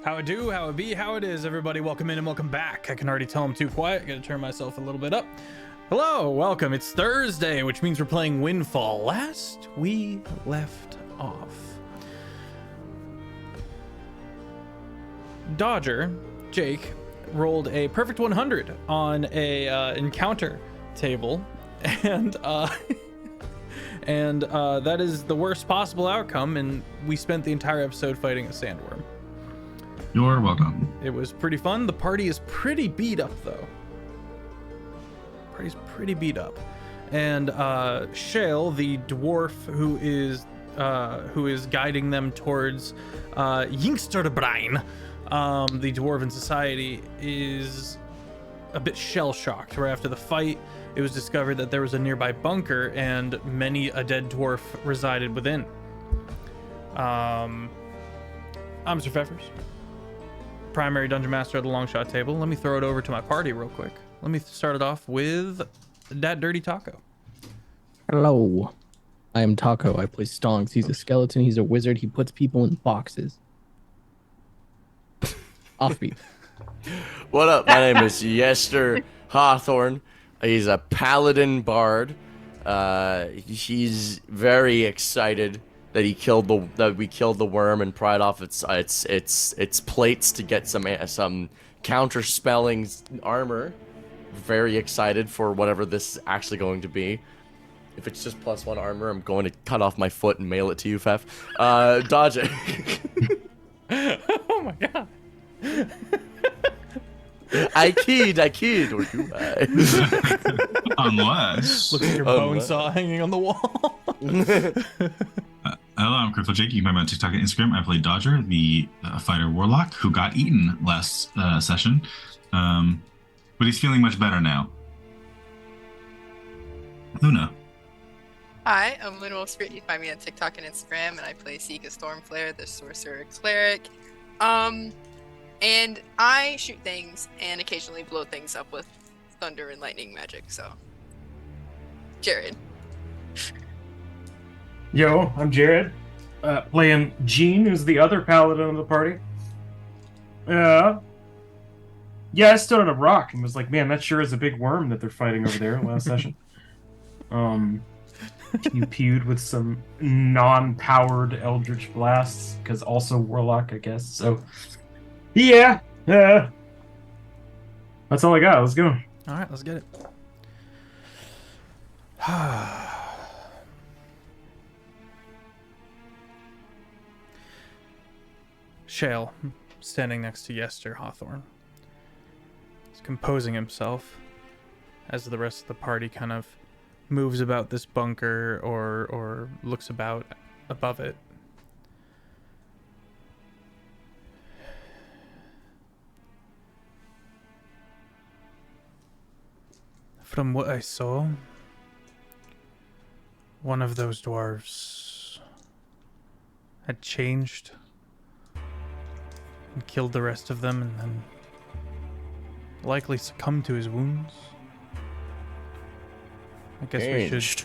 How it do, how it be, how it is, everybody. Welcome in and welcome back. I can already tell I'm too quiet. Gotta turn myself a little bit up. Hello, welcome. It's Thursday, which means we're playing Windfall. Last we left off, Jake, rolled a perfect 100 on a encounter table, and that is the worst possible outcome, and we spent the entire episode fighting a sandworm. You're welcome. It was pretty fun. The party is pretty beat up, though. Party's pretty beat up, and Shale, the dwarf who is guiding them towards Yingsterdebrain, the dwarven society, is a bit shell-shocked. Right after the fight, it was discovered that there was a nearby bunker and many a dead dwarf resided within. I'm SirFeffers, primary dungeon master at the long shot table. Let me throw it over to my party real quick. Let me start it off with DatDirtyTaco. Hello, I am Taco. I play Stonks. He's a skeleton. He's a wizard. He puts people in boxes. Offbeat. What up? My name is Yester Hawthorne. He's a paladin bard. He's very excited that we killed the worm and pried off its plates to get some counter spelling armor. Very excited for whatever this is actually going to be. If it's just +1 armor, I'm going to cut off my foot and mail it to you, Feff. Dodge it. Oh my god. I keyed, or do I? Unless. Look at your bone saw hanging on the wall. Hello, I'm CritFailJake. You can find me on TikTok and Instagram. I play Dodger, the fighter warlock who got eaten last session. But he's feeling much better now. Luna. Hi, I'm LunaWolfSpirit. You can find me on TikTok and Instagram, and I play Seeka Stormflare, the sorcerer cleric. And I shoot things and occasionally blow things up with thunder and lightning magic, so. Jared. Yo, I'm Jared, playing Gene, who's the other paladin of the party. Yeah, I stood on a rock and was like, man, that sure is a big worm that they're fighting over there last session. You pewed with some non-powered Eldritch Blasts, because also Warlock, I guess, so. Yeah, that's all I got. Let's go. All right, let's get it. Shale, standing next to Yester Hawthorne, is composing himself as the rest of the party kind of moves about this bunker or looks about above it. From what I saw, one of those dwarves had changed and killed the rest of them, and then likely succumbed to his wounds. I guess we should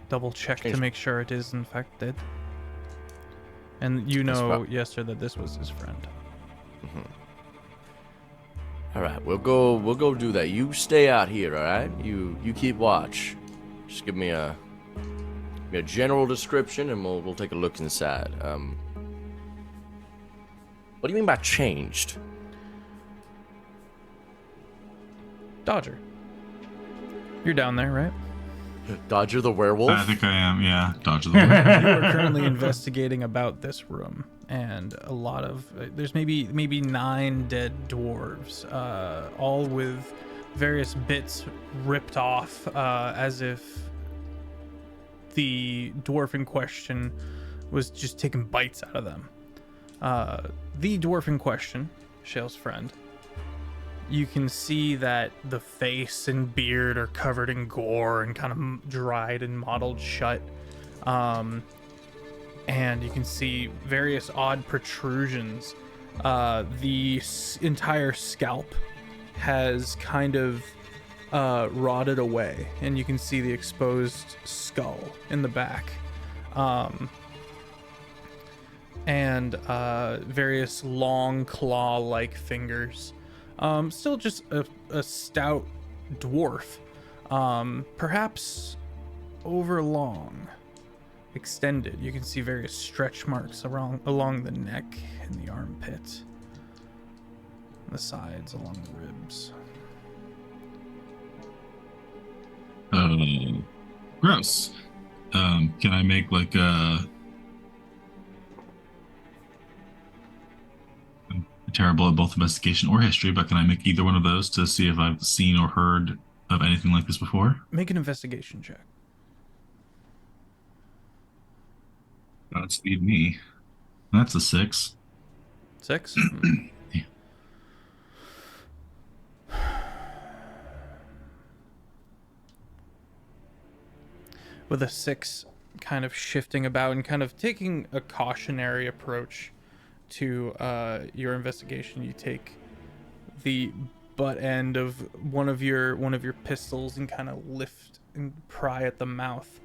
double check to make sure it is in fact dead. And you know, Yester, that this was his friend. Mm-hmm. All right, we'll go do that. You stay out here, all right? You keep watch. Just give me a general description, and we'll take a look inside. What do you mean by changed? Dodger, you're down there, right? Dodger the werewolf? I think I am, yeah. Dodger the werewolf. You are currently investigating about this room, and a lot of there's maybe 9 dead dwarves, all with various bits ripped off, as if the dwarf in question was just taking bites out of them. The dwarf in question, Shale's friend, you can see that the face and beard are covered in gore and kind of dried and mottled shut. And you can see various odd protrusions. The entire scalp has kind of rotted away, and you can see the exposed skull in the back. and various long claw-like fingers. Still just a stout dwarf, perhaps overlong, extended. You can see various stretch marks along the neck and the armpit, the sides, along the ribs. Gross. Can I make like I'm terrible at both investigation or history, but can I make either one of those to see if I've seen or heard of anything like this before? Make an investigation check. That's lead me. That's a 6. 6? Yeah. With a 6, kind of shifting about and kind of taking a cautionary approach to your investigation, you take the butt end of one of your pistols and kind of lift and pry at the mouth.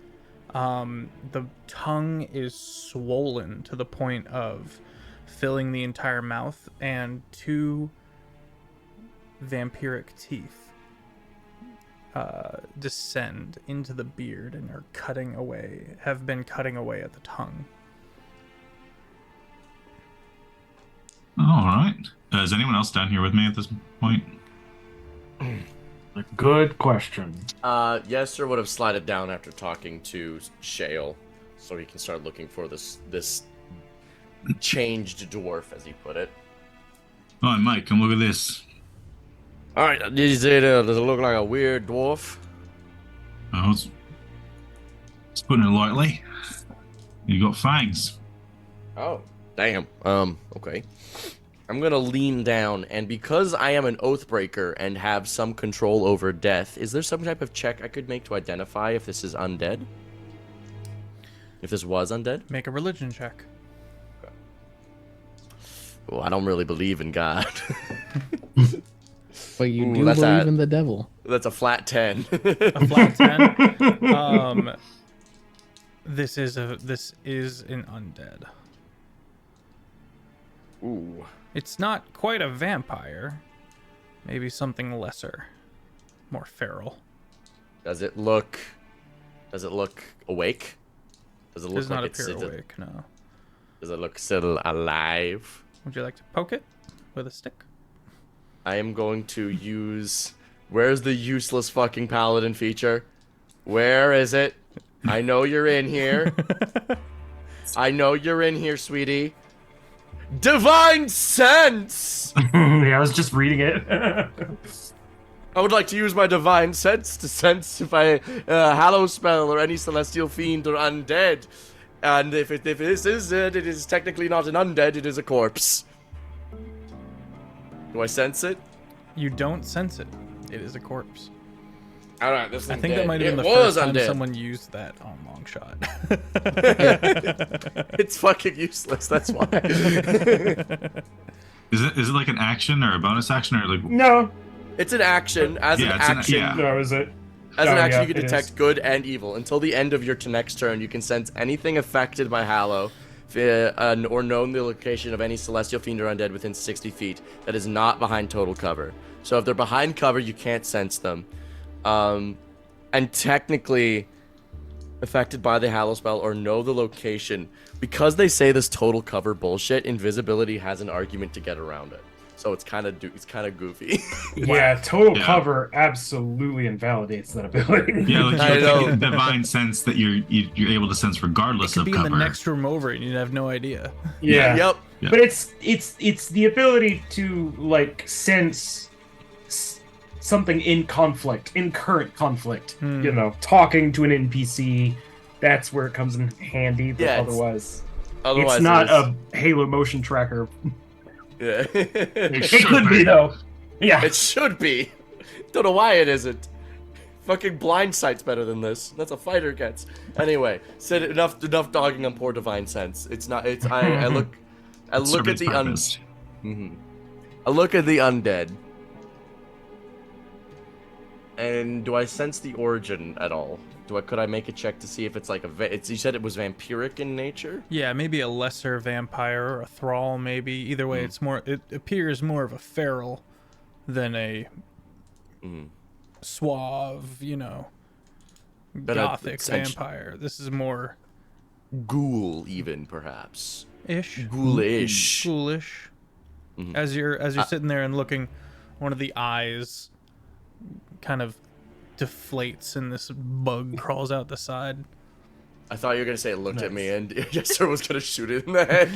The tongue is swollen to the point of filling the entire mouth, and 2 vampiric teeth descend into the beard and have been cutting away at the tongue. All right. Is anyone else down here with me at this point? Good question. Yester would have slided down after talking to Shale, so he can start looking for this changed dwarf, as he put it. All right, Mike, come look at this. All right, did you say does it look like a weird dwarf? Oh, it's putting it lightly. You got fangs. Oh, damn. Okay. I'm gonna lean down, and because I am an Oathbreaker and have some control over death, is there some type of check I could make to identify if this is undead? If this was undead? Make a religion check. Well, I don't really believe in God. But you do believe in the devil. That's a flat 10. A flat 10. This is an undead. Ooh. It's not quite a vampire. Maybe something lesser, more feral. Does it look awake? Does it look Does like not it's appear awake, no. Does it look still alive? Would you like to poke it with a stick? I am going to use... Where's the useless fucking paladin feature? Where is it? I know you're in here. I know you're in here, sweetie. Divine Sense! Yeah, I was just reading it. I would like to use my Divine Sense to sense if a Hallow spell or any celestial fiend or undead. And if this is it, it is technically not an undead, it is a corpse. Do I sense it? You don't sense it. It is a corpse. Alright, this is I think dead. that might have been the was first time undead. someone used that on long shot. It's fucking useless, that's why. Is it like an action or a bonus action or like? No. It's an action. As Yeah, an it's an- action, yeah. No, is it? as an Oh, action, yeah, you can it detect is. good and evil. Until the end of your next turn, you can sense anything affected by Hallow, or known the location of any celestial fiend or undead within 60 feet that is not behind total cover. So if they're behind cover, you can't sense them. And technically, affected by the Hallow spell or know the location, because they say this total cover bullshit, invisibility has an argument to get around it. So it's kind of goofy. Yeah, total Yeah. cover absolutely invalidates that ability. Yeah, like I you know. have a divine sense that you're able to sense It regardless could of be cover. in the next room over and you'd have no idea. Yeah. Yep. Yeah. But it's the ability to like sense something in current conflict. You know, talking to an NPC, that's where it comes in handy. But Yeah, otherwise, Otherwise, it's not it is- a Halo motion tracker. Yeah. It could be though. Yeah. It should be. Don't know why it isn't. Fucking blind sight's better than this. That's a fighter gets. Anyway, said enough dogging on poor divine sense. It's not. It's I look. I It look served at its the purpose. I look at the undead. And do I sense the origin at all? Could I make a check to see if it's like you said it was vampiric in nature? Yeah, maybe a lesser vampire or a thrall, maybe. Either way, it appears more of a feral than a suave, But gothic vampire. This is more ghoul, even perhaps. Ghoulish. Mhm. As you're sitting there and looking, one of the eyes kind of deflates and this bug crawls out the side. I thought you were gonna say it looked at me and Yester was gonna shoot it in the head.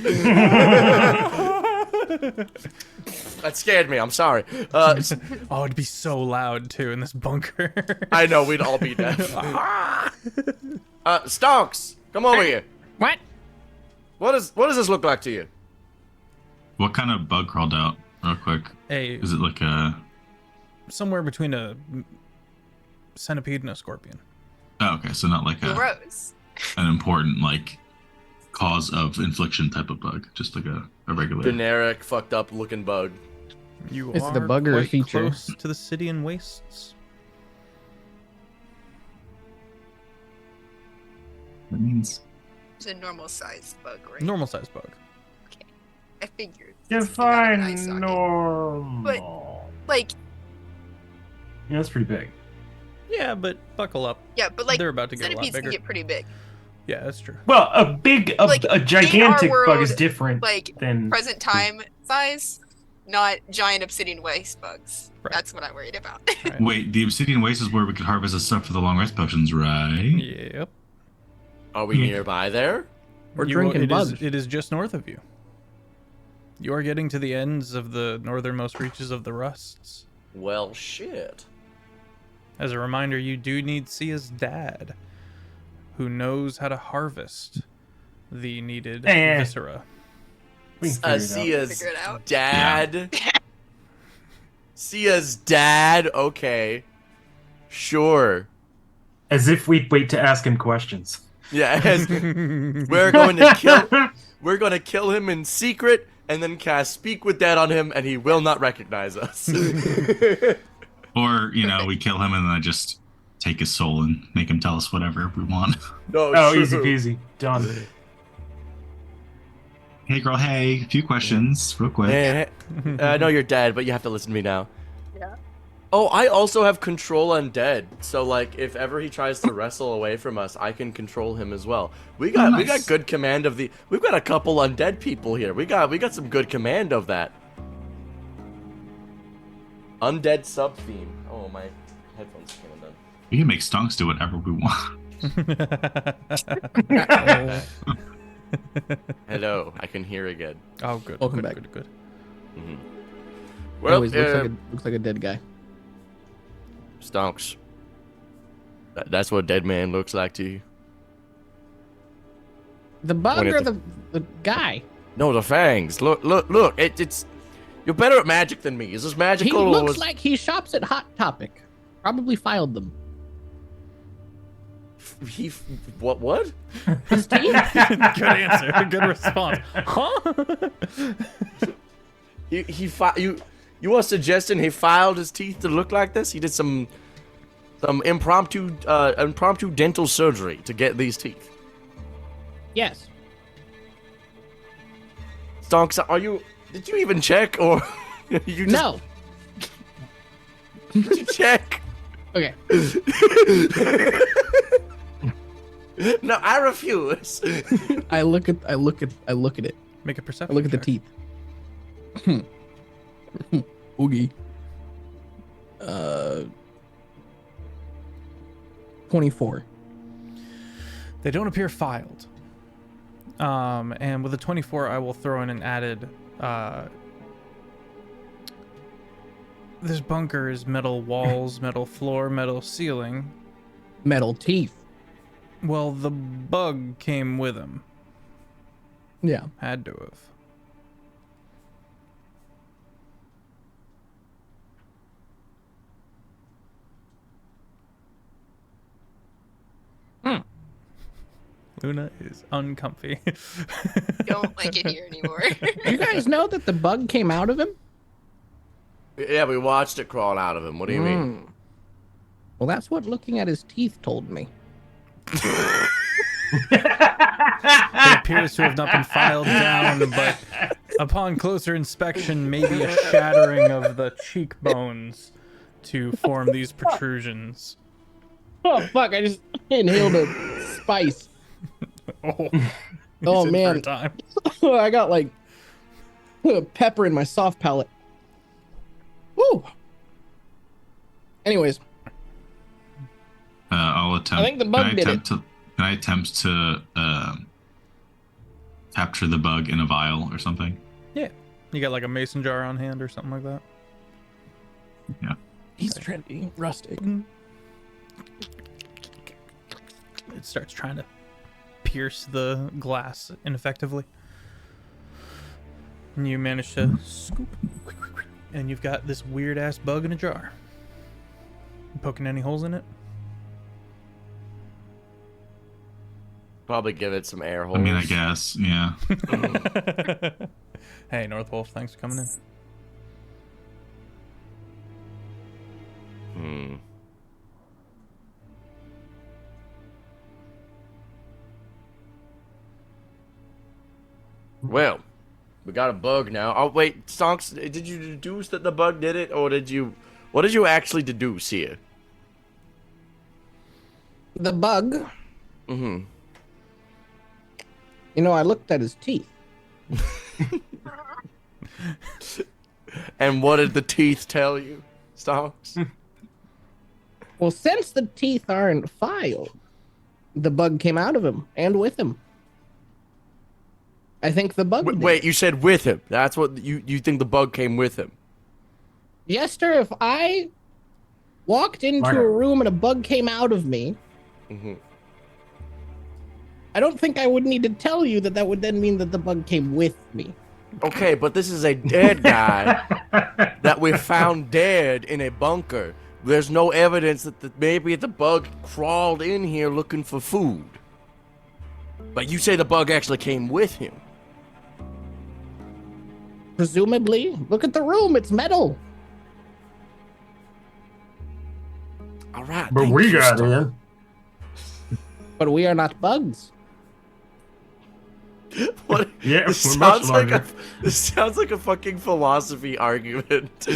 That scared me. I'm sorry. Oh, it'd be so loud too in this bunker. I know, we'd all be dead. Stonks, come over here. What? What does this look like to you? What kind of bug crawled out, real quick? Is it like a... somewhere between a centipede and a scorpion. Oh, okay, so not like Gross. an important, like, cause of infliction type of bug. Just like a regular... Generic, fucked up looking bug. You It's are the bugger quite feature. close to the city and wastes. That means... It's a normal sized bug, right? Normal sized bug. I figured. Define It's not an eye normal. Like, Yeah, that's pretty big. Yeah, but buckle up. yeah, but like, They're about to get a lot centipedes can bigger. get pretty big. Yeah, that's true. Well, a gigantic in our bug is world, different Like, than... present time size, not giant obsidian waste bugs. Right. That's what I'm worried about. Right. Wait, the obsidian waste is where we could harvest the stuff for the long rest potions, right? Yep. Are we nearby there? We're drinking bugs. It is just north of you. You are getting to the ends of the northernmost reaches of the rusts. Well, shit. As a reminder, you do need Sia's dad, who knows how to harvest the needed viscera. We can figure it out. Sia's Figure it out. dad. Sia's dad. Okay, sure. As if we'd wait to ask him questions. Yeah, we're going to kill him in secret, and then cast Speak with Dead on him, and he will not recognize us. Or, we kill him and then I just take his soul and make him tell us whatever we want. No, Oh, true. easy peasy. Done. Hey, girl, hey, a few questions, real quick. Hey, I know you're dead, but you have to listen to me now. Yeah. Oh, I also have control undead, so like if ever he tries to wrestle away from us, I can control him as well. We got good command of the. We've got a couple undead people here. We got some good command of that. Undead sub theme. Oh, my headphones came undone. We can make Stonks do whatever we want. Hello, I can hear again. Oh, good. Welcome good, back. Good, good. Mm-hmm. He Well, always looks like a dead guy. Stonks. That's what dead man looks like to you. The bug Point or at the guy? No, the fangs. Look. It's. You're better at magic than me. Is this He magical? or looks was... like he shops at Hot Topic. Probably filed them. He. What? His teeth? Good answer. Good response. Huh? You are suggesting he filed his teeth to look like this? He did some impromptu dental surgery to get these teeth. Yes. Stonks, did you even check or you just No. Did you check? Okay. No, I refuse. I look at it. Make a I perception. look at the check. teeth. Oogie. 24. They don't appear filed. And with a 24, I will throw in an added. This bunker is metal walls, metal floor, metal ceiling. Metal teeth. Well, the bug came with him. Yeah. Had to have. Luna is uncomfy. Don't like it here anymore. You guys know that the bug came out of him? Yeah, we watched it crawl out of him. What do you mean? Well, that's what looking at his teeth told me. It appears to have not been filed down, but upon closer inspection, maybe a shattering of the cheekbones to form these protrusions. Oh fuck! I just inhaled a spice. Oh, Oh he's in for a man, time. I got like pepper in my soft palate. Woo. Anyways, I'll attempt. I think the bug did it. Can I attempt to capture the bug in a vial or something? Yeah, you got like a mason jar on hand or something like that. Yeah. He's trying to be rustic. It starts trying to pierce the glass ineffectively. And you manage to scoop, and you've got this weird ass bug in a jar. You poking any holes in it? Probably give it some air holes. I mean, I guess. Yeah. Hey, North Wolf, thanks for coming in. Well, we got a bug now. Oh wait, Stonks, did you deduce that the bug did it, or did you? What did you actually deduce here? The bug. Mm-hmm. You know, I looked at his teeth. And what did the teeth tell you, Stonks? Well, since the teeth aren't filed, the bug came out of him and with him. I think the bug. Wait, you said with him. That's what you think the bug came with him. Yes, sir. If I walked into a room and a bug came out of me, I don't think I would need to tell you that that would then mean that the bug came with me. Okay, but this is a dead guy that we found dead in a bunker. There's no evidence that maybe the bug crawled in here looking for food. But you say the bug actually came with him. Presumably. Look at the room. It's metal. All right. But we got in. But we are not bugs. What? Yeah, this we're much sounds like larger. this sounds like a fucking philosophy argument.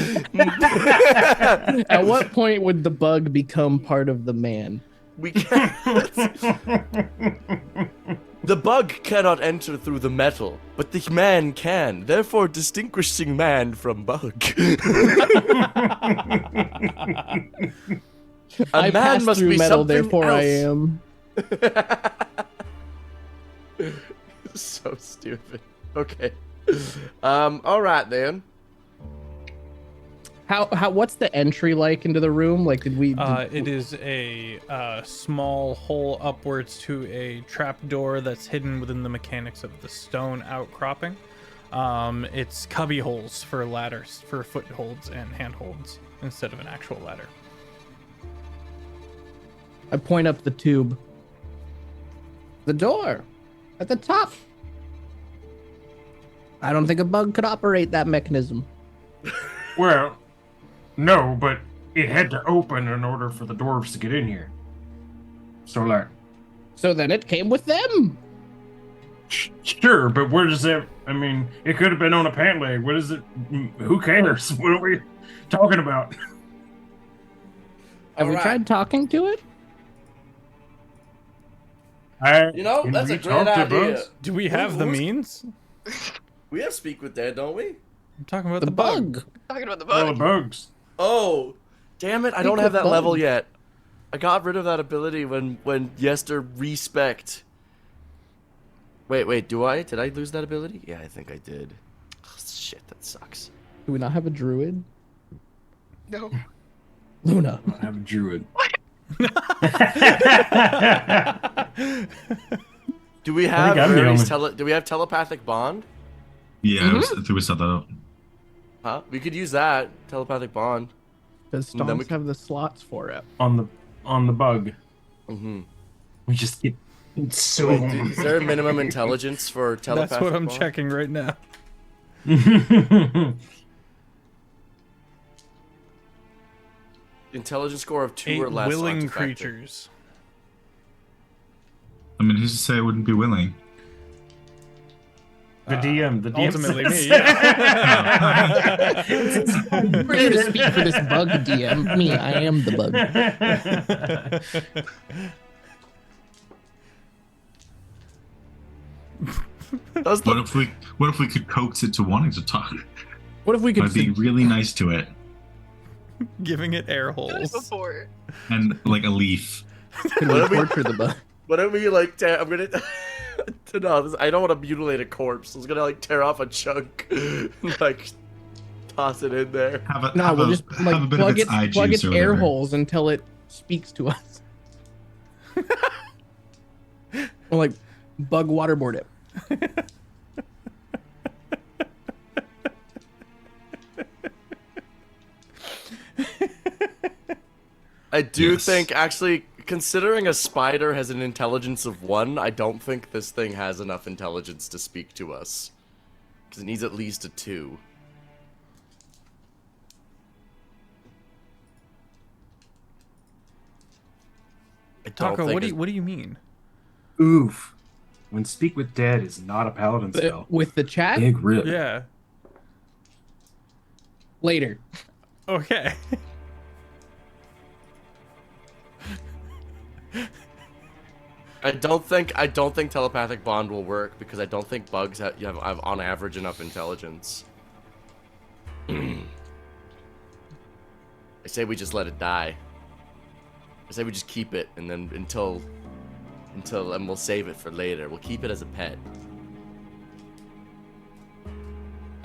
At what point would the bug become part of the man? We can't. The bug cannot enter through the metal, but the man can, therefore distinguishing man from bug. I pass through metal, therefore else. I am. So stupid. Okay. All right then. What's the entry like into the room? Like, It is a small hole upwards to a trapdoor that's hidden within the mechanics of the stone outcropping. It's cubby holes for ladders, for footholds and handholds, instead of an actual ladder. I point up the tube. The door at the top. I don't think a bug could operate that mechanism. Well, no, but it had to open in order for the dwarves to get in here. So then it came with them. Sure, but where does that? I mean, it could have been on a pant leg. What is it? Who cares? What are we talking about? Have we tried talking to it? That's a great idea. Do we have the means? We have speak with dead, don't we? I'm talking about the bug. Talking about the Well, bug. the bugs. Oh, damn it! I don't have that level yet. I got rid of that ability when Yester respect. Wait, do I? Did I lose that ability? Yeah, I think I did. Oh, shit, that sucks. Do we not have a druid? No. Luna. I don't have a druid. Do we have I'm the Mary's only- do we have telepathic bond? Yeah, I think we set that up. Huh? We could use that telepathic bond. Does Then we Stonks have the slots for it? on the bug. Mm-hmm. We just get so. Is there a minimum intelligence for telepathic? That's what I'm bond? checking right now. Intelligence score of 2 8 or less. willing aren't effective. creatures. I mean, who's to say I wouldn't be willing? The DM Ultimately says- me. Yeah. For you to speak for this bug, DM. Me, I am the bug. Does What the, if we could coax it to wanting to talk? What if we could I'd be really nice to it, Giving it air Done it holes. before. and like a leaf. could we torture the bug? what if we like tear, I'm gonna no, I don't want to mutilate a corpse. I was gonna like tear off a chunk, like toss it in there. No, we'll just have a like bit of plug its eye its juice or air whatever. holes until it speaks to us. Or like bug waterboard it. I do Yes. think, actually, considering a spider has an intelligence of 1, I don't think this thing has enough intelligence to speak to us. Because it needs at least a 2. I don't Taco, think what do you mean? Oof. When Speak with Dead is not a paladin spell. With the chat Big rip. Yeah. later. Okay. I don't think telepathic bond will work because I don't think bugs have on average enough intelligence. I say we just let it die. I say we just keep it and then until and we'll save it for later. We'll keep it as a pet.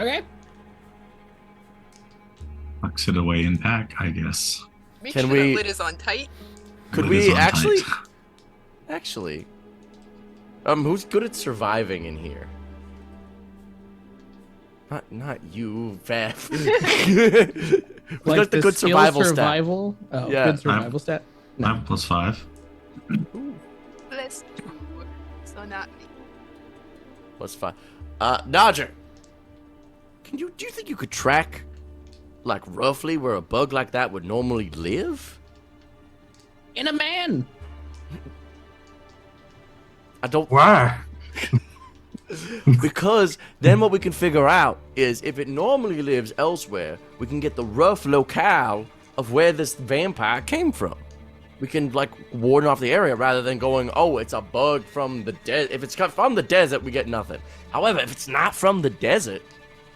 Okay. Tucks it away in pack, I guess. Make Can sure we- that lid is on tight. Could Lid is we on actually tight. actually who's good at surviving in here? Not you, Vav. Who's got the good skill survival stat? survival? Oh, Yeah. good survival stat. I have +5. Bless you. So not me. Plus 5. Dodger. Do you think you could track, like, roughly where a bug like that would normally live? In a man. I don't. Why? Because then what we can figure out is if it normally lives elsewhere, we can get the rough locale of where this vampire came from. We can, like, warden off the area rather than going, oh, it's a bug from the desert. If it's from the desert, we get nothing. However, if it's not from the desert,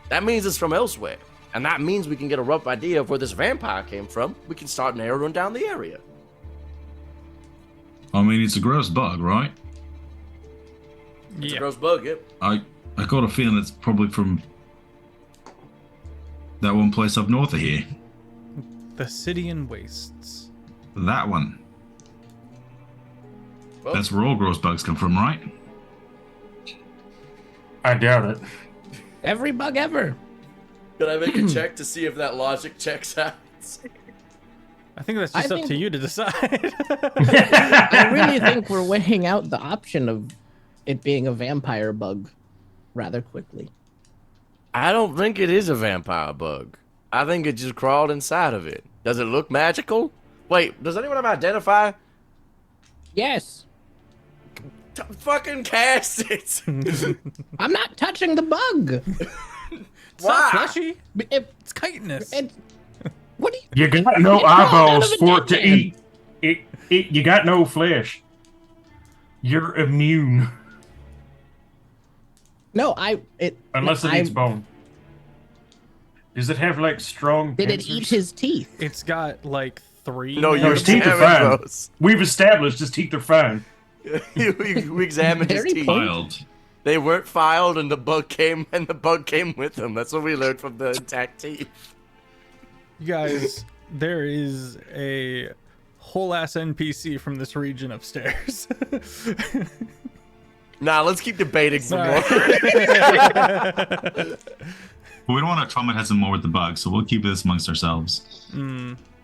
that means it's from elsewhere. And that means we can get a rough idea of where this vampire came from. We can start narrowing down the area. I mean, it's a gross bug, right? It's a Yeah. gross bug, yep. I got a feeling it's probably from that one place up north of here. The Sidian Wastes. That one. Well, That's where all gross bugs come from, right? I doubt it. Every bug ever. can I make a check to see if that logic checks out? I think that's I just up think- to you to decide. I really think we're weighing out the option of it being a vampire bug rather quickly. I don't think it is a vampire bug. I think it just crawled inside of it. Does it look magical? Wait, does anyone have identify? Yes. Fucking cast it! I'm not touching the bug. It's not Why? fleshy. If, It's chitinous. it, what do you? You got no It crawled eyeballs out of a for it to dead man. eat. You got no flesh. You're immune No, unless it I- eats bone. Does it have like strong? Did it pincers? eat his teeth? It's got like 3. No, Your you teeth are examined fine. those. We've established his teeth are fine. we examined his Very teeth. pointy. Filed. They weren't filed, and the bug came with them. That's what we learned from the intact teeth. You guys, there is a whole ass NPC from this region upstairs. Nah, let's keep debating some more. But we don't want to traumatize him more with the bug, so we'll keep this amongst ourselves.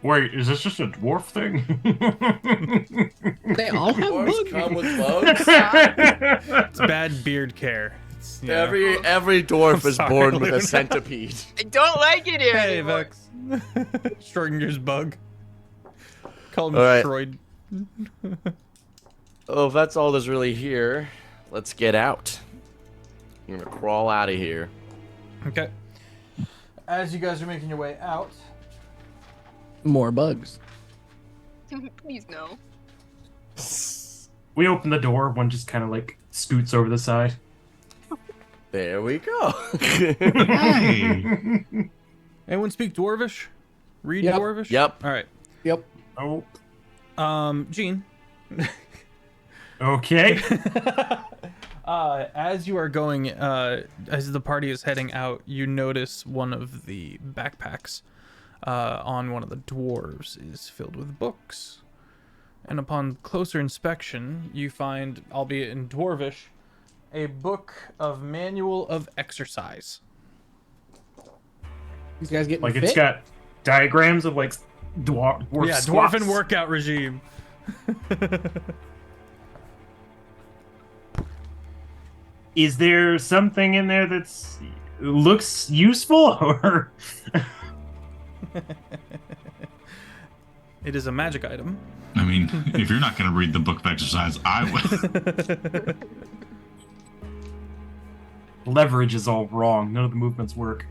Wait, is this just a dwarf thing? They all have Dwarves bugs. come with bugs. It's bad beard care. It's, you know. Every dwarf I'm is sorry, born with Luna. a centipede. I don't like it here Hey, anymore. Vex. Schrodinger's bug. Call him All right. Shroid. Oh, if that's all there's really here, let's get out. I'm gonna crawl out of here. Okay. As you guys are making your way out, More bugs. Please no. We open the door. One just kind of like scoots over the side. There we go. Hey. anyone speak Dwarvish? Read Yep. Dwarvish? Yep. All right. Yep. Oh. Gene. Okay. As you are going, as the party is heading out, you notice one of the backpacks on one of the dwarves is filled with books. And upon closer inspection, you find, albeit in Dwarvish, a book of Manual of Exercise. These guys getting Like fit? it's got diagrams of like dwarf Yeah, squats. dwarven workout regime. Is there something in there that's looks useful or? It is a magic item. I mean, if you're not going to read the book of exercise, I will. Leverage is all wrong. None of the movements work.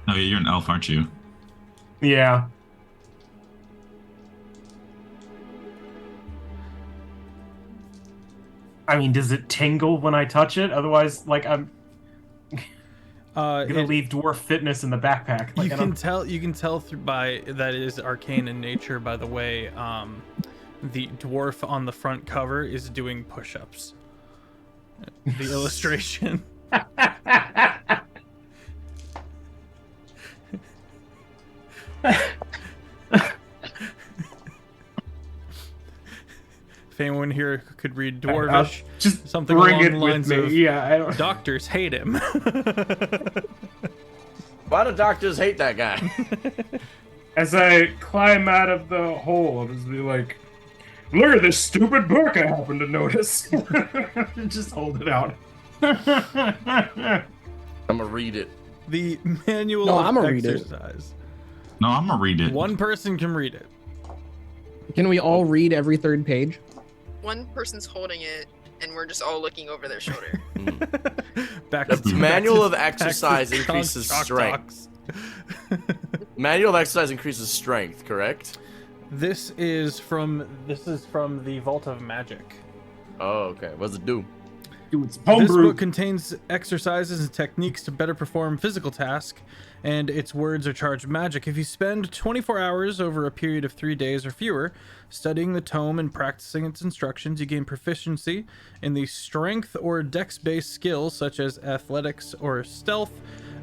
Oh, yeah, you're an elf, aren't you? Yeah. I mean, does it tingle when I touch it? Otherwise, like I'm gonna leave dwarf fitness in the backpack. Like, You can tell through by that it is arcane in nature by the way the dwarf on the front cover is doing push-ups. The illustration. If anyone here could read Dwarvish, just something bring along it the with lines me. of Yeah, I don't. doctors hate him. Why do doctors hate that guy? As I climb out of the hole, I'll just be like, "Look at this stupid book I happen to notice." Just hold it out. I'm gonna read it. The Manual No, of I'ma read it. Exercise. No, I'm going to read it. One person can read it. Can we all read every third page? One person's holding it, and we're just all looking over their shoulder. Back The to- Manual back of to- back to Exercise Chalk increases Talks. strength. Manual of Exercise increases strength, correct? This is from the Vault of Magic. Oh, okay. What does it do? Dude, it's This homebrew. book contains exercises and techniques to better perform physical tasks, and its words are charged magic. If you spend 24 hours over a period of 3 days or fewer studying the tome and practicing its instructions, you gain proficiency in the strength or dex-based skills such as athletics or stealth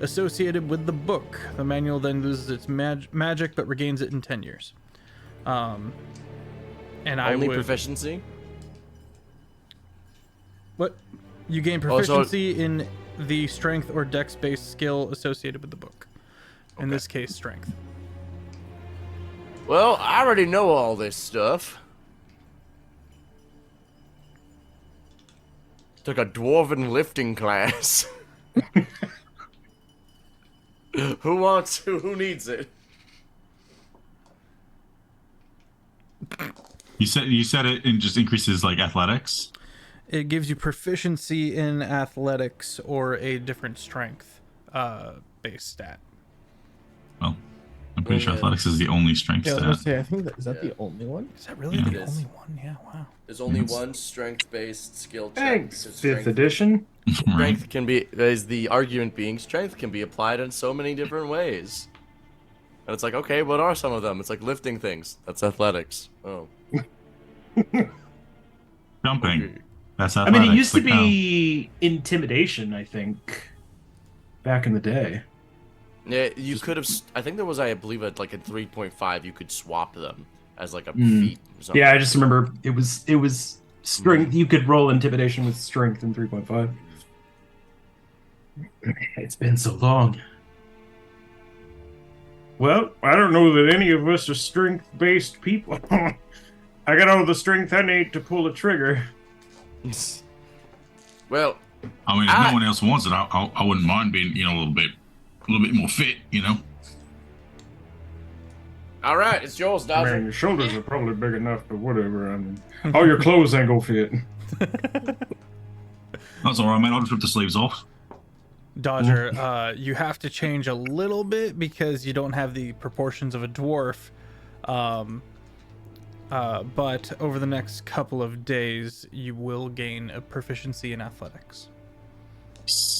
associated with the book. The manual then loses its magic but regains it in 10 years. And I Only would... proficiency? What? You gain Oh, so- proficiency in the strength or dex-based skill associated with the book. In Okay. this case, strength. Well, I already know all this stuff. Took a dwarven lifting class. Who needs it? You said it just increases like athletics. It gives you proficiency in athletics or a different strength based stat. Well, I'm pretty sure athletics is the only strength Yeah, I was stat. gonna say, I think is that Yeah. the only one? Is that really Yeah. the It is. only one? Yeah, wow. There's only Yes. one strength-based skill check. Thanks, because fifth edition. Right. Strength can be, is the argument being, strength can be applied in so many different ways. And it's like, okay, what are some of them? It's like lifting things. That's athletics. Oh. Jumping. Okay. That's I athletics. mean, it used to like how- be intimidation, I think, back in the day. Yeah, you could have. I think there was, I believe, at like a 3.5, you could swap them as like a Hmm. feat. Or something. Yeah, I just remember it was strength. You could roll intimidation with strength in 3.5. It's been so long. Well, I don't know that any of us are strength-based people. I got all the strength I need to pull a trigger. Well, I mean, if no one else wants it, I wouldn't mind being, a little bit more fit, All right, it's yours, I Dodger. mean, your shoulders are probably big enough, but whatever. I mean, all your clothes ain't gonna fit. That's all right, man. I'll just rip the sleeves off. Dodger, you have to change a little bit because you don't have the proportions of a dwarf. But over the next couple of days, you will gain a proficiency in athletics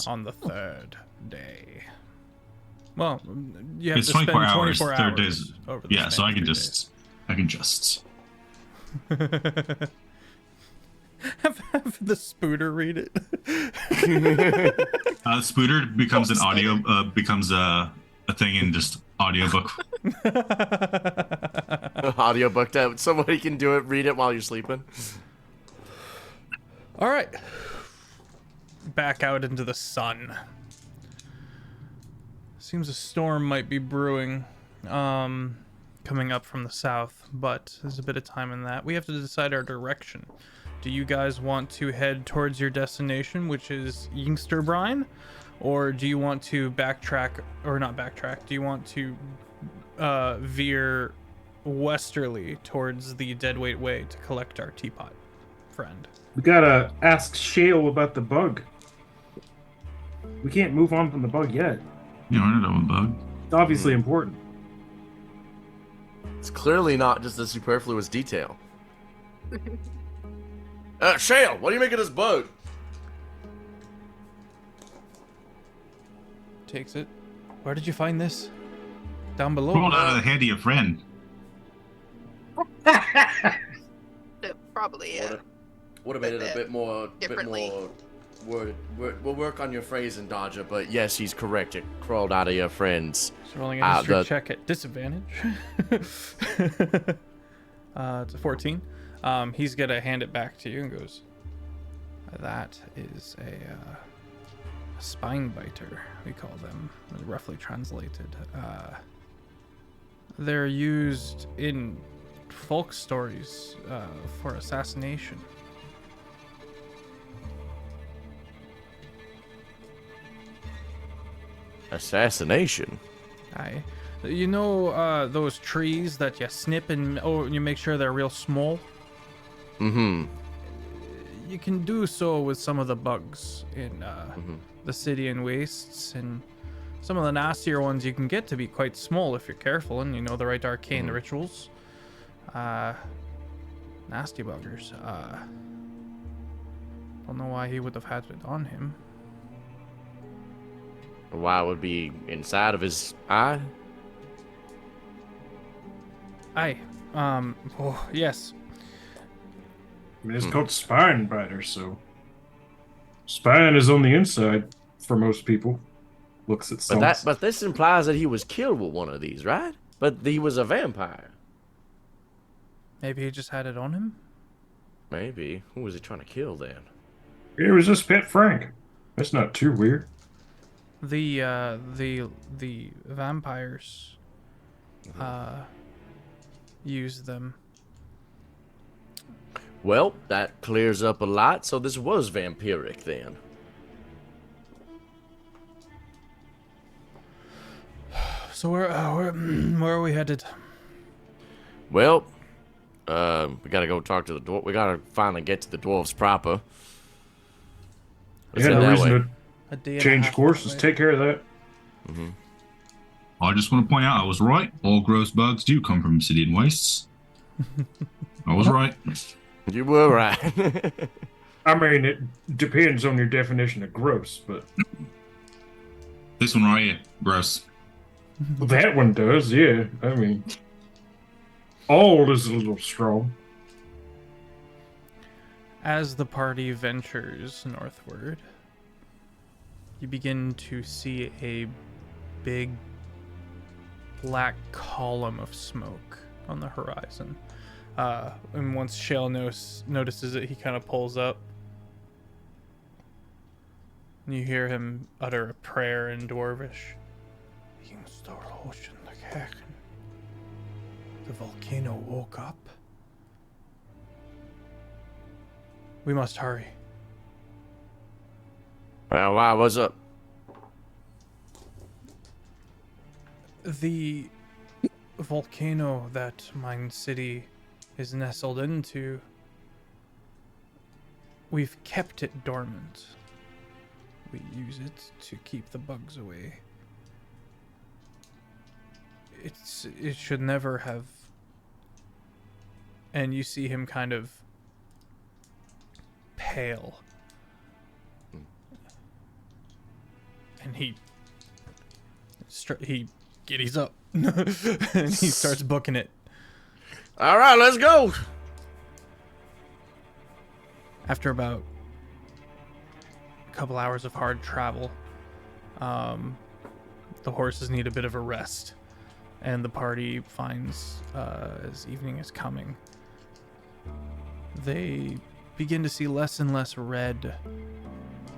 on the third day. Well, you have It's to 24 spend hours. 24 Third hours days. over the Yeah, span so I of can 3 just. have the spooter read it. Spooter becomes an audio, becomes a thing in just audiobook. Audiobook that somebody can do it, read it while you're sleeping. All right. Back out into the sun. Seems a storm might be brewing, coming up from the south, but there's a bit of time in that. We have to decide our direction. Do you guys want to head towards your destination, which is Yingsterbrine, or do you want to backtrack, or not backtrack? Do you want to veer westerly towards the Deadweight Way to collect our teapot friend? We gotta ask Shale about the bug. We can't move on from the bug yet. You know, I know a bug. It's obviously important. It's clearly not just a superfluous detail. Shale, what do you make of this bug? Takes it. Where did you find this? Down below. Pulled out of the head of your friend. Probably, yeah. Would have made it a bit more Differently. worded. We'll work on your phrasing, Dodger, but yes, he's correct. It crawled out of your friends. Just rolling a history check at disadvantage. It's a 14. He's gonna hand it back to you and goes, "That is a spine biter, we call them, roughly translated. They're used in folk stories for assassination." Assassination? Aye. You know those trees that you snip and you make sure they're real small? Mm-hmm. You can do so with some of the bugs in the city and wastes, and some of the nastier ones you can get to be quite small if you're careful and you know the right arcane rituals. Nasty buggers. Don't know why he would have had it on him. Why would be inside of his eye? Aye. Oh, yes. I mean, it's called spine biter, so spine is on the inside for most people. Looks at some. But this implies that he was killed with one of these, right? But he was a vampire. Maybe he just had it on him? Maybe. Who was he trying to kill then? It was just Pet Frank. That's not too weird. The vampires use them. Well, that clears up a lot. So this was vampiric then. So where are we headed? Well, we gotta go talk to the dwarf. We gotta finally get to the dwarves proper. Let's Yeah, head no that reason way. A day and a Change half courses. away. Take care of that. I just want to point out I was right. All gross bugs do come from obsidian wastes. I was right. You were right. I mean, it depends on your definition of gross, but This one right here, gross. that one does, yeah. I mean, all is a little strong. As the party ventures northward, you begin to see a big black column of smoke on the horizon. And once Shale notices it, he kind of pulls up. And you hear him utter a prayer in Dwarvish. The volcano woke up. We must hurry. Well, why? What's up? The volcano that mine city is nestled into, we've kept it dormant. We use it to keep the bugs away. It should never have. And you see him kind of pale. And he giddies up. And he starts booking it. All right, let's go. After about a couple hours of hard travel, the horses need a bit of a rest, and the party finds, as evening is coming, they begin to see less and less red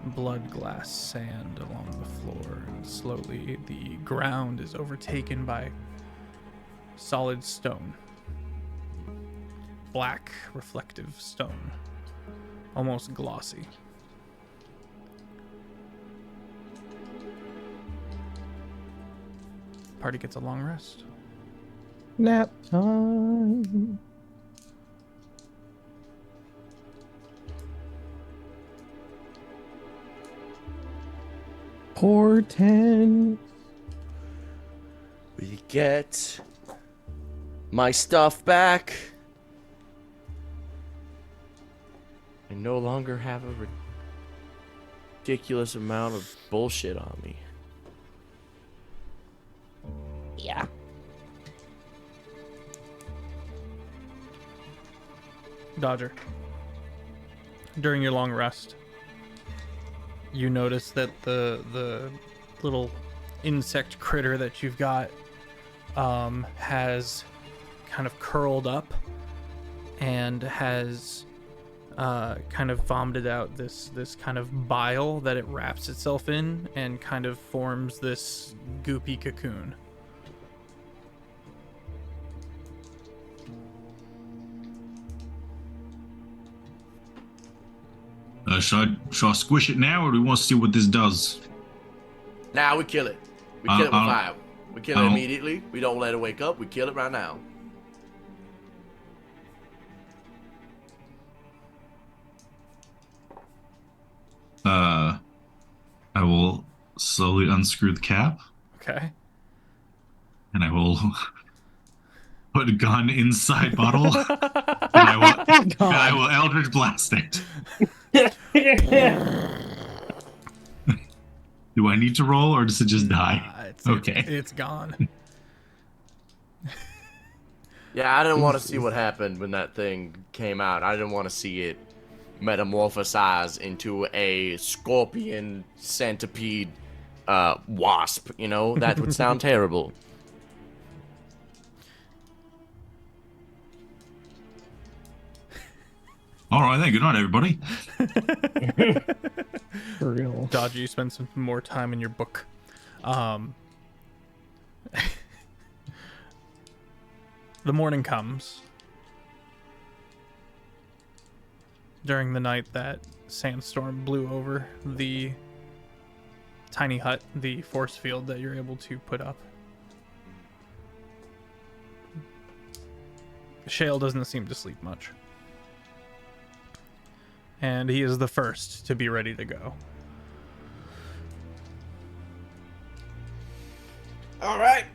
blood glass sand along the floor, and slowly the ground is overtaken by solid stone. Black, reflective stone. Almost glossy. Party gets a long rest. Nap time. Portent. We get my stuff back. I no longer have a ridiculous amount of bullshit on me. Yeah. Dodger, during your long rest, you notice that the little insect critter that you've got has kind of curled up and has kind of vomited out this kind of bile that it wraps itself in and kind of forms this goopy cocoon. Should I squish it now, or do we want to see what this does? Now we kill it. We kill it with I don't- fire. We kill I it don't- immediately. We don't let it wake up. We kill it right now. I will slowly unscrew the cap, Okay. and I will put a gun inside bottle, and I will Eldritch Blast it. Do I need to roll, or does it just die? Okay. It's gone. Yeah, I didn't want to see what happened when that thing came out. I didn't want to see it metamorphosize into a scorpion centipede wasp, you know? That would sound terrible. All right, then. Good night, everybody. For real. Dodger, you spend some more time in your book. The morning comes. During the night that sandstorm blew over the tiny hut, the force field that you're able to put up. Shale doesn't seem to sleep much. And he is the first to be ready to go. All right.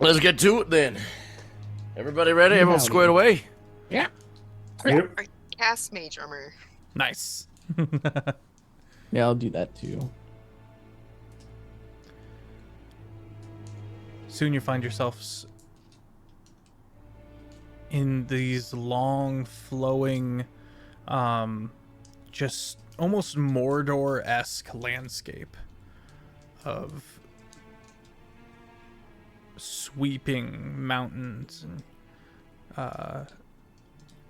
Let's get to it then. Everybody ready? Everyone squared away? Yeah. Yep. Or cast mage armor. Nice. Yeah, I'll do that too. Soon you find yourselves in these long, flowing, just almost Mordor-esque landscape of sweeping mountains and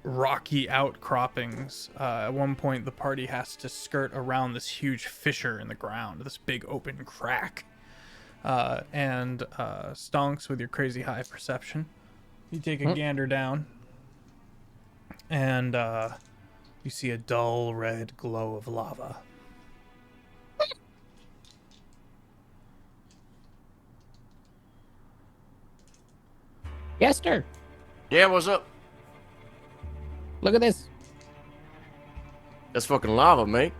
rocky outcroppings. At one point, the party has to skirt around this huge fissure in the ground, this big open crack. And Stonks, with your crazy high perception, you take a gander down, and you see a dull red glow of lava. Yes, sir. Yeah, what's up? Look at this. That's fucking lava, mate.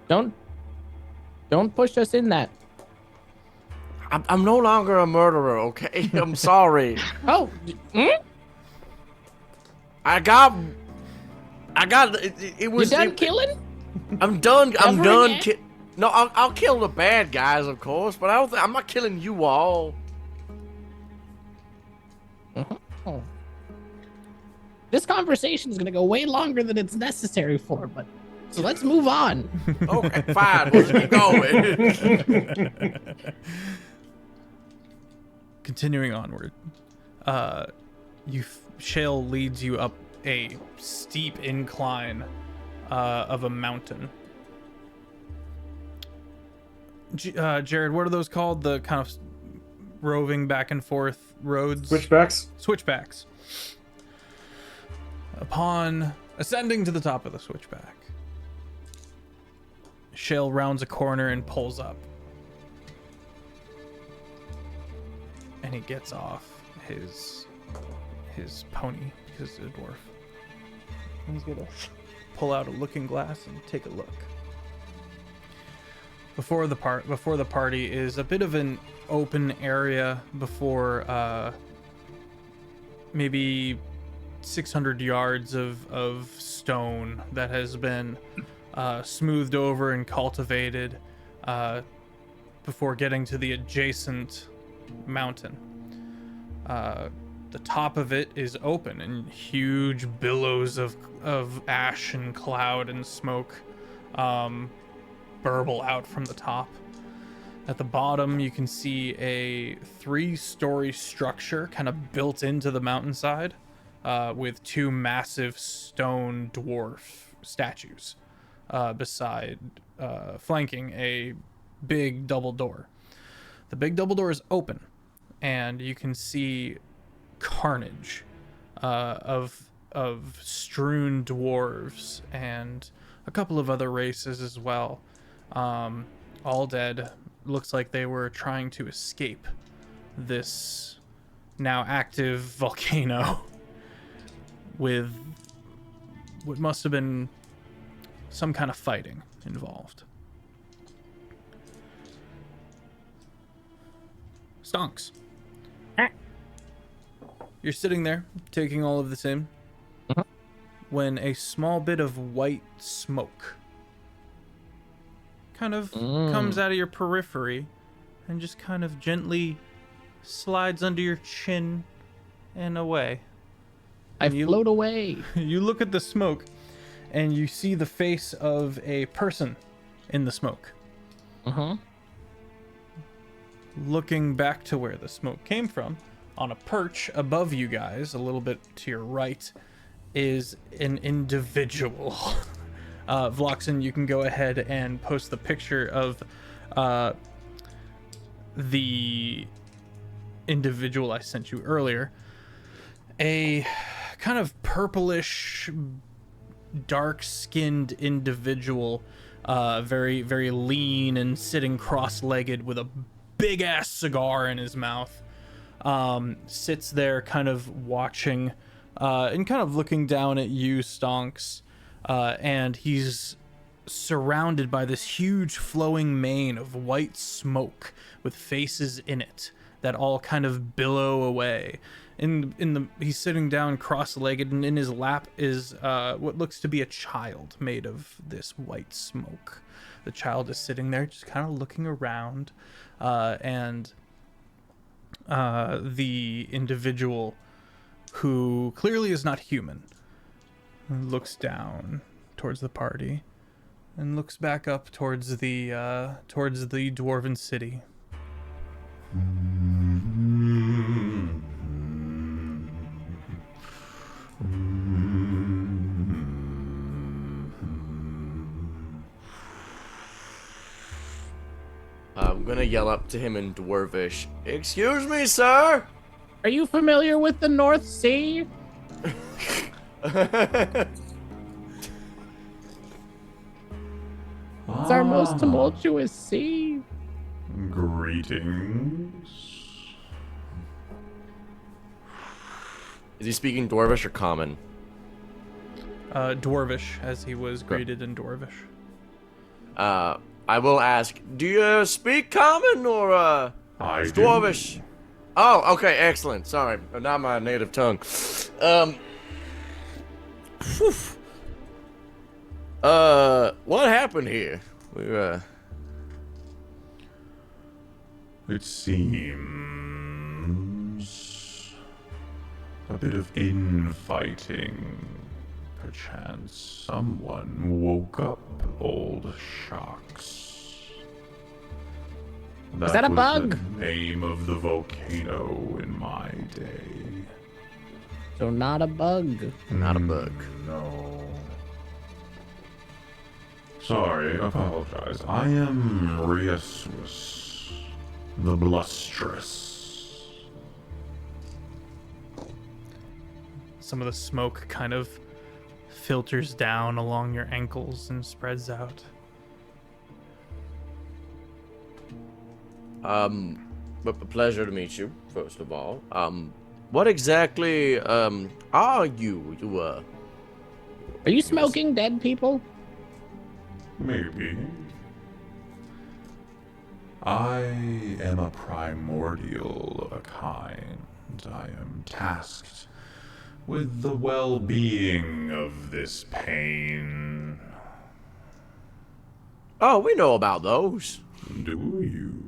Don't push us in that. I'm no longer a murderer, okay? I'm sorry. Oh. I got it You was done killing? I'm done. I'm Ever done. again? No, I'll kill the bad guys, of course, but I'm not killing you all. Oh. This conversation is gonna go way longer than it's necessary for, but so let's move on. Okay, fine. We'll just keep going. Continuing onward, Shale leads you up a steep incline of a mountain. Jared, what are those called? The kind of roving back and forth roads? Switchbacks? Switchbacks. Upon ascending to the top of the switchback, Shale rounds a corner and pulls up. And he gets off his pony, because he's a dwarf. And he's gonna pull out a looking glass and take a look. Before the party is a bit of an open area before maybe 600 yards of stone that has been smoothed over and cultivated before getting to the adjacent mountain. The top of it is open, and huge billows of ash and cloud and smoke burble out from the top. At the bottom, you can see a 3-story structure kind of built into the mountainside with 2 massive stone dwarf statues flanking a big double door. The big double door is open, and you can see carnage of strewn dwarves and a couple of other races as well, all dead. Looks like they were trying to escape this now active volcano with what must have been some kind of fighting involved. Stonks. You're sitting there, taking all of this in, when a small bit of white smoke kind of comes out of your periphery and just kind of gently slides under your chin and away. I float away. You look at the smoke, and you see the face of a person in the smoke. Looking back to where the smoke came from, on a perch above you guys, a little bit to your right, is an individual. Vloxen, you can go ahead and post the picture of the individual I sent you earlier. A kind of purplish, dark-skinned individual, very, very lean and sitting cross-legged with a big-ass cigar in his mouth. Sits there kind of watching and kind of looking down at you, Stonks, and he's surrounded by this huge flowing mane of white smoke with faces in it that all kind of billow away. He's sitting down cross-legged, and in his lap is what looks to be a child made of this white smoke. The child is sitting there just kind of looking around, and the individual, who clearly is not human, looks down towards the party and looks back up towards the dwarven city. I'm gonna yell up to him in Dwarvish. Excuse me, sir? Are you familiar with the North Sea? It's our most tumultuous sea. Greetings. Is he speaking Dwarvish or Common? Dwarvish, as he was greeted in Dwarvish. I will ask, do you speak Common or I Dwarvish? do. Oh, okay, excellent. Sorry, not my native tongue. Whew. What happened here? It seems a bit of infighting. Perchance someone woke up old Shocks. Is that a was bug? The name of the volcano in my day. So not a bug. Not a bug. No. Sorry, apologize. I am Riasus, the Blusterous. Some of the smoke kind of filters down along your ankles and spreads out. But a pleasure to meet you, first of all. What exactly, are you? Are you smoking dead people? Maybe. I am a primordial of a kind. I am tasked with the well-being of this pain. Oh, we know about those. Do you?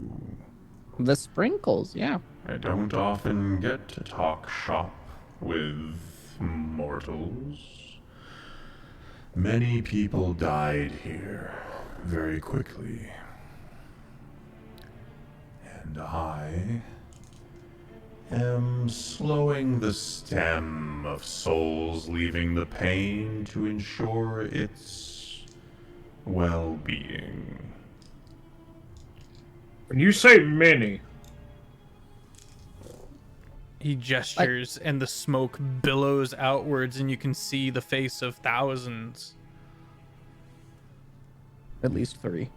The sprinkles, yeah. I don't often get to talk shop with mortals. Many people died here very quickly. And I am slowing the stem of souls leaving the pain to ensure its well-being. When you say many, He gestures, and the smoke billows outwards, and you can see the face of thousands. At least 3.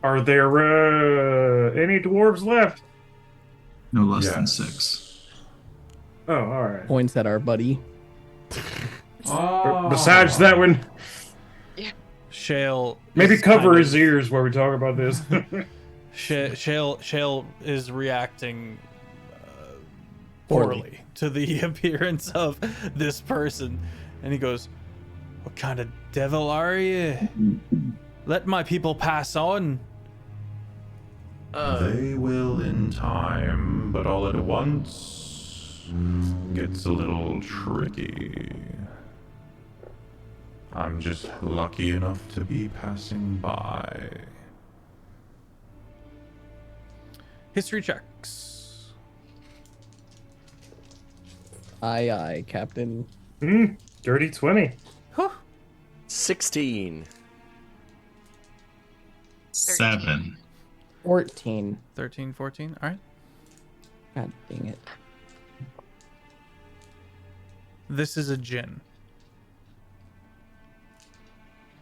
are there any dwarves left? No less than Yes. 6. Oh, all right. Points at our buddy. Besides that one, Shale. maybe is cover kind his of- ears while we talk about this. Shale is reacting poorly to the appearance of this person, and he goes, "What kind of devil are you? Let my people pass on." They will in time, but all at once gets a little tricky. I'm just lucky enough to be passing by. History checks. Aye, aye, Captain. Dirty 20. 16. 7. 14. 13, 14. All right. God dang it. This is a djinn.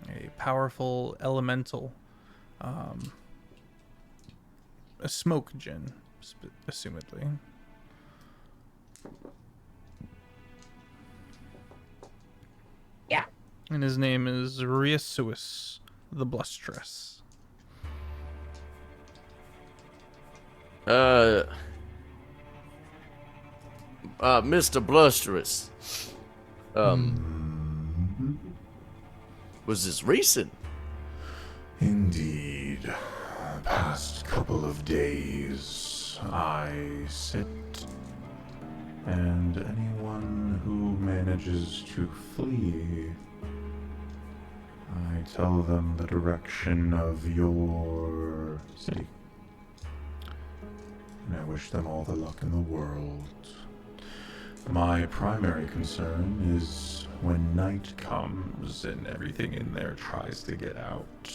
A powerful elemental. A smoke djinn, assumedly. Yeah. And his name is Riasus, the Blusterous. Mr. Blusterous. Was this recent? Indeed. Past couple of days, I sit, and anyone who manages to flee, I tell them the direction of your city. And I wish them all the luck in the world. My primary concern is when night comes and everything in there tries to get out.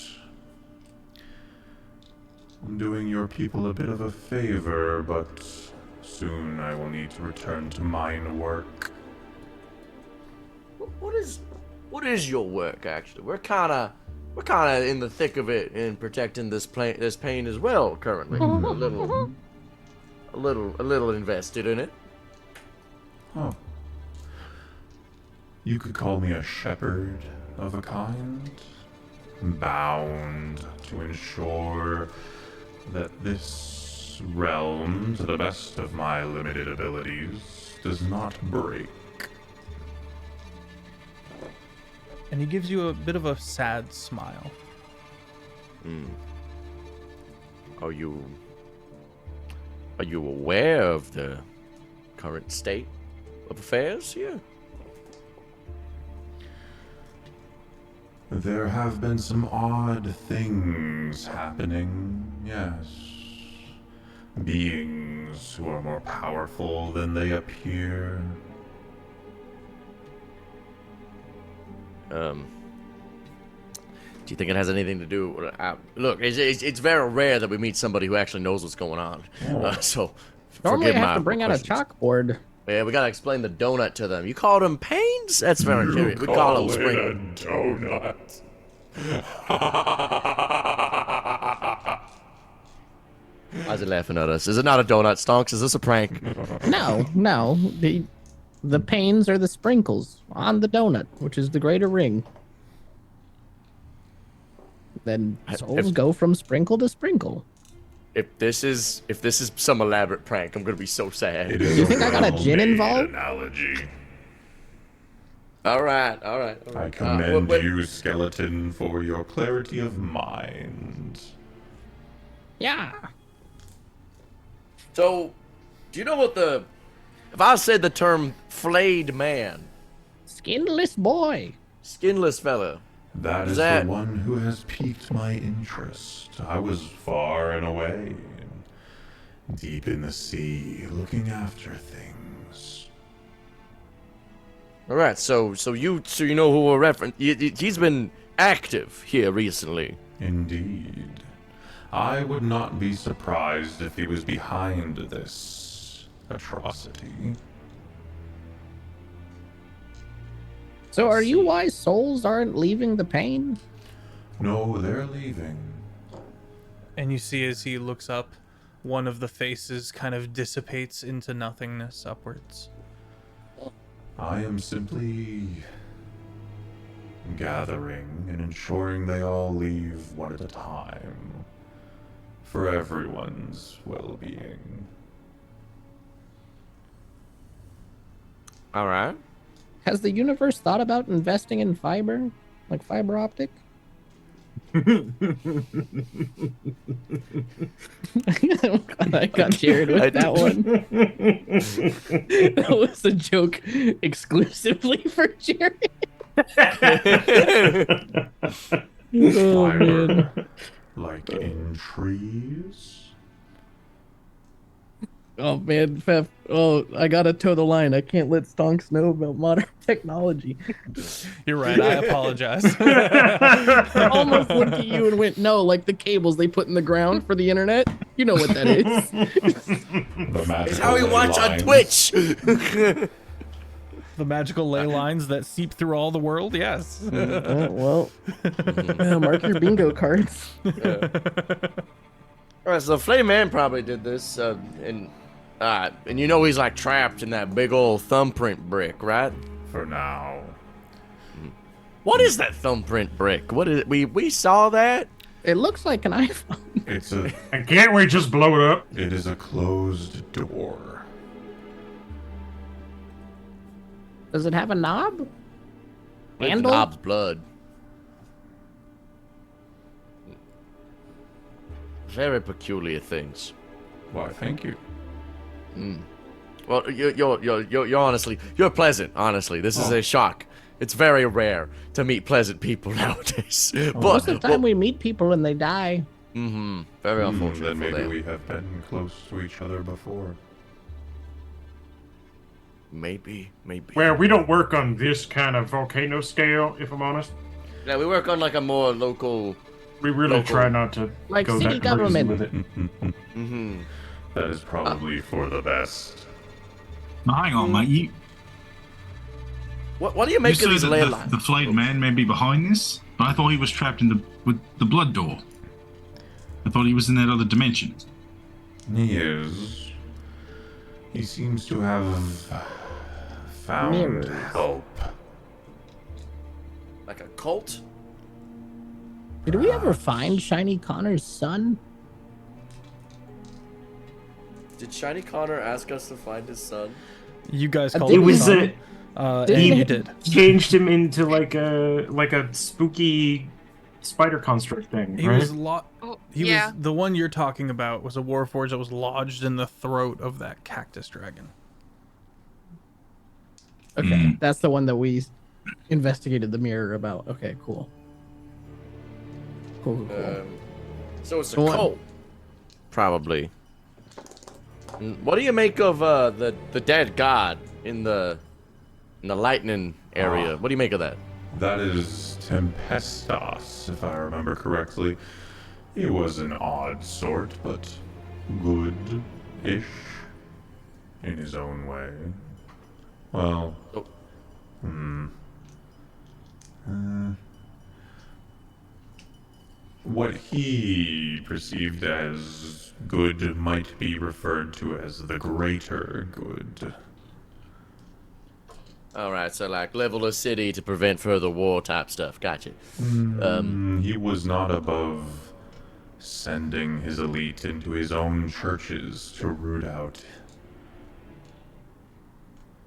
I'm doing your people a bit of a favor, but soon I will need to return to mine work. What is your work actually? We're kind of in the thick of it in protecting this pain as well currently. a little invested in it. Oh. You could call me a shepherd of a kind, bound to ensure that this realm, to the best of my limited abilities, does not break. And he gives you a bit of a sad smile. Are you aware of the current state of affairs here? There have been some odd things happening, yes. Beings who are more powerful than they appear. Do you think it has anything to do? Look, it's very rare that we meet somebody who actually knows what's going on. So, Normally I forgive have my to bring out a questions. chalkboard. Yeah, we gotta explain the donut to them. You called them pains? That's very curious. We call them spring. a donut. Why is he laughing at us? Is it not a donut, Stonks? Is this a prank? No. The panes are the sprinkles on the donut, which is the greater ring. Then souls go from sprinkle to sprinkle. If this is some elaborate prank, I'm gonna be so sad. It is You think I got a gin well-made involved? Analogy. All right. I commend you, skeleton, for your clarity of mind. Yeah. So, do you know what if I said the term flayed man, Skinless boy. skinless fella, That is that- the one who has piqued my interest. I was far and away, deep in the sea, looking after things. all right. So you know who we're referring. He's been active here recently. Indeed. I would not be surprised if he was behind this atrocity. So are you why souls aren't leaving the pain? No, they're leaving. And you see as he looks up, one of the faces kind of dissipates into nothingness upwards. I am simply gathering and ensuring they all leave one at a time, for everyone's well-being. All right. Has the universe thought about investing in fiber? Like fiber optic? I got Jared with that one. That was a joke exclusively for Jared. Oh, man. Fiber, like in trees? Oh man, Feff. Oh, I gotta toe the line. I can't let Stonks know about modern technology. You're right, I apologize. I almost looked at you and went, no, like the cables they put in the ground for the internet. You know what that is. It's how we watch on Twitch. The magical ley lines that seep through all the world, yes. Well, mark your bingo cards. All right. So Flame Man probably did this, and you know he's like trapped in that big old thumbprint brick, right? For now. What is that thumbprint brick? What is it? We saw that. It looks like an iPhone. It's a And can't we just blow it up? it is a closed door. Does it have a knob? It's Handle? Knob's blood. Very peculiar things. Why, thank you. Well, you're honestly, you're pleasant. Honestly, this is a shock. It's very rare to meet pleasant people nowadays. Most of the time we meet people and they die. Very unfortunate Then for maybe them. we have been close to each other before. Maybe. Well, we don't work on this kind of volcano scale, if I'm honest. Yeah, we work on like a more local. We really Local. try not to Like go city that crazy government. with it. That is probably for the best. Now, hang on, mate. What do you You make of say these that ley the lines? flayed man may be behind this, but I thought he was trapped in with the blood door. I thought he was in that other dimension. He is. He seems to have found Mirrors. help Like a cult? Did we ever find Shiny Connor's son? Did Shiny Connor ask us to find his son? You guys called It him was son, a. and He you did. changed him into like a spooky spider construct thing, He right? was Oh, He yeah. was the one you're talking about was a warforged that was lodged in the throat of that cactus dragon. Okay, that's the one that we investigated the mirror about. Okay, cool. Cool. So it's a Go on. cult. Probably. What do you make of the dead god in the lightning area? What do you make of that? That is Tempestas, if I remember correctly. He was an odd sort, but good-ish in his own way. Well, Oh. What he perceived as good might be referred to as the greater good. All right, so like level a city to prevent further war type stuff. Gotcha. He was not above sending his elite into his own churches to root out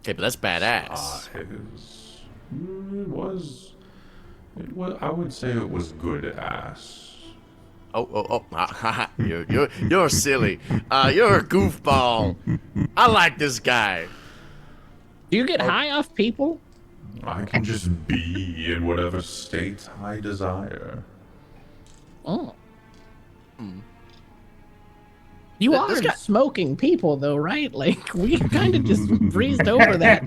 Okay, but that's badass. his. It was. I would say it was good ass. Oh! You're silly. You're a goofball. I like this guy. Do you get high off people? I can just be in whatever state I desire. Oh. You are This guy- smoking people, though, right? Like, we kind of just breezed over that.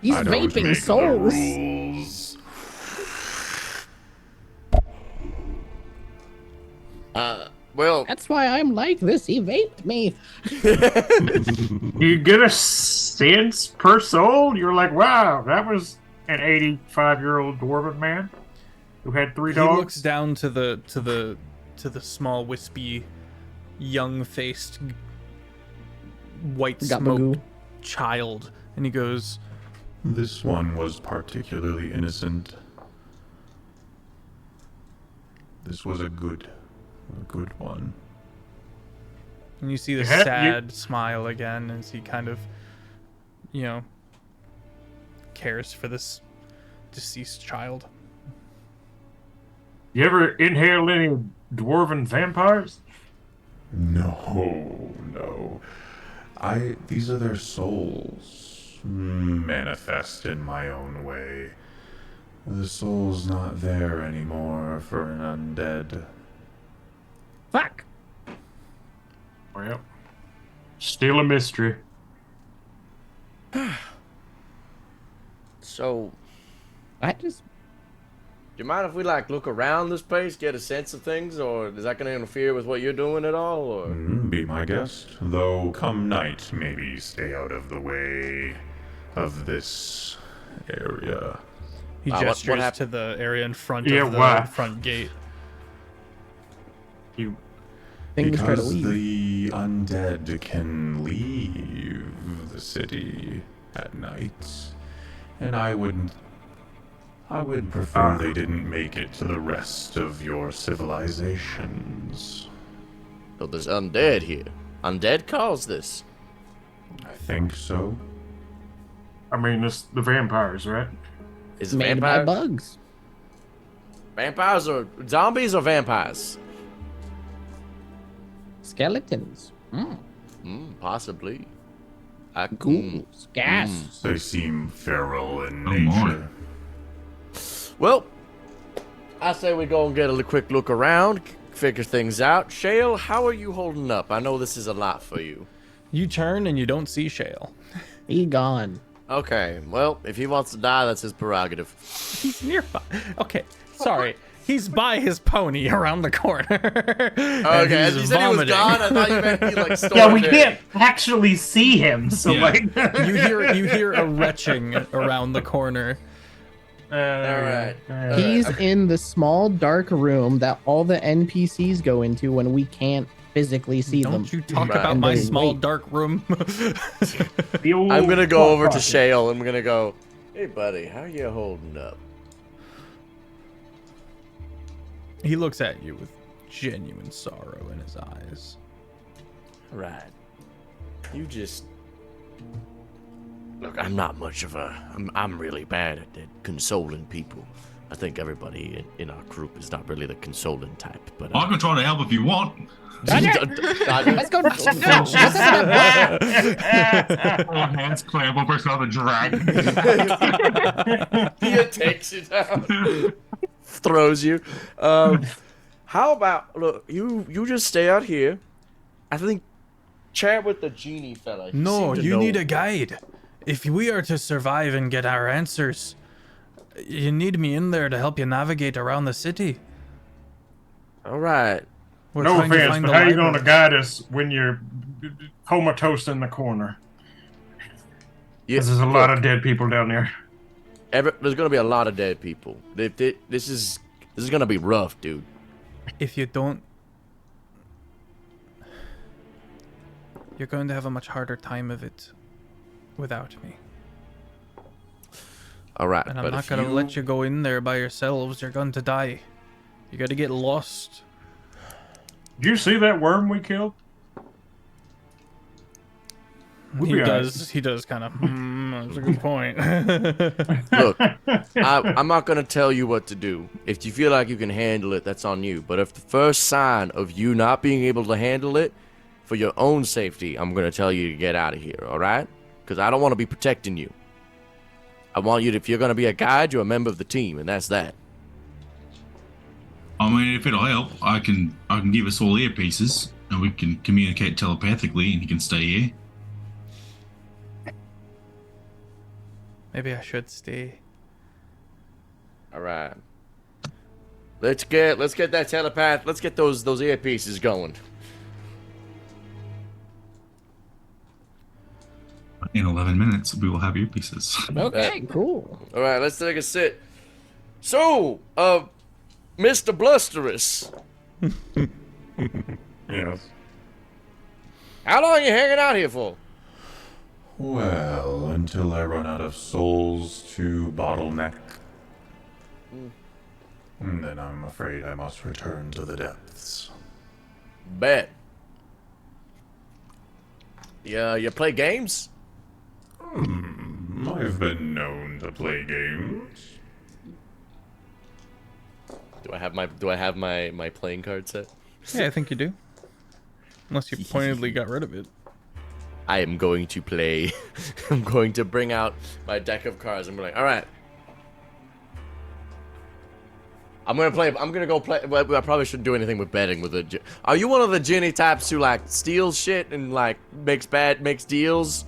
He's I don't vaping make the souls. rules. Well, That's why I'm like this. He vaped me. You get a sense per soul. You're like, wow, that was an 85-year-old dwarven man who had 3 He dogs. looks down to the small, wispy, young-faced, white Gabagoo. smoked child, and he goes, This one was particularly innocent. This was a good one. and you see the Yeah, you- sad smile again as he kind of, cares for this deceased child. You ever inhale any dwarven vampires? No. These are their souls. Manifest in my own way. The soul's not there anymore for an undead. Fuck. Well, still a mystery. so I just. do you mind if we like look around this place, get a sense of things, or is that gonna interfere with what you're doing at all? Or Be my guest. Though come night, maybe stay out of the way of this area. He what gestures hap- to the area in front Yeah, of the why? front gate. You Things try to Because leave. the undead can leave the city at night. And I would prefer they didn't make it to the rest of your civilizations. so there's undead here. Undead caused this. I think so. I mean, it's the vampires, right? Is it Made by vampires? bugs. Vampires or zombies or vampires? Skeletons. Possibly. Ghouls. Gas. They seem feral in Oh, nature. more. Well, I say we go and get a quick look around, figure things out. Shale, how are you holding up? I know this is a lot for you. You turn and you don't see Shale. He gone. Okay, well, if he wants to die, that's his prerogative. He's nearby. Okay, sorry. He's by his pony around the corner. Okay, as you said he was gone, I thought you meant he like stole Yeah, we it. can't actually see him, so Yeah. like. You hear a retching around the corner. Alright. He's in the small dark room that all the NPCs go into when we can't physically see them. Don't you talk Right. about And my they small wait. dark room. The old I'm gonna go clock over to pocket. Shale and I'm gonna go, hey buddy, how you holding up? He looks at you with genuine sorrow in his eyes. Right. You just... Look, I'm not much of a... I'm really bad at consoling people. I think everybody in our group is not really the consoling type, but... I can try to help if you want. Let's go. Hands clamp over some of the dragon. He takes you down. Throws you. How about... Look, you just stay out here. I think... Chat with the genie fella. No, you need a guide. If we are to survive and get our answers, you need me in there to help you navigate around the city. All right. We're No trying to offense, find but the how you library. gonna guide us when you're comatose in the corner? Yeah, Because there's a lot of dead people down there. There's gonna be a lot of dead people. This is gonna be rough, dude. If you don't, you're going to have a much harder time of it without me. All right, And I'm but not if going to let you go in there by yourselves. You're going to die. You got to get lost. Did you see that worm we killed? We'll be alright. He does kind of, that's a good point. Look, I'm not gonna tell you what to do. If you feel like you can handle it, that's on you. But if the first sign of you not being able to handle it, for your own safety, I'm gonna tell you to get out of here. All right? Because I don't want to be protecting you. I want you to, if you're gonna be a guide, you're a member of the team, and that's that. I mean, if it'll help, I can give us all earpieces, and we can communicate telepathically, and you can stay here. Maybe I should stay. All right. Let's get that telepath. Let's get those earpieces going. In 11 minutes, we will have earpieces. Okay, cool. All right, let's take a sit. So, Mr. Blusterous, Yes. how long are you hanging out here for? Well, until I run out of souls to bottleneck. And then I'm afraid I must return to the depths. Bet. Yeah, you play games? I've been known to play games. Do I have my playing card set? Yeah, I think you do. Unless you pointedly got rid of it. I am going to play. I'm going to bring out my deck of cards and be like, all right. I'm gonna go play. Well, I probably shouldn't do anything with betting with the. Are you one of the Ginny types who like steals shit and like makes deals?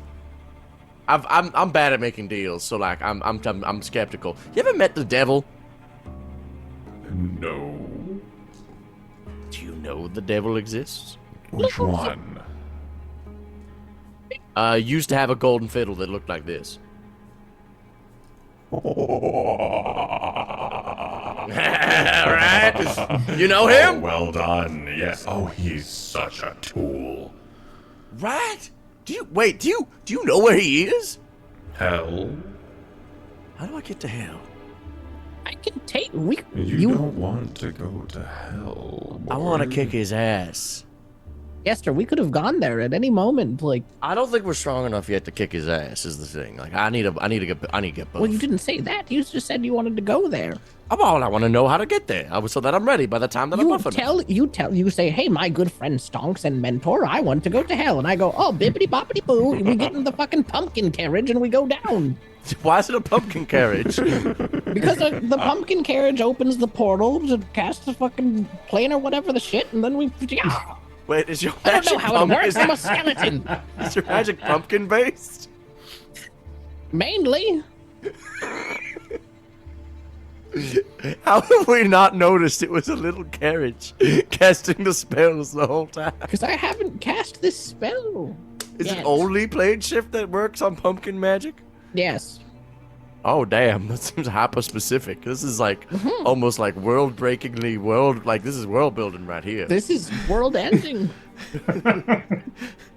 I'm bad at making deals, so like I'm skeptical. You ever met the devil? No. Do you know the devil exists? Which one? Used to have a golden fiddle that looked like this. Right? You know him? Oh, well done. Yes. Oh, he's such a tool. Right? Do you know where he is? Hell. How do I get to hell? I can take. You don't want to go to hell. I want to boy. kick his ass. Yester, we could have gone there at any moment. Like, I don't think we're strong enough yet to kick his ass. Is the thing. Like I need to get both. well, you didn't say that. You just said you wanted to go there. Well, I want to know how to get there. So that I'm ready by the time that I'm buff enough. You say, hey, my good friend Stonks and mentor, I want to go to hell. And I go, oh, bippity boppity boo. We get in the fucking pumpkin carriage and we go down. Why is it a pumpkin carriage? Because the pumpkin carriage opens the portal to cast the fucking plane or whatever the shit, and then we. Yeah. Wait, is your I don't know magic how it works. is, I'm a skeleton. is your magic pumpkin based? Mainly. How have we not noticed it was a little carriage casting the spells the whole time? Because I haven't cast this spell. Is yet. it only plane shift that works on pumpkin magic? Yes. Oh damn, that seems hyper specific. This is like almost like this is world building right here. This is world ending.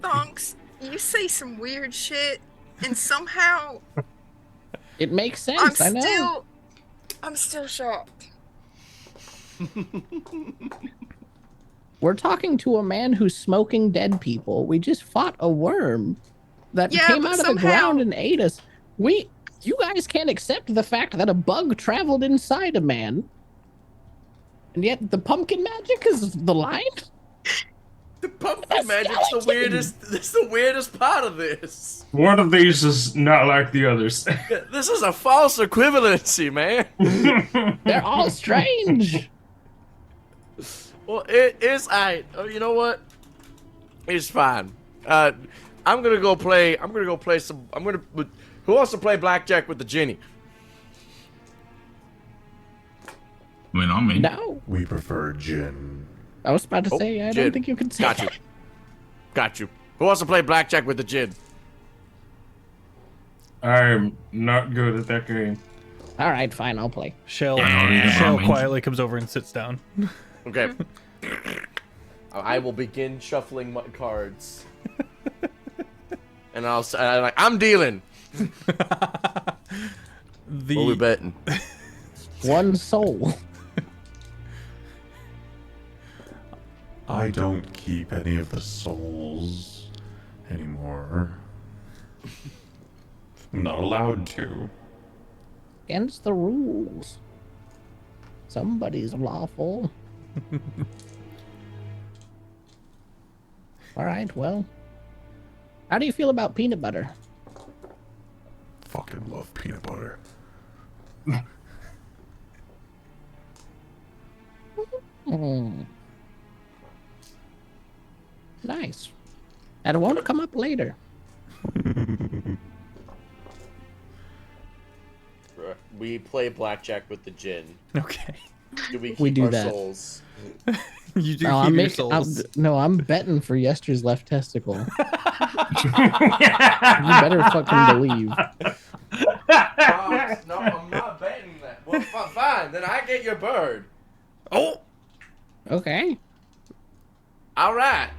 Thonks, you say some weird shit, and somehow It makes sense. I know. I'm still shocked. We're talking to a man who's smoking dead people. We just fought a worm that came but out of the ground and ate us. You guys can't accept the fact that a bug traveled inside a man. And yet the pumpkin magic is the line? The pumpkin magic's the weirdest. This is the weirdest part of this. One of these is not like the others. This is a false equivalency, man. They're all strange. Well, it is. You know what? It's fine. I'm gonna go play some. Who wants to play blackjack with the genie? I mean, on me. No. We prefer gin. I was about to say, I gin. don't think you can say Got you. that. Got you. Who wants to play blackjack with the gin? I'm not good at that game. All right, fine, I'll play. Shell Yeah. quietly comes over and sits down. Okay. I will begin shuffling my cards. And I'm dealing. What we betting? One soul. I don't keep any of the souls anymore. I'm not allowed to. Against the rules. Somebody's lawful. All right, well. How do you feel about peanut butter? Fucking love peanut butter. Nice. And it won't come up later. We play blackjack with the gin. Okay. Do we keep We do our that. souls? You do No, keep your souls. I'm betting for Yester's left testicle. You better fucking believe. No, I'm not betting that. Well, fine. Then I get your bird. Oh! Okay. All right.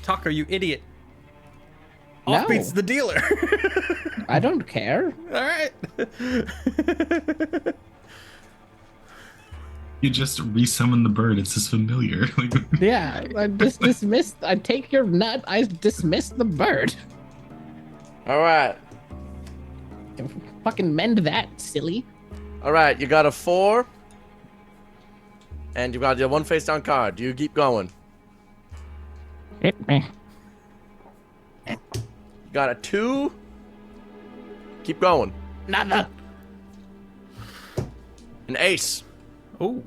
Taco, you idiot. No. Offbeat's the dealer. I don't care. All right. You just resummon the bird. It's just familiar. Yeah, I just dismissed. I take your nut. I dismiss the bird. All right. Fucking mend that, silly. All right. You got a 4. And you got your 1 face down card. Do you keep going? Hit me. You got a 2. Keep going. Nada. An ace. Oh.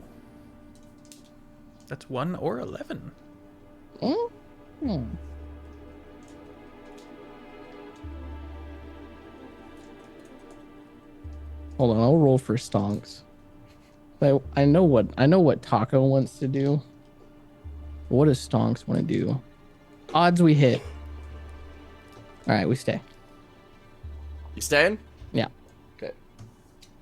That's 1 or 11. Mm-hmm. Hold on, I'll roll for stonks. I know what Taco wants to do. What does stonks want to do? Odds we hit. All right, we stay. You staying? Yeah. Okay.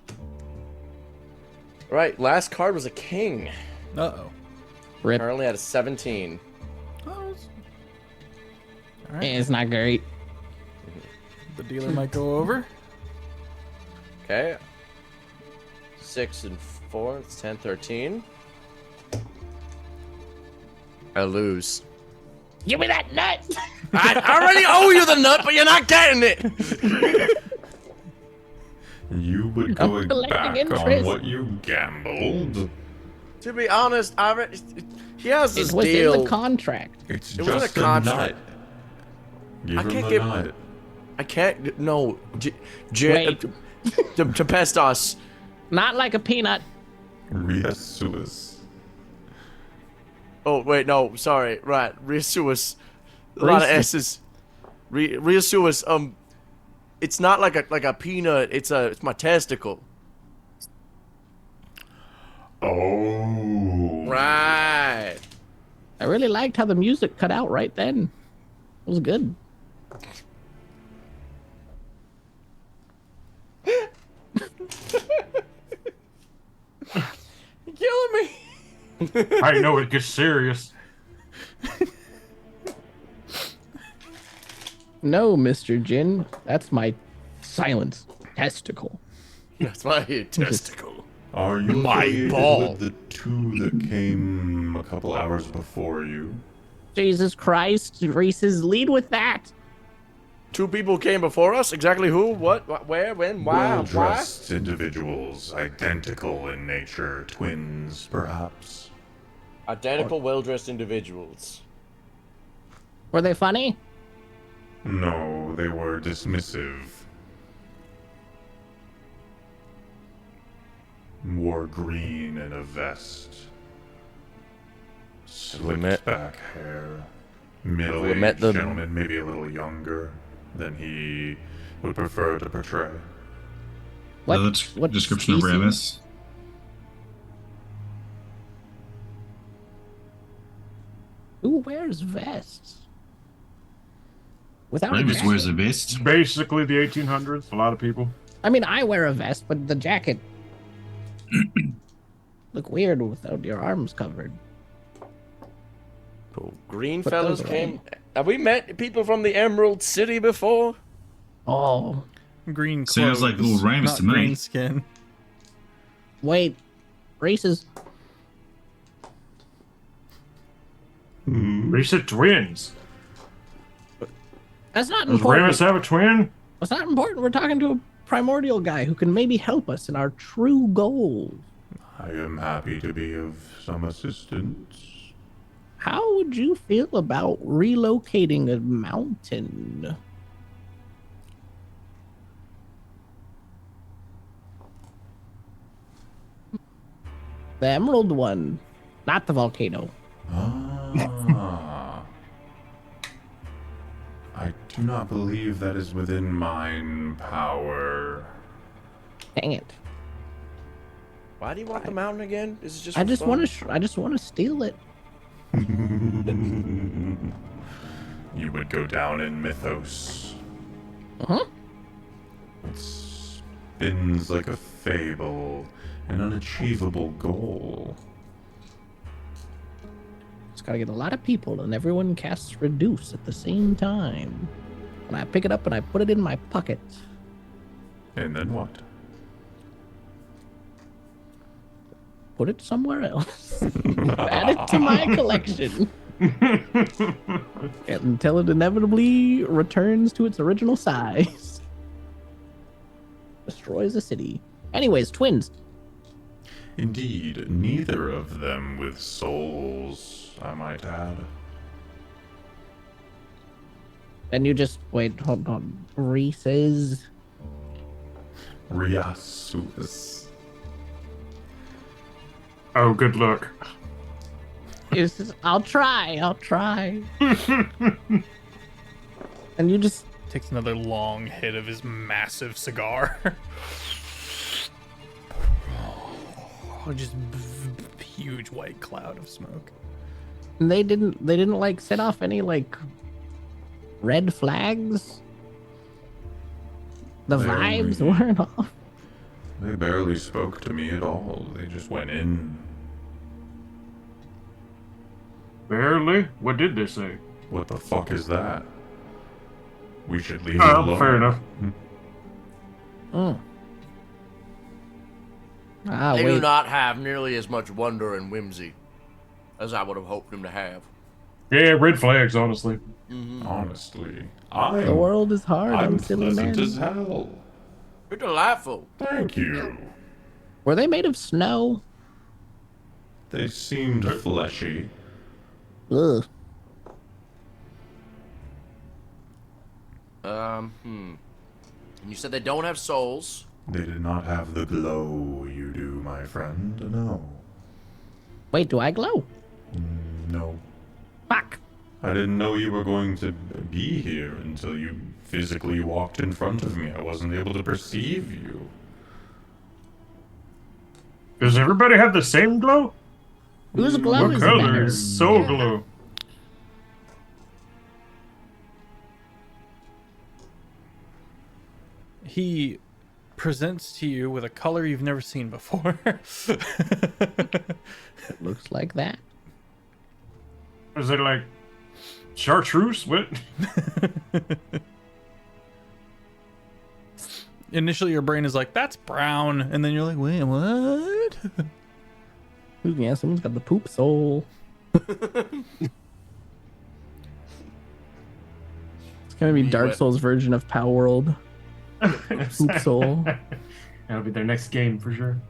All right. Last card was a king. Uh-oh. Rip. Currently at a 17. Oh, all right. It's not great. The dealer might go over. Okay. 6 and 4. It's 10, 13. I lose. Give me that nut. I already owe you the nut, but you're not getting it. You would I'm go collecting back on interest. what you gambled. To be honest, he has this It was deal. in the contract. It's It wasn't just a a contract. nut. Give I him can't the give- nut. I can't. No. Wait. To pest us. Not like a peanut. Riasus. Oh wait, no, sorry. Right, Riasus. A lot of S's. Riasus. It's not like a peanut. It's my testicle. Oh. Right. I really liked how the music cut out right then. It was good. You're killing me. I know it gets serious. No, Mr. Jin. That's my silence testicle. That's my testicle. Are you My affiliated ball. with the two that came a couple hours before you? Jesus Christ, Reese's, lead with that. 2 people came before us. Exactly who? What? Where? When? Why? Why? Well-dressed individuals, identical in nature, twins, perhaps. Identical, well-dressed individuals. Were they funny? No, they were dismissive. Wore green in a vest. Slicked met- back hair. met Middle-aged them? gentleman, maybe a little younger than he would prefer to portray. What? The description of species? Riasus. Who wears vests? Without a Riasus jacket? wears a vest. Basically the 1800s. A lot of people. I mean, I wear a vest, but the jacket look weird without your arms covered. Cool. Green Put fellas those came. away. Have we met people from the Emerald City before? Oh, Green clothes. Sounds like little Riasus not to me. green skin. wait. Races. Reset twins. That's not Does important. Ramus have a twin? That's not important. We're talking to a primordial guy who can maybe help us in our true goal. I am happy to be of some assistance. How would you feel about relocating a mountain? The emerald one, not the volcano. Ah. I do not believe that is within mine power. Dang it! Why do you want the mountain again? Is it just? I for just fun? want to. I just want to steal it. You would go down in mythos. Huh? It spins like a fable, an unachievable goal. Just gotta get a lot of people, and everyone casts reduce at the same time. And I pick it up and I put it in my pocket. And then what? Put it somewhere else. Add it to my collection. Until it inevitably returns to its original size. Destroys a city. Anyways, twins. Indeed, neither of them with souls, I might add. And you just wait, hold on. Reese's. Riasus. Oh, good luck. I'll try. And you just Takes another long hit of his massive cigar. Just huge white cloud of smoke. they didn't like set off any like red flags. The They vibes only- weren't off. They barely spoke to me at all. They just went in. Barely? What did they say? What the fuck is that? We should leave it alone. Oh, fair enough. Mm. Ah, They do wait. not have nearly as much wonder and whimsy as I would have hoped them to have. Yeah, red flags, honestly. Honestly, The I'm world is hard I'm on silly pleasant men. as hell. You're delightful. Thank you. Were they made of snow? They seemed fleshy. Ugh. And you said they don't have souls. They did not have the glow you do, my friend. No. Wait, do I glow? No. Fuck. I didn't know you were going to be here until you physically walked in front of me. I wasn't able to perceive you. Does everybody have the same glow? Whose glow What is color better? is soul glow? He presents to you with a color you've never seen before. It looks like that. Is it like chartreuse? What? initially your brain is like, that's brown, and then you're like, wait, what? Ooh, yeah, someone's got the poop soul. It's gonna be Dark Souls version of Power World. Poop soul. That'll be their next game for sure.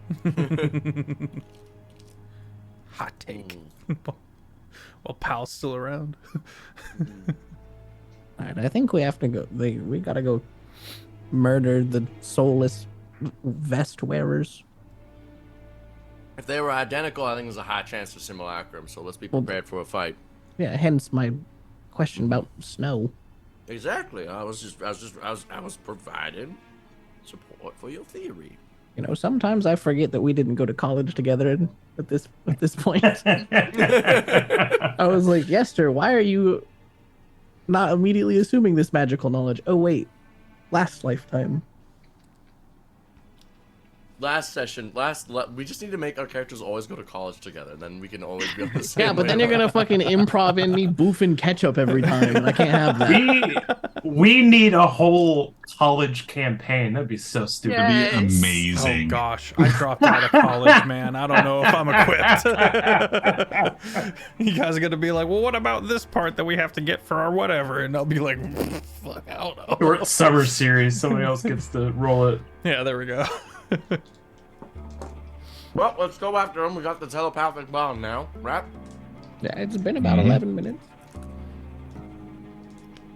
Hot take. Well, Pal's still around. All right, I think we have to go. We gotta go murder the soulless vest wearers. If they were identical, I think there's a high chance for simulacrum. So let's be prepared for a fight. Yeah, hence my question about snow. Exactly. I was providing support for your theory. You know, sometimes I forget that we didn't go to college together at this point. I was like, Yester, why are you not immediately assuming this magical knowledge? Oh wait, last lifetime. Last session, we just need to make our characters always go to college together, and then we can always be on the same Yeah, but then you're gonna fucking improv in me boofing ketchup every time, and I can't have that. We need a whole college campaign. That'd be so stupid. Yeah. It'd be amazing. Oh gosh, I dropped out of college, man. I don't know if I'm equipped. You guys are gonna be like, well, what about this part that we have to get for our whatever? And I'll be like, fuck, I don't know. Short summer series. Somebody else gets to roll it. Yeah, there we go. Well, let's go after him. We got the telepathic bond now, right? Yeah, it's been about 11 minutes.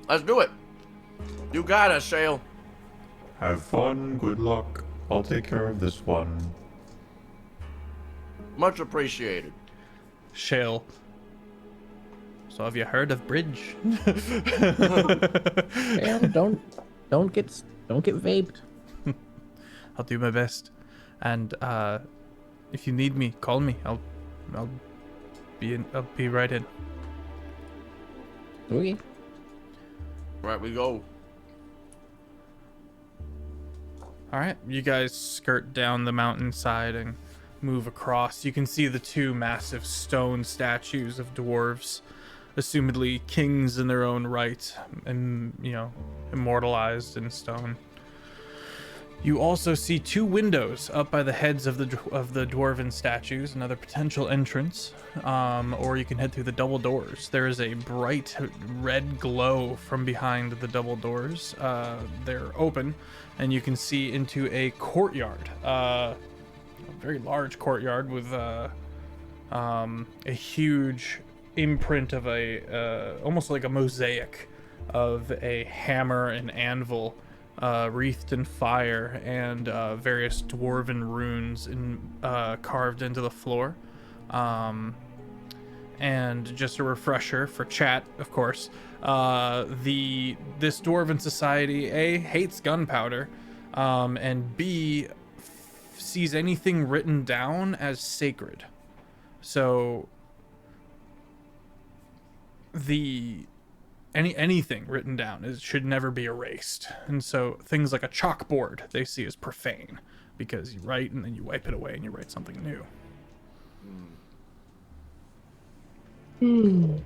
Let's do it. You got us, Shale. Have fun, good luck. I'll take care of this one. Much appreciated. Shale. So have you heard of bridge? Damn, don't get vaped. I'll do my best. And if you need me, call me. I'll be right in. Okay. Right, we go. All right, you guys skirt down the mountainside and move across. You can see the two massive stone statues of dwarves, assumedly kings in their own right, and immortalized in stone. You also see two windows up by the heads of the dwarven statues, another potential entrance, or you can head through the double doors. There is a bright red glow from behind the double doors. They're open, and you can see into a courtyard, a very large courtyard with a huge imprint of almost like a mosaic of a hammer and anvil. Wreathed in fire and various dwarven runes carved into the floor. And just a refresher for chat, of course, this dwarven society A, hates gunpowder, and B, sees anything written down as sacred. So anything written down should never be erased. And so things like a chalkboard they see as profane, because you write and then you wipe it away and you write something new.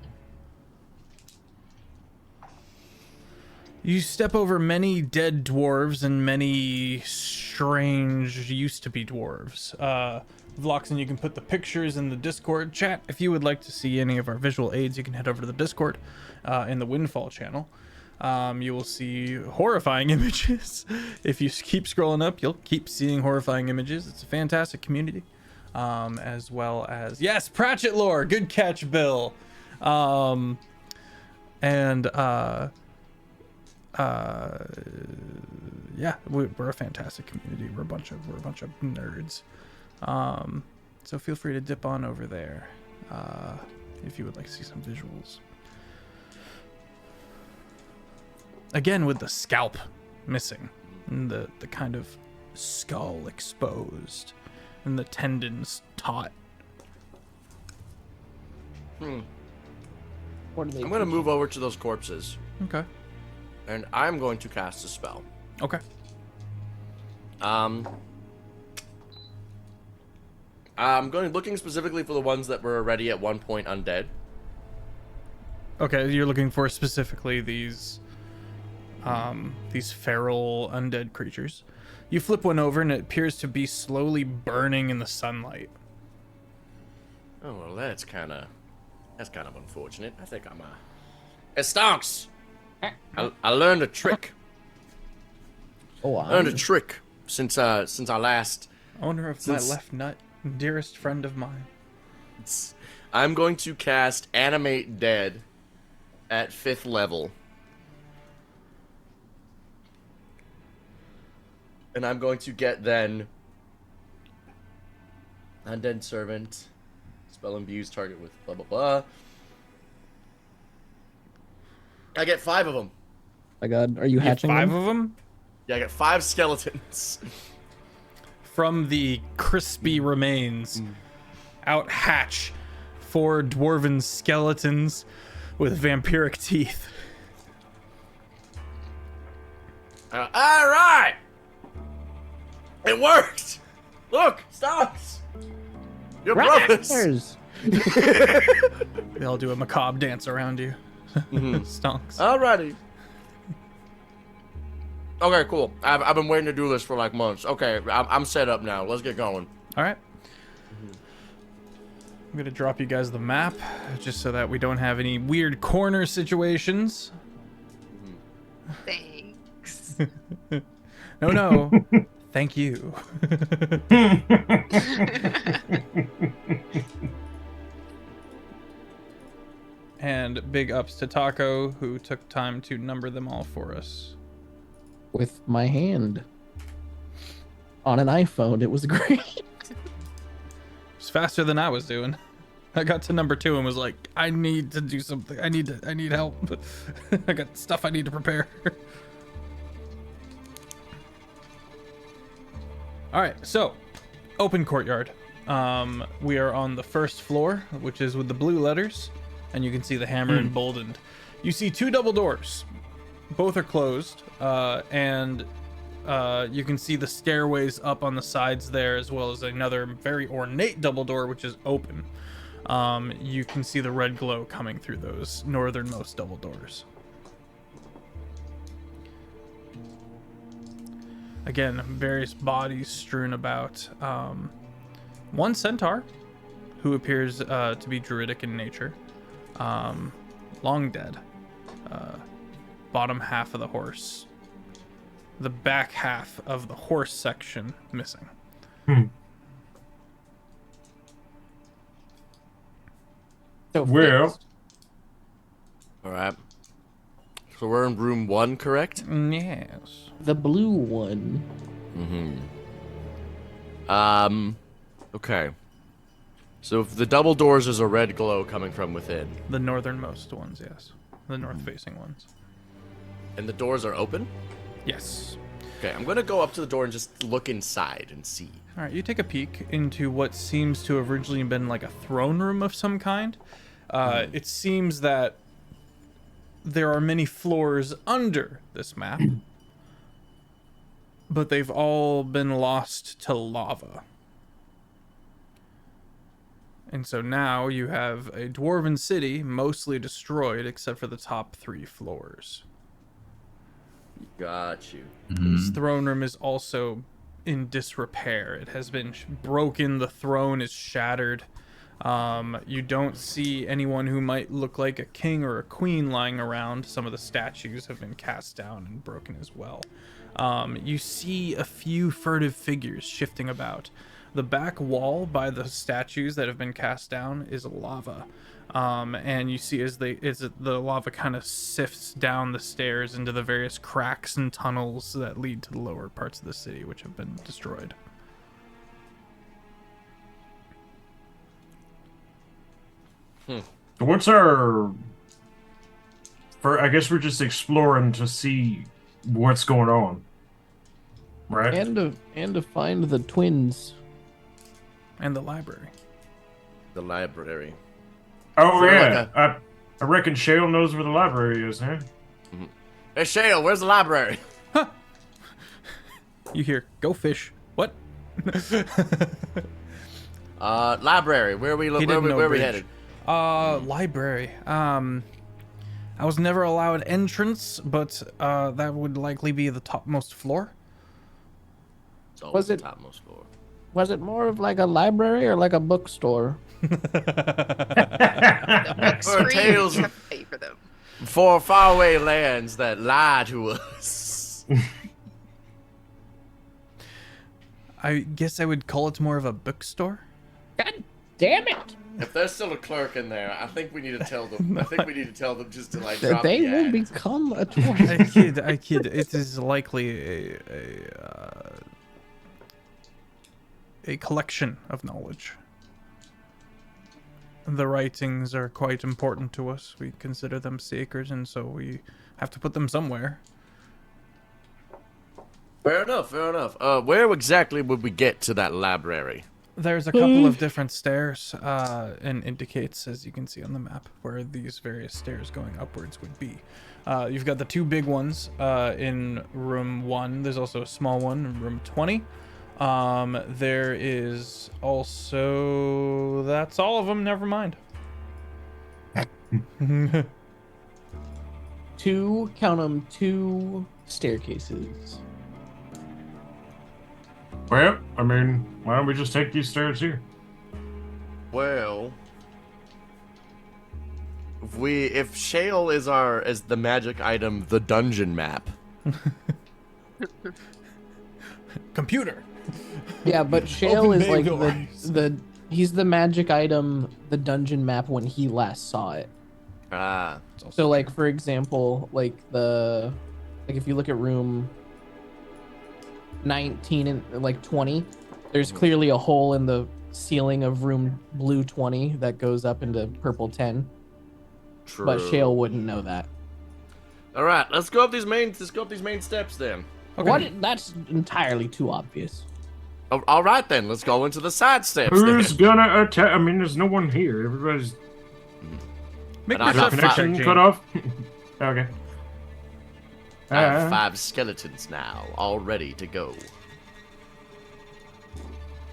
You step over many dead dwarves and many strange used-to-be dwarves. Vloxen, you can put the pictures in the Discord chat. If you would like to see any of our visual aids, you can head over to the Discord in the Windfall channel. You will see horrifying images. If you keep scrolling up, you'll keep seeing horrifying images. It's a fantastic community. As well as, yes, Pratchett lore. Good catch, Bill. Yeah, we're a fantastic community. We're a bunch of nerds. So feel free to dip on over there if you would like to see some visuals. Again, with the scalp missing and the kind of skull exposed and the tendons taut. What are they? I'm going to move over to those corpses. Okay. And I'm going to cast a spell. Okay. I'm looking specifically for the ones that were already at one point undead. Okay, you're looking for specifically these feral undead creatures. You flip one over and it appears to be slowly burning in the sunlight. Oh well, that's kind of unfortunate. I think I'm Hey, Stonks! I learned a trick. Oh, I learned a trick since I last. Owner of my left nut, dearest friend of mine. I'm going to cast Animate Dead at 5th level. And I'm going to get then Undead Servant, spell imbues target with blah blah blah. I get 5 of them. My God, are you You have hatching 5 them? of them? Yeah, I get 5 skeletons. From the crispy remains, out hatch 4 dwarven skeletons with vampiric teeth. All right, it worked. Look, Stonks, your brothers. They all do a macabre dance around you. Stonks. Alrighty. Okay, cool. I've been waiting to do this for like months. Okay, I'm set up now. Let's get going. All right. I'm gonna drop you guys the map just so that we don't have any weird corner situations. Thanks. No. Thank you. And big ups to Taco, who took time to number them all for us. With my hand. On an iPhone. It was great. It's faster than I was doing. I got to number 2 and was like, I need to do something. I need help. I got stuff I need to prepare. All right, so open courtyard. We are on the first floor, which is with the blue letters, and you can see the hammer emboldened. You see 2 double doors. Both are closed, and you can see the stairways up on the sides there, as well as another very ornate double door, which is open. You can see the red glow coming through those northernmost double doors. Again, various bodies strewn about. One centaur, who appears to be druidic in nature, long dead. Bottom half of the horse. The back half of the horse section missing. So Well, fixed. All right. So we're in room 1, correct? Yes. The blue one. Okay. So if the double doors is a red glow coming from within, The northernmost ones, yes. The north-facing ones. and the doors are open. Yes. Okay, I'm gonna go up to the door and just look inside and see. All right, you take a peek into what seems to have originally been like a throne room of some kind. It seems that there are many floors under this map, but they've all been lost to lava. And so now you have a dwarven city mostly destroyed except for the top 3 floors. Got you. This throne room is also in disrepair. It has been broken. The throne is shattered. You don't see anyone who might look like a king or a queen lying around. Some of the statues have been cast down and broken as well. You see a few furtive figures shifting about. The back wall by the statues that have been cast down is lava. And you see as the lava kind of sifts down the stairs into the various cracks and tunnels that lead to the lower parts of the city, which have been destroyed. what's our? I guess we're just exploring to see what's going on, right? And to find the twins. And the library. The library. Oh Is there yeah, like I reckon Shale knows where the library is, huh? Hey Shale, where's the library? You hear, go fish. What? Library. Where are we? He didn't know Where are we bridge. headed? Library. I was never allowed entrance, but that would likely be the topmost floor. It's always Was the it- topmost floor. Was it more of like a library or like a bookstore? The book For tales- screens have to pay for them. For faraway lands that lie to us. I guess I would call it more of a bookstore. God damn it! If there's still a clerk in there, I think we need to tell them. I think we need to tell them just to like That drop they the will ad. become a I tourist. kid. It is likely a collection of knowledge. The writings are quite important to us. We consider them sacred, and so we have to put them somewhere. Fair enough. Fair enough. Where exactly would we get to that library? There's a couple of different stairs, and indicates, as you can see on the map, where these various stairs going upwards would be. You've got the two big ones in room 1. There's also a small one in room 20. There is also... That's all of them, never mind. Count them, 2 staircases. Well, I mean, why don't we just take these stairs here? Well, if Shale is the magic item, the dungeon map. Computer! Yeah, but Shale Open is like doors. he's the magic item, the dungeon map when he last saw it. Ah, So like for example, like if you look at room 19 and like 20, there's clearly a hole in the ceiling of room blue 20 that goes up into purple 10. true. But Shale wouldn't know that. All right, let's go up these main steps then. Okay. What? That's entirely too obvious. All right then, let's go into the side steps. Who's then. gonna attack? I mean, there's no one here. Everybody's Make And I me got a connection check, cut Jane. off. Okay. I have 5 skeletons now, all ready to go.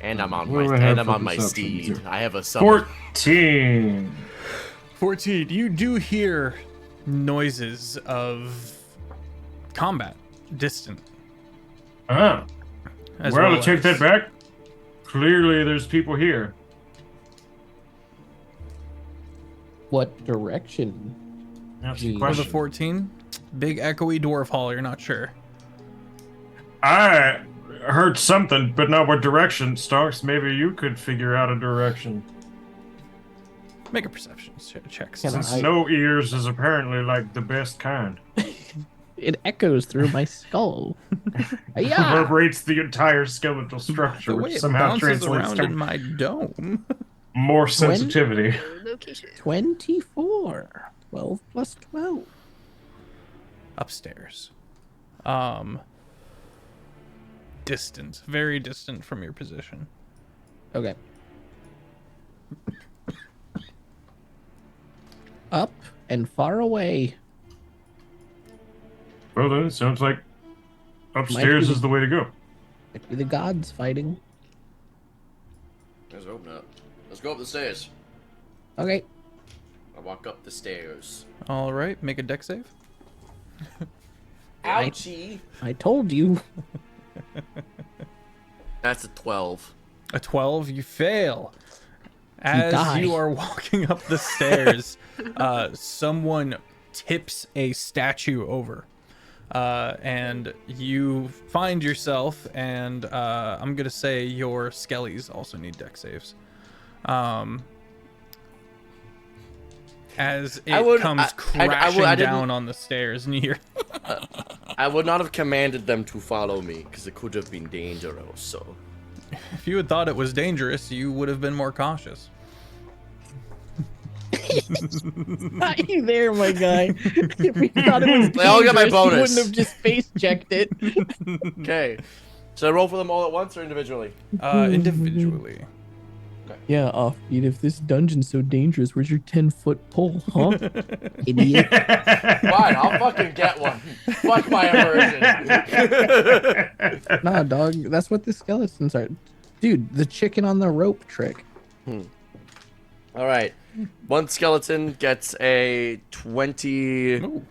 And I'm on What do I have for my perception, steed. too? I have a summon. 14. 14. You do hear noises of combat, distant. Ah. As Well, well to take as- that back, clearly there's people here. What direction? That's Gee. the For the question. 14, big echoey dwarf hall. You're not sure. I heard something, but not what direction. Stonks, maybe you could figure out a direction. Make a perception check. Can Since I- no ears is apparently like the best kind. It echoes through my skull. Yeah. Reverberates the entire skeletal The structure, way which it somehow bounces translates around to in my dome. more sensitivity. Location. 24. 12 plus 12. Upstairs. Distant. Very distant from your position. Okay. Up and far away. Well, then it sounds like upstairs be is the way to go. Might be the gods fighting. Let's open up. Let's go up the stairs. Okay. I walk up the stairs. All right, make a deck save. Ouchie. I told you. That's a 12. A 12, you fail. As die. you are walking up the stairs, someone tips a statue over. And you find yourself, and I'm going to say your skellies also need deck saves. As it comes crashing down on the stairs, and you hear... I would not have commanded them to follow me because it could have been dangerous. So If you had thought it was dangerous, you would have been more cautious. Not you there, my guy. If you thought it was They all got my dangerous, you bonus. wouldn't have just face checked it. okay. Should I roll for them all at once or individually? Individually. Yeah, Offbeat, if this dungeon's so dangerous, where's your 10-foot pole, huh? Idiot. Fine, I'll fucking get one. Fuck my immersion. Nah, dog, that's what the skeletons are. Dude, the chicken on the rope trick. All right. One skeleton gets a 20, Ooh,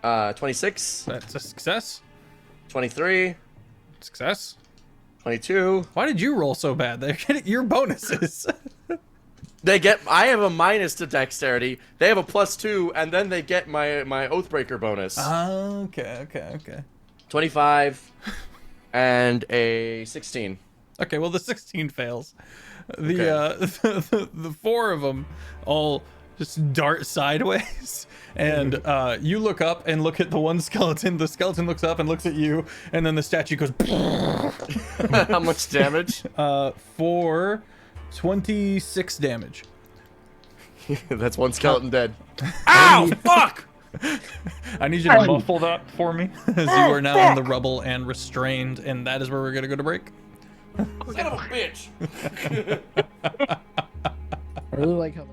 26, that's a success. 23, Success. 22. Why did you roll so bad? They're getting your bonuses. I have a minus to dexterity. They have a +2, and then they get my Oathbreaker bonus. Okay. 25 and a 16. Okay, well the 16 fails. The 4 of them all just dart sideways, and you look up and look at the one skeleton. The skeleton looks up and looks at you, and then the statue goes. How much damage? For 26 damage. That's one skeleton dead. Ow! Fuck! I need you to muffle that for me, as you are now in the rubble and restrained, and that is where we're gonna go to break. Son of a bitch! I really like how.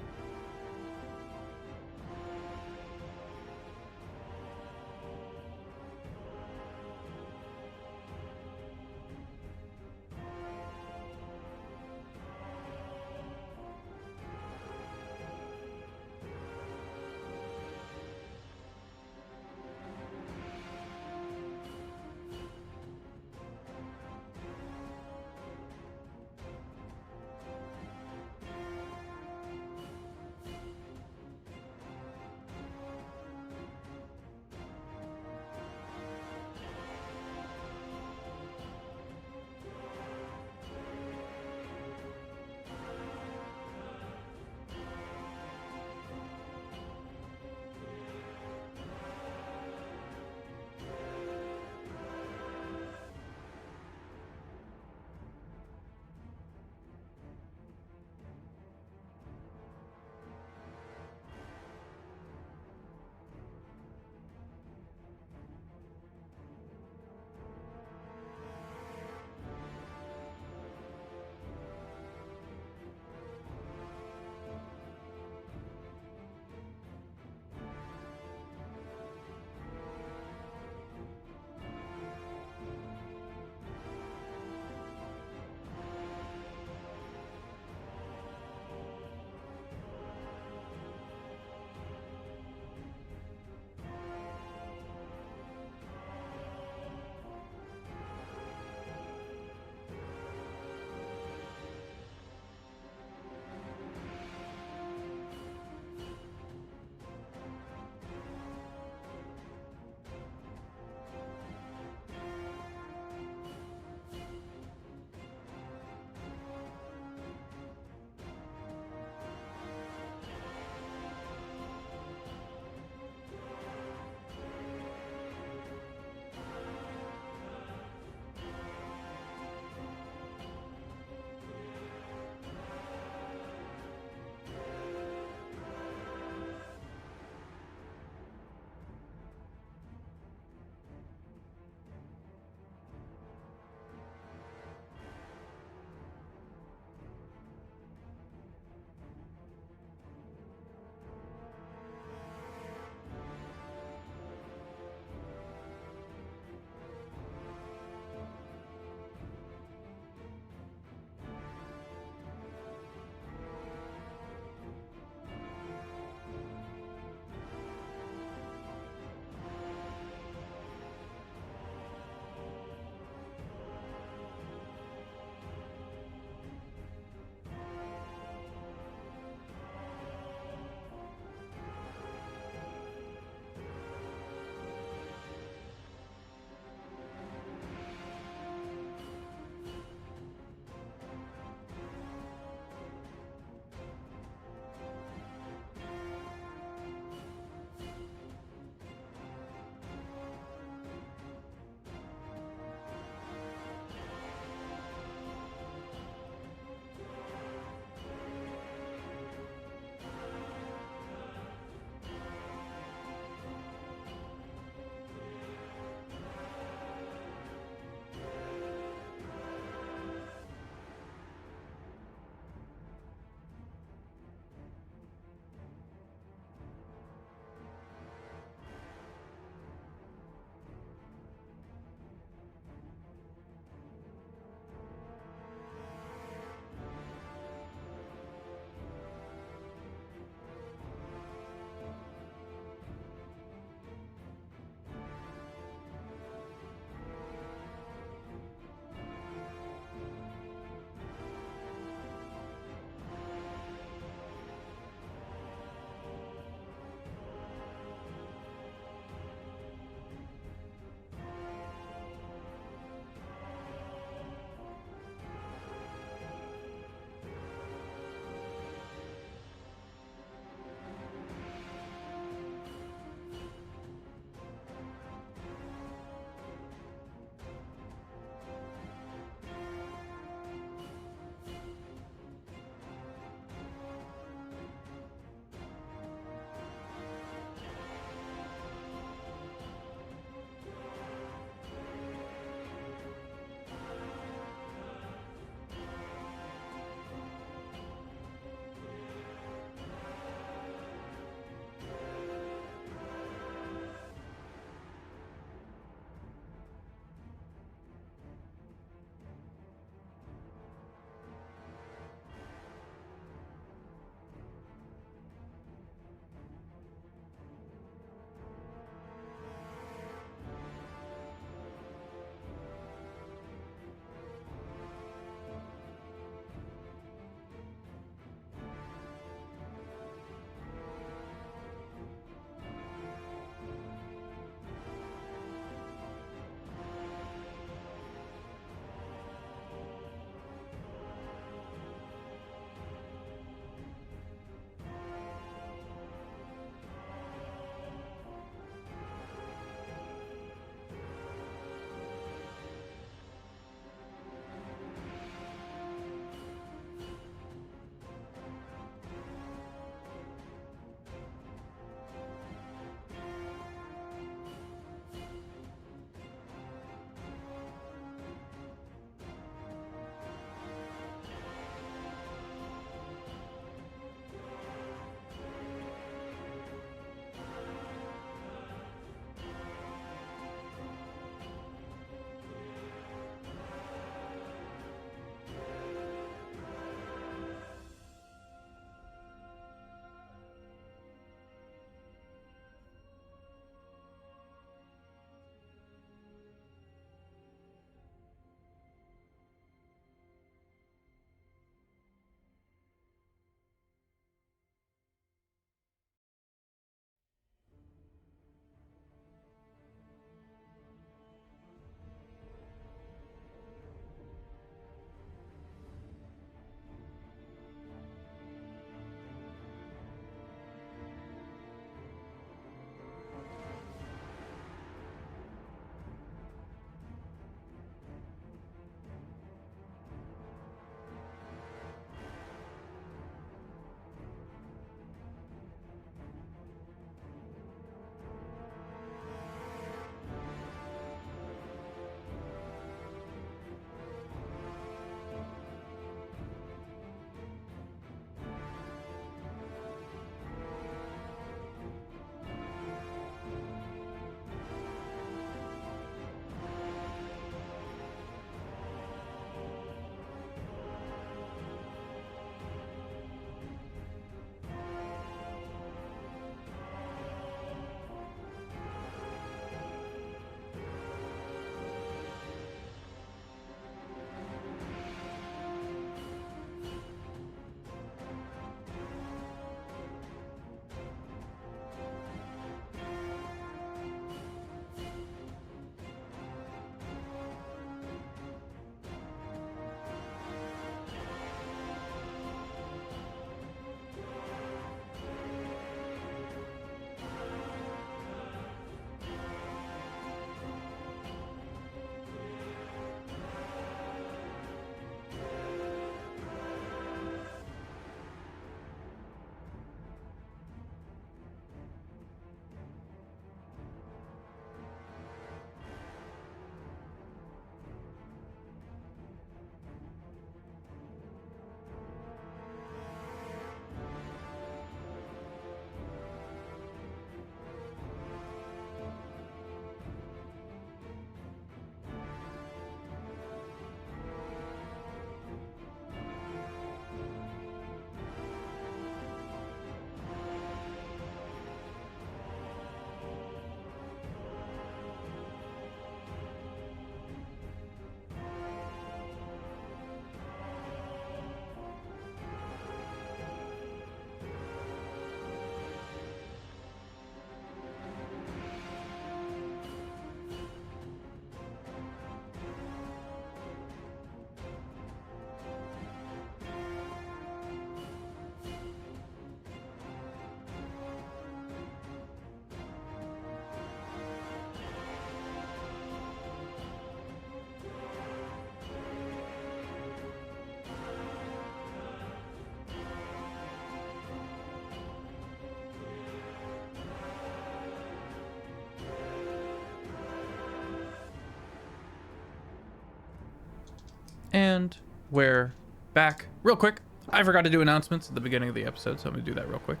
And we're back. Real quick, I forgot to do announcements at the beginning of the episode, so I'm going to do that real quick.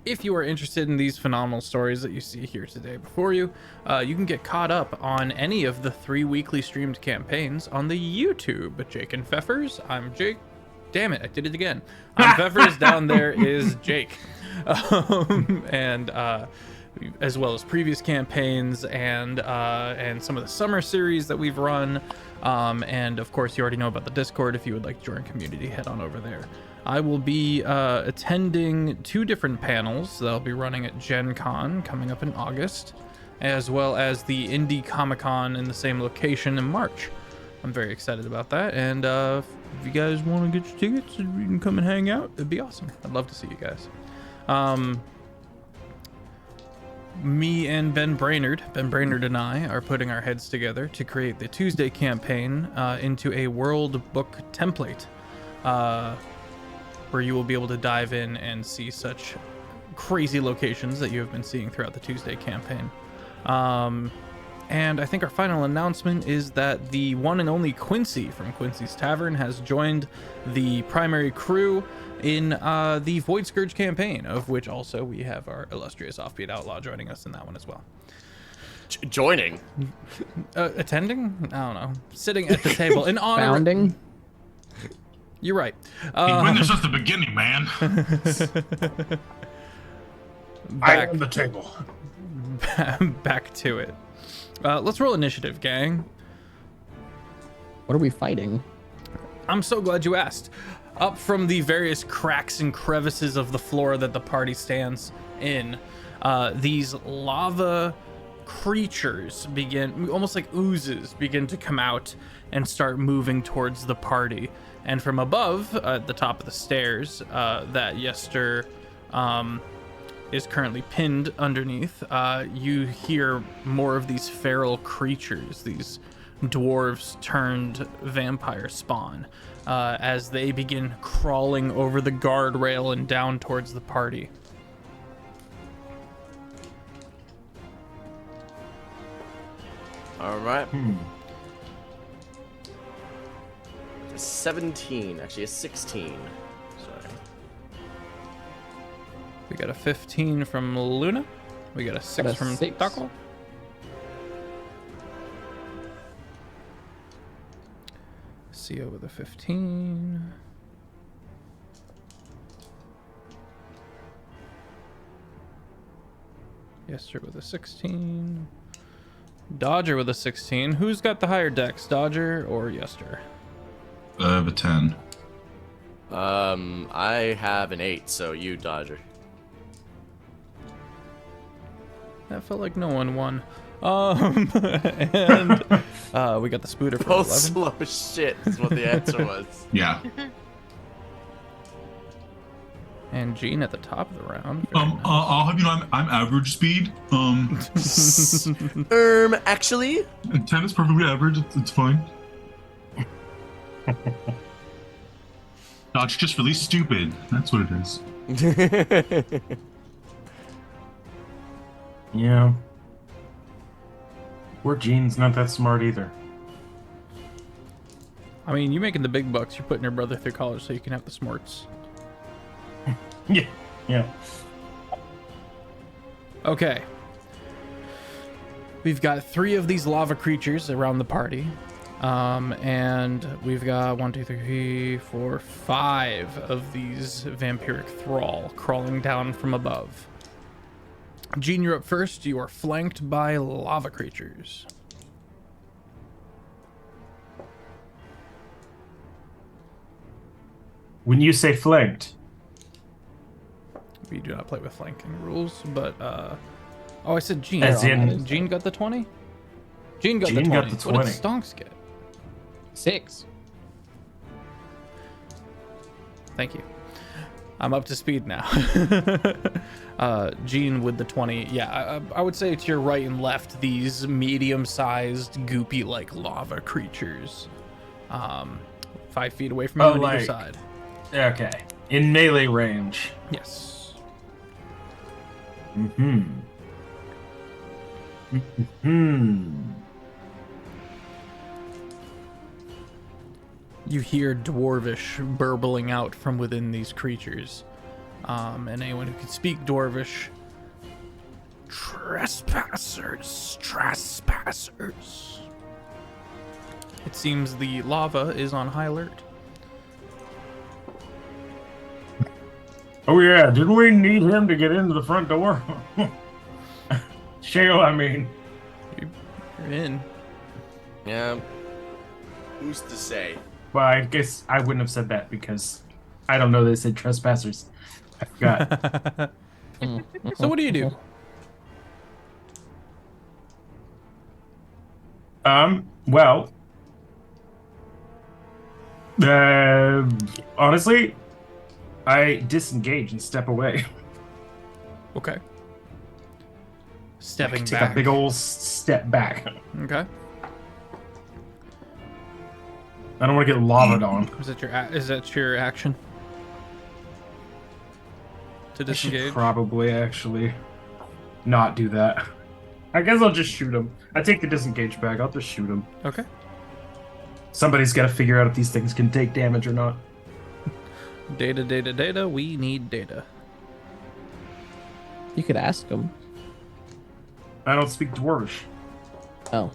If you are interested in these phenomenal stories that you see here today before you, you can get caught up on any of the 3 weekly streamed campaigns on the YouTube. Jake and Feffers. I'm Jake. Damn it, I did it again. I'm Feffers. Down there is Jake. And as well as previous campaigns and some of the summer series that we've run. And of course, you already know about the Discord. If you would like to join community, head on over there. I will be attending 2 different panels that I'll be running at Gen Con coming up in August, as well as the Indie Comic Con in the same location in March. I'm very excited about that, and if you guys want to get your tickets, you can come and hang out. It'd be awesome. I'd love to see you guys. Me and Ben Brainerd and I are putting our heads together to create the Tuesday campaign into a world book template, where you will be able to dive in and see such crazy locations that you have been seeing throughout the Tuesday campaign. And I think our final announcement is that the one and only Quincy from Quincy's Tavern has joined the primary crew in the Void Scourge campaign, of which also we have our illustrious Offbeat Outlaw joining us in that one as well. Joining? Attending? I don't know. Sitting at the table in honor. Founding? You're right. When there's just the beginning, man. I own the table. Back to it. Let's roll initiative, gang. What are we fighting? I'm so glad you asked. Up from the various cracks and crevices of the floor that the party stands in, these lava creatures begin, almost like oozes, begin to come out and start moving towards the party. And from above, at the top of the stairs, that Yester is currently pinned underneath, you hear more of these feral creatures, these dwarves turned vampire spawn, as they begin crawling over the guardrail and down towards the party. All right. 17, actually a 16. Sorry. We got a 15 from Luna. We got a 6 Got a from 6. Taco. Sia with a 15. Yester with a 16. Dodger with a 16. Who's got the higher dex, Dodger or Yester? I have a 10. I have an 8, so you, Dodger. That felt like no one won. And we got the Spooter for Both 11. slow as shit is what the answer was. Yeah. And Gene at the top of the round. I'll have you know I'm average speed. Actually? 10 is perfectly average. It's fine. No, it's just really stupid. That's what it is. Yeah. Poor Gene's not that smart either. I mean, you making the big bucks. You're putting your brother through college so you can have the smarts. Yeah. Yeah. Okay. We've got 3 of these lava creatures around the party. And we've got 1, 2, 3, 4, 5 of these vampiric thrall crawling down from above. Gene, you're up first. You are flanked by lava creatures. When you say flanked, We do not play with flanking rules, but oh, I said Gene. As in- Gene got the 20. Gene got Gene the 20. got the What 20. did Stonks get? 6. Thank you. I'm up to speed now. Gene with the 20. Yeah, I would say to your right and left, these medium-sized, goopy-like lava creatures. 5 feet away from you on either side. Okay. In melee range. Yes. You hear Dwarvish burbling out from within these creatures. And anyone who can speak Dwarvish. Trespassers, trespassers. It seems the lava is on high alert. Oh yeah, didn't we need him to get into the front door? Shale, I mean. You're in. Yeah. Who's to say? Well, I guess I wouldn't have said that because I don't know they said trespassers. I forgot. So what do you do? Well, honestly, I disengage and step away. Okay. Stepping Take back. a big old step back. Okay. I don't want to get lavaed on. Is that your action? To I should disengage? probably actually not do that. I guess I'll just shoot him. I take the disengage back. I'll just shoot him. Okay. Somebody's got to figure out if these things can take damage or not. Data, data, data. We need data. You could ask him. I don't speak Dwarvish. Oh.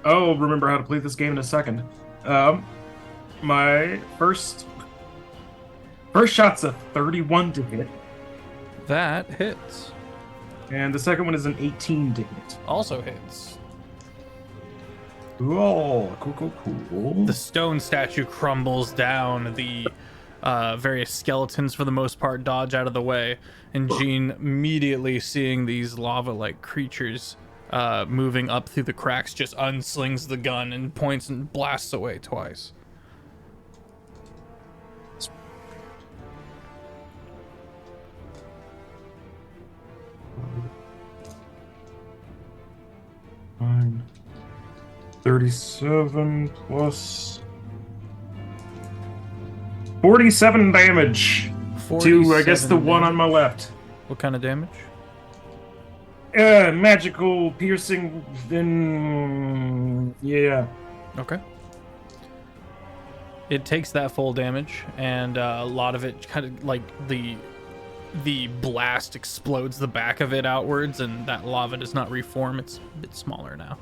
I'll remember how to play this game in a second. My first shot's a 31 to hit, That hits. and the second one is an 18 to hit. Also hits. Oh, cool. The stone statue crumbles down. The various skeletons, for the most part, dodge out of the way. And Jean, immediately seeing these lava-like creatures moving up through the cracks, just unslings the gun and points and blasts away twice. Fine. 37 plus 47 damage to, I guess, the one on my left. What kind of damage? Magical piercing, then yeah. Okay. It takes that full damage, and a lot of it kind of like the blast explodes the back of it outwards, and that lava does not reform. It's a bit smaller now.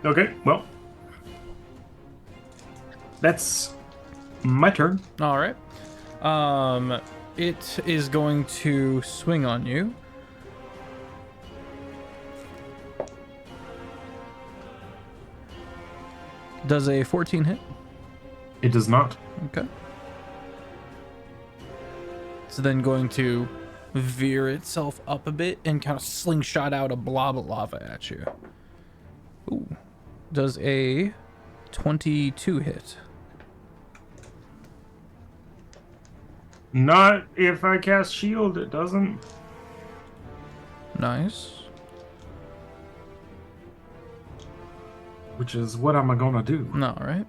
Okay, well, that's my turn. All right. It is going to swing on you. Does a 14 hit? It does not. Okay. It's then going to veer itself up a bit and kind of slingshot out a blob of lava at you. Ooh. Does a 22 hit? Not if I cast shield, it doesn't. Nice. Which is what am I gonna do? All right.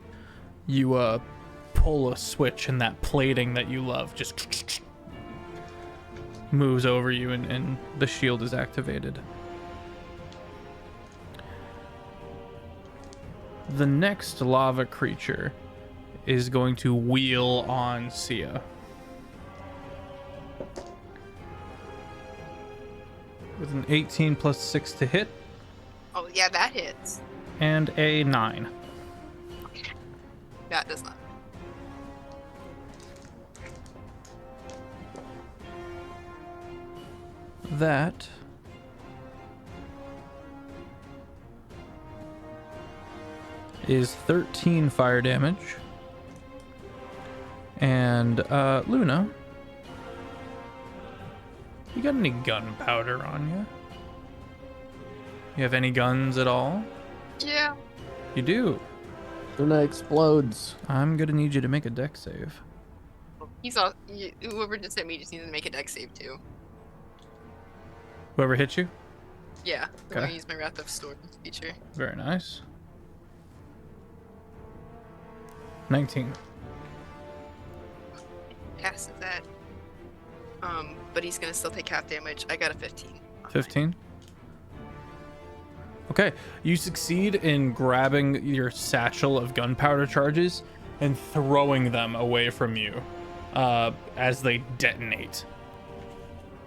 You pull a switch, and that plating that you love just moves over you, and the shield is activated. The next lava creature is going to wheel on Sia. With an 18 plus 6 to hit, Oh, yeah, that hits. and a 9. That does not. That is 13 fire damage. And Luna, you got any gunpowder on you? You have any guns at all? Yeah. You do. Luna explodes. I'm gonna need you to make a dex save. He's all. Whoever just hit me just needs to make a dex save too. Whoever hit you? Yeah. I'm Okay. gonna use my Wrath of Storm feature. Very nice. 19. passes that. But he's gonna still take half damage. I got a 15. 15. Okay, you succeed in grabbing your satchel of gunpowder charges and throwing them away from you as they detonate.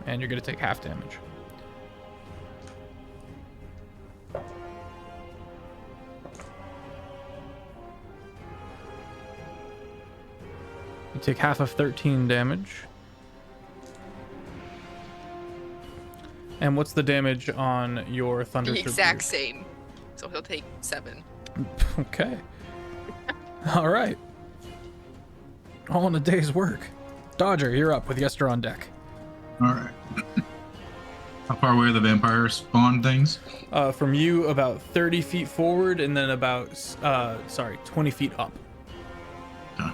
And you're gonna take half damage. You take half of 13 damage. And what's the damage on your thunder? The exact same. So he'll take 7. Okay. All right. All in a day's work. Dodger, you're up with Yester on deck. All right. How far away are the vampire spawn things? From you, about 30 feet forward, and then about 20 feet up. Okay.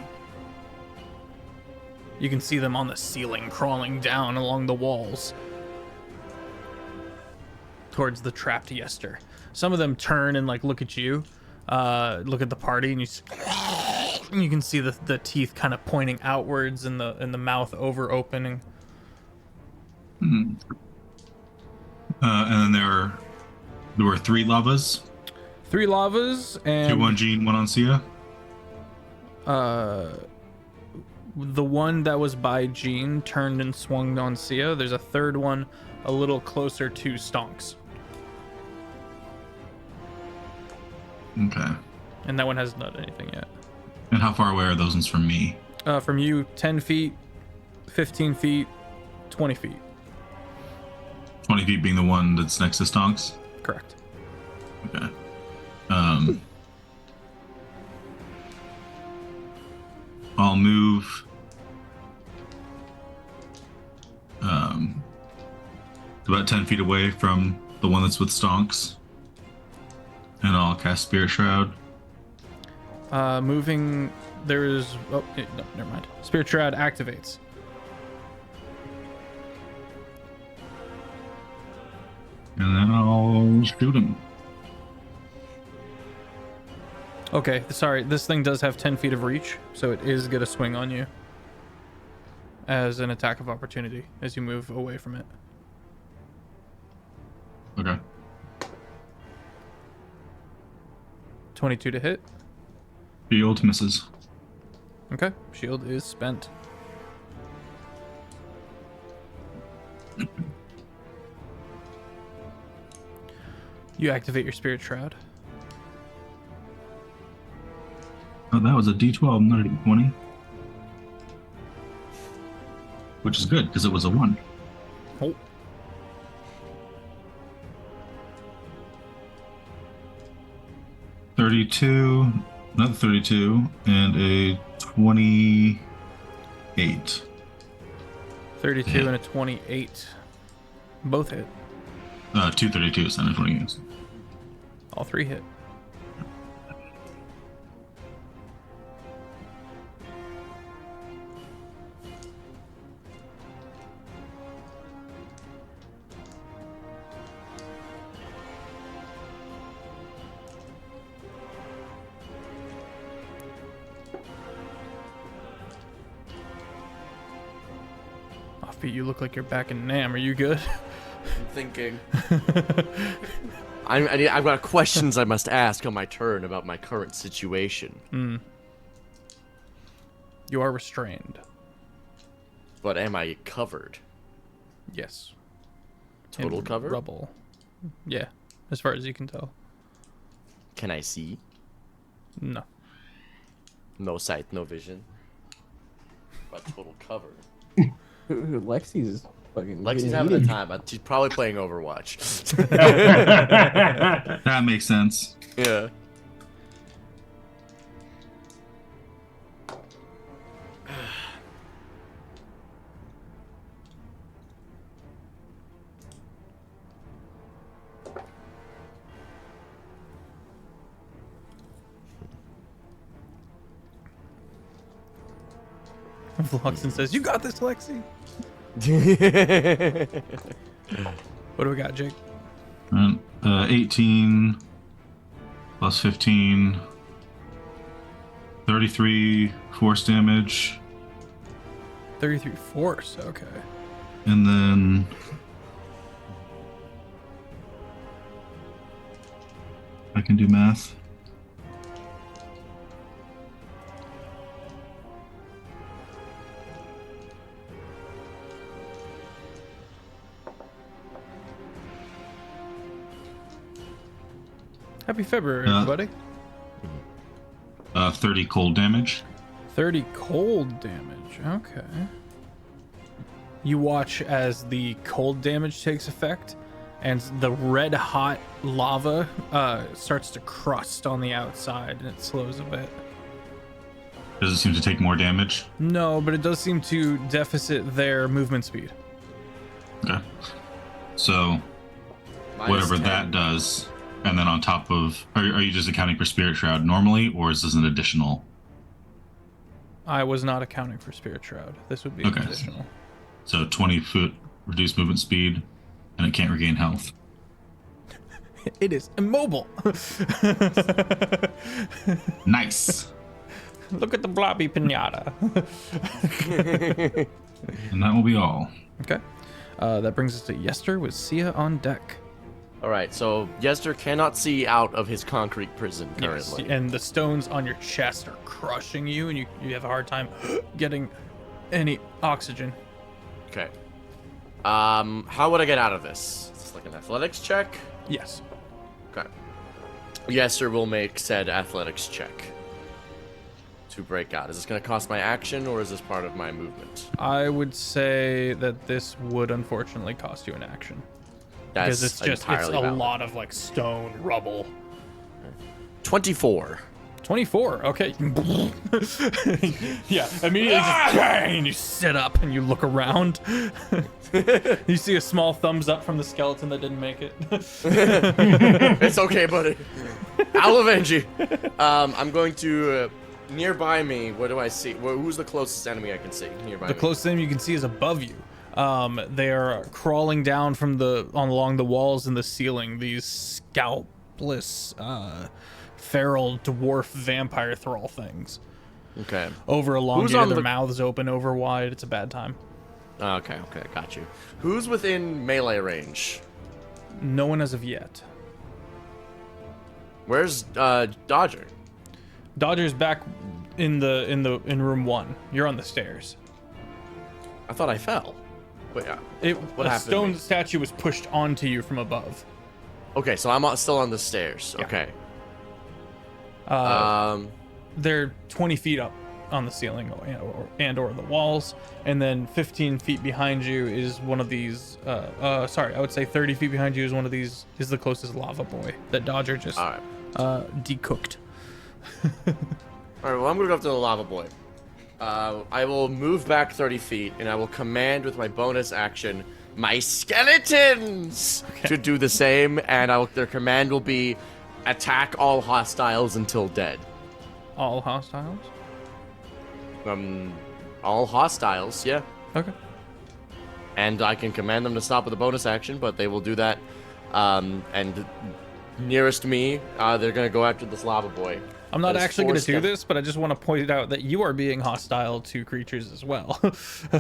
You can see them on the ceiling, crawling down along the walls towards the trapped Yester. Some of them turn and like look at you, look at the party, and you can see the teeth kind of pointing outwards and the mouth over opening. And then there were 3 lavas. 3 lavas and 2 on Jean, 1 on Sia. The one that was by Jean turned and swung on Sia. There's a third one a little closer to Stonks. Okay. And that one hasn't done anything yet. And how far away are those ones from me? From you, 10 feet, 15 feet, 20 feet. 20 feet being the one that's next to Stonks? Correct. Okay. I'll move about 10 feet away from the one that's with Stonks. And I'll cast Spirit Shroud. Moving, there's... Oh, no, never mind. Spirit Shroud activates. And then I'll shoot him. Okay, sorry. This thing does have 10 feet of reach, so it is going to swing on you as an attack of opportunity as you move away from it. Okay. 22 to hit. Shield misses. Okay, shield is spent. You activate your Spirit Shroud. Oh, that was a D12, not a D20. Which is good, because it was a 1. Oh. Another 32, and a 28. 32 Yeah. and a 28. Both hit. 2 32s and a 28. All 3 hit. Offbeat, you look like you're back in Nam. Are you good? I'm thinking. I've got questions I must ask on my turn about my current situation. You are restrained. But am I covered? Yes. Total In cover? Rubble. Yeah, as far as you can tell. Can I see? No. No sight, no vision. But total cover. Lexi's fucking. Lexi's getting having a heated. time. But she's probably playing Overwatch. That makes sense. Yeah. Vloxen says, "You got this, Lexi." What do we got, Jake? 18 plus 15, 33 force damage, 33 force. Okay. And then I can do math. Happy February, everybody. 30 cold damage. 30 cold damage. Okay. You watch as the cold damage takes effect, and the red hot lava starts to crust on the outside, and it slows a bit. Does it seem to take more damage? No, but it does seem to deficit their movement speed. Okay. So whatever that does, and then on top of, are you just accounting for Spirit Shroud normally, or is this an additional? I was not accounting for Spirit Shroud. This would be Okay. additional. So 20 foot reduced movement speed, and it can't regain health. It is immobile. Nice. Look at the blobby pinata. And that will be all. Okay. That brings us to Yester with Sia on deck. All right, so Yester cannot see out of his concrete prison Yes, currently. and the stones on your chest are crushing you, and you have a hard time getting any oxygen. Okay. How would I get out of this? Is this like an athletics check? Yes. Okay. Yester will make said athletics check to break out. Is this going to cost my action, or is this part of my movement? I would say that this would unfortunately cost you an action. That's Because it's entirely a valid. lot of like stone rubble. 24. 24. Okay. Yeah. Immediately just bang, and you sit up and you look around. You see a small thumbs up from the skeleton that didn't make it. It's okay, buddy. I'll avenge you. I'm going to nearby me. What do I see? Who's the closest enemy I can see nearby? The me? closest thing you can see is above you. They are crawling down from along the walls and the ceiling. These scalpless, feral dwarf vampire thrall things. Okay. Over elongated, on their the- mouths open over wide. It's a bad time. Okay, got you. Who's within melee range? No one as of yet. Where's Dodger? Dodger's back in room 1. You're on the stairs. I thought I fell. Wait, what a happened to stone me? statue was pushed onto you from above. Okay, so I'm still on the stairs. Yeah. Okay. They're 20 feet up on the ceiling or the walls, and then 15 feet behind you is one of these. I would say 30 feet behind you is one of these. Is the closest lava boy that Dodger just All right. decooked. All right. Well, I'm gonna go up to the lava boy. I will move back 30 feet, and I will command with my bonus action my skeletons to do the same, and their command will be attack all hostiles until dead. All hostiles. All hostiles, yeah. Okay. And I can command them to stop with a bonus action, but they will do that. And nearest me, they're gonna go after this lava boy. I'm not There's actually four going to do this, but I just want to point out that you are being hostile to creatures as well.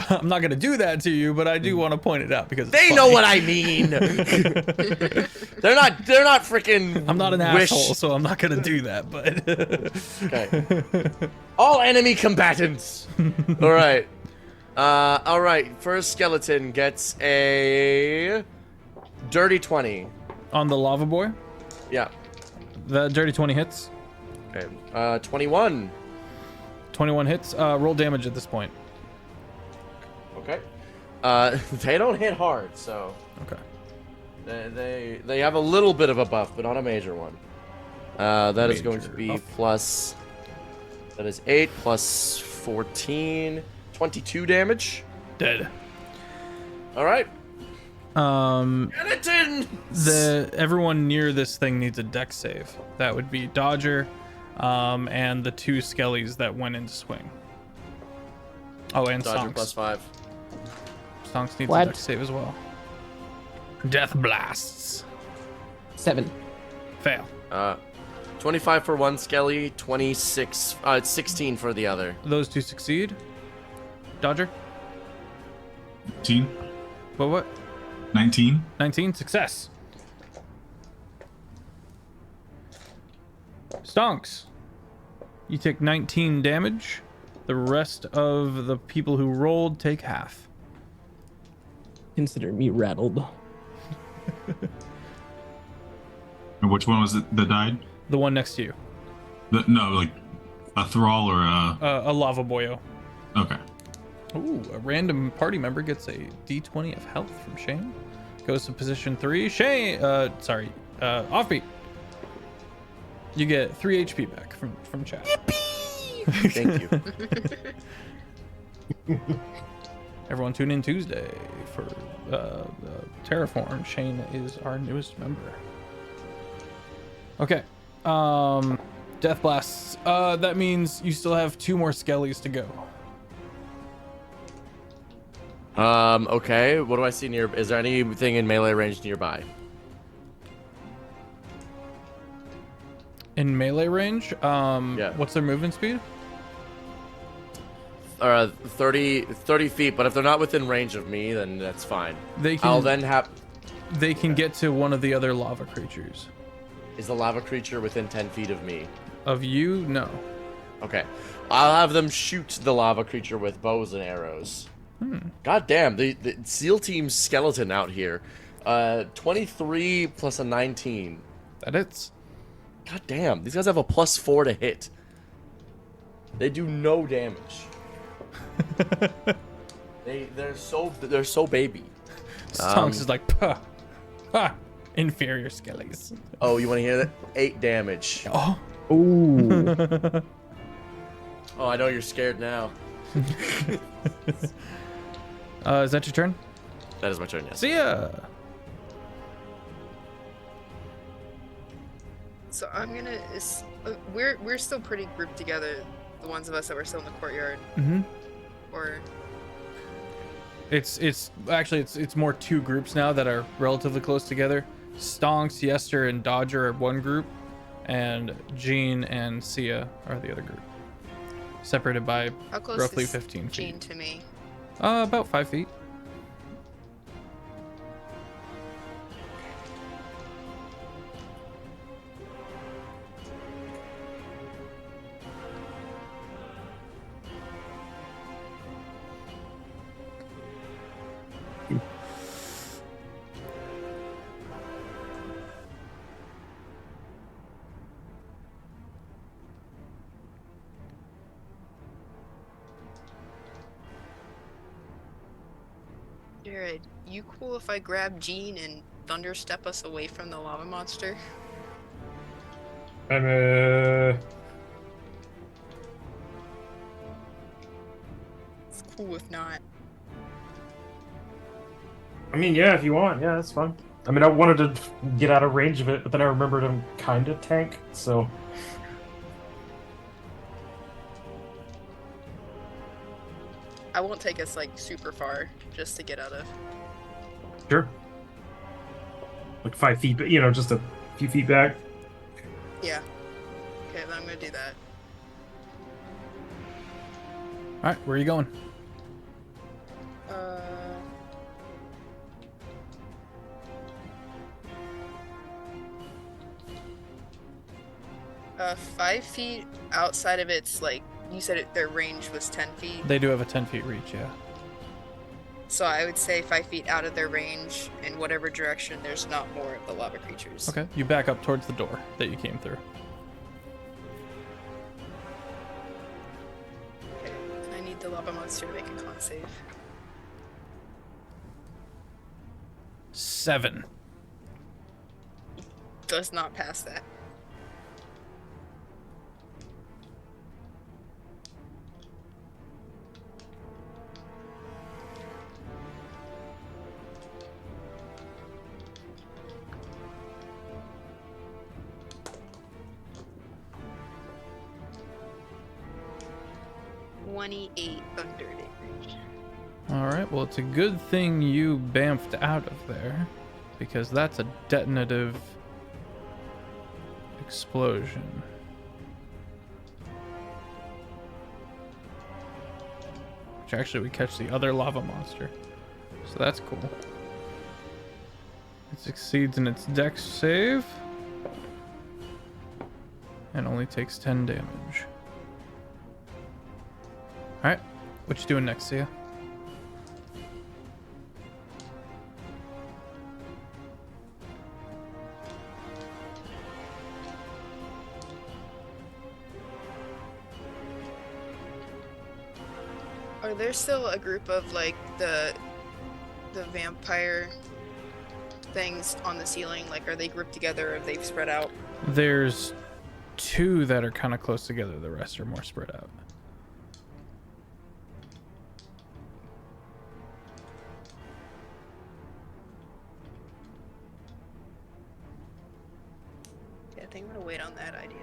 I'm not going to do that to you, but I do want to point it out because it's They funny. know what I mean. They're not freaking. I'm not an wish. asshole, so I'm not going to do that. But Okay. All enemy combatants. All right. All right. First skeleton gets a dirty 20. on the lava boy, Yeah. the dirty 20 hits. Okay. 21. 21 hits. Roll damage at this point. Okay. They don't hit hard, so Okay. they have a little bit of a buff, but not a major one. That is going to Major be buff. plus. That is 8 plus 14, 22 damage. Dead. All right. Everyone near this thing needs a dex save. That would be Dodger, and the 2 skellies that went into swing. Oh, and Dodger Stonks. plus 5. Stonks needs What? a dex save as well. Death blasts. 7. Fail. 25 for one skelly, 26, 16 for the other. Those 2 succeed. Dodger. 19? What? 19? 19, success. Stonks. You take 19 damage. The rest of the people who rolled take half. Consider me rattled. And which one was it that died? The one next to you. No, like a thrall or A lava boyo. Okay. Ooh, a random party member gets a d20 of health from Shane. Goes to position 3. Shane, Offbeat. You get 3 HP back from chat. Thank you. Everyone tune in Tuesday for Terraform. Shane is our newest member. Okay. Death blasts. That means you still have 2 more skellies to go. Okay. What do I see near? Is there anything in melee range nearby? In melee range, Yeah. what's their movement speed? 30 feet, but if they're not within range of me, then that's fine. They can. I'll then have. They can get to one of the other lava creatures. Is the lava creature within 10 feet of me? Of you, no. Okay. I'll have them shoot the lava creature with bows and arrows. God damn, the SEAL team's skeleton out here. 23 plus a 19. That hits. God damn, these guys have a +4 to hit. They do no damage. They're so baby. Stonks is like, puh, ha, inferior skellies. Oh, you want to hear that? 8 damage. Oh. Ooh. Oh, I know you're scared now. Is that your turn? That is my turn, yes. See ya. So I'm gonna. We're still pretty grouped together. The ones of us that were still in the courtyard. Mm-hmm. Or. It's actually more 2 groups now that are relatively close together. Stonks, Yester, and Dodger are one group, and Jean and Sia are the other group. Separated by How close roughly is 15 feet. Jean to me? About 5 feet. Jared, you cool if I grab Jean and thunder step us away from the lava monster? It's cool if not. I mean, yeah, if you want, yeah, that's fine. I mean, I wanted to get out of range of it, but then I remembered I'm kind of tank, so. I won't take us like super far just to get out of. Sure. Like 5 feet, but just a few feet back. Yeah. Okay, then I'm gonna do that. All right, where are you going? 5 feet outside of its, like, you said their range was 10 feet. They do have a 10 feet reach, yeah. So I would say 5 feet out of their range in whatever direction there's not more of the lava creatures. Okay, you back up towards the door that you came through. Okay, I need the lava monster to make a con save. 7. Does not pass that. Thunder damage. All right, well, it's a good thing you bamfed out of there, because that's a detonative explosion. Which actually would catch the other lava monster. So that's cool. It succeeds in its dex save. And only takes 10 damage. Alright. What you doing next, Sia? Are there still a group of like the vampire things on the ceiling? Like, are they grouped together or have they spread out? There's 2 that are kind of close together. The rest are more spread out. Yeah, I think I'm gonna wait on that idea.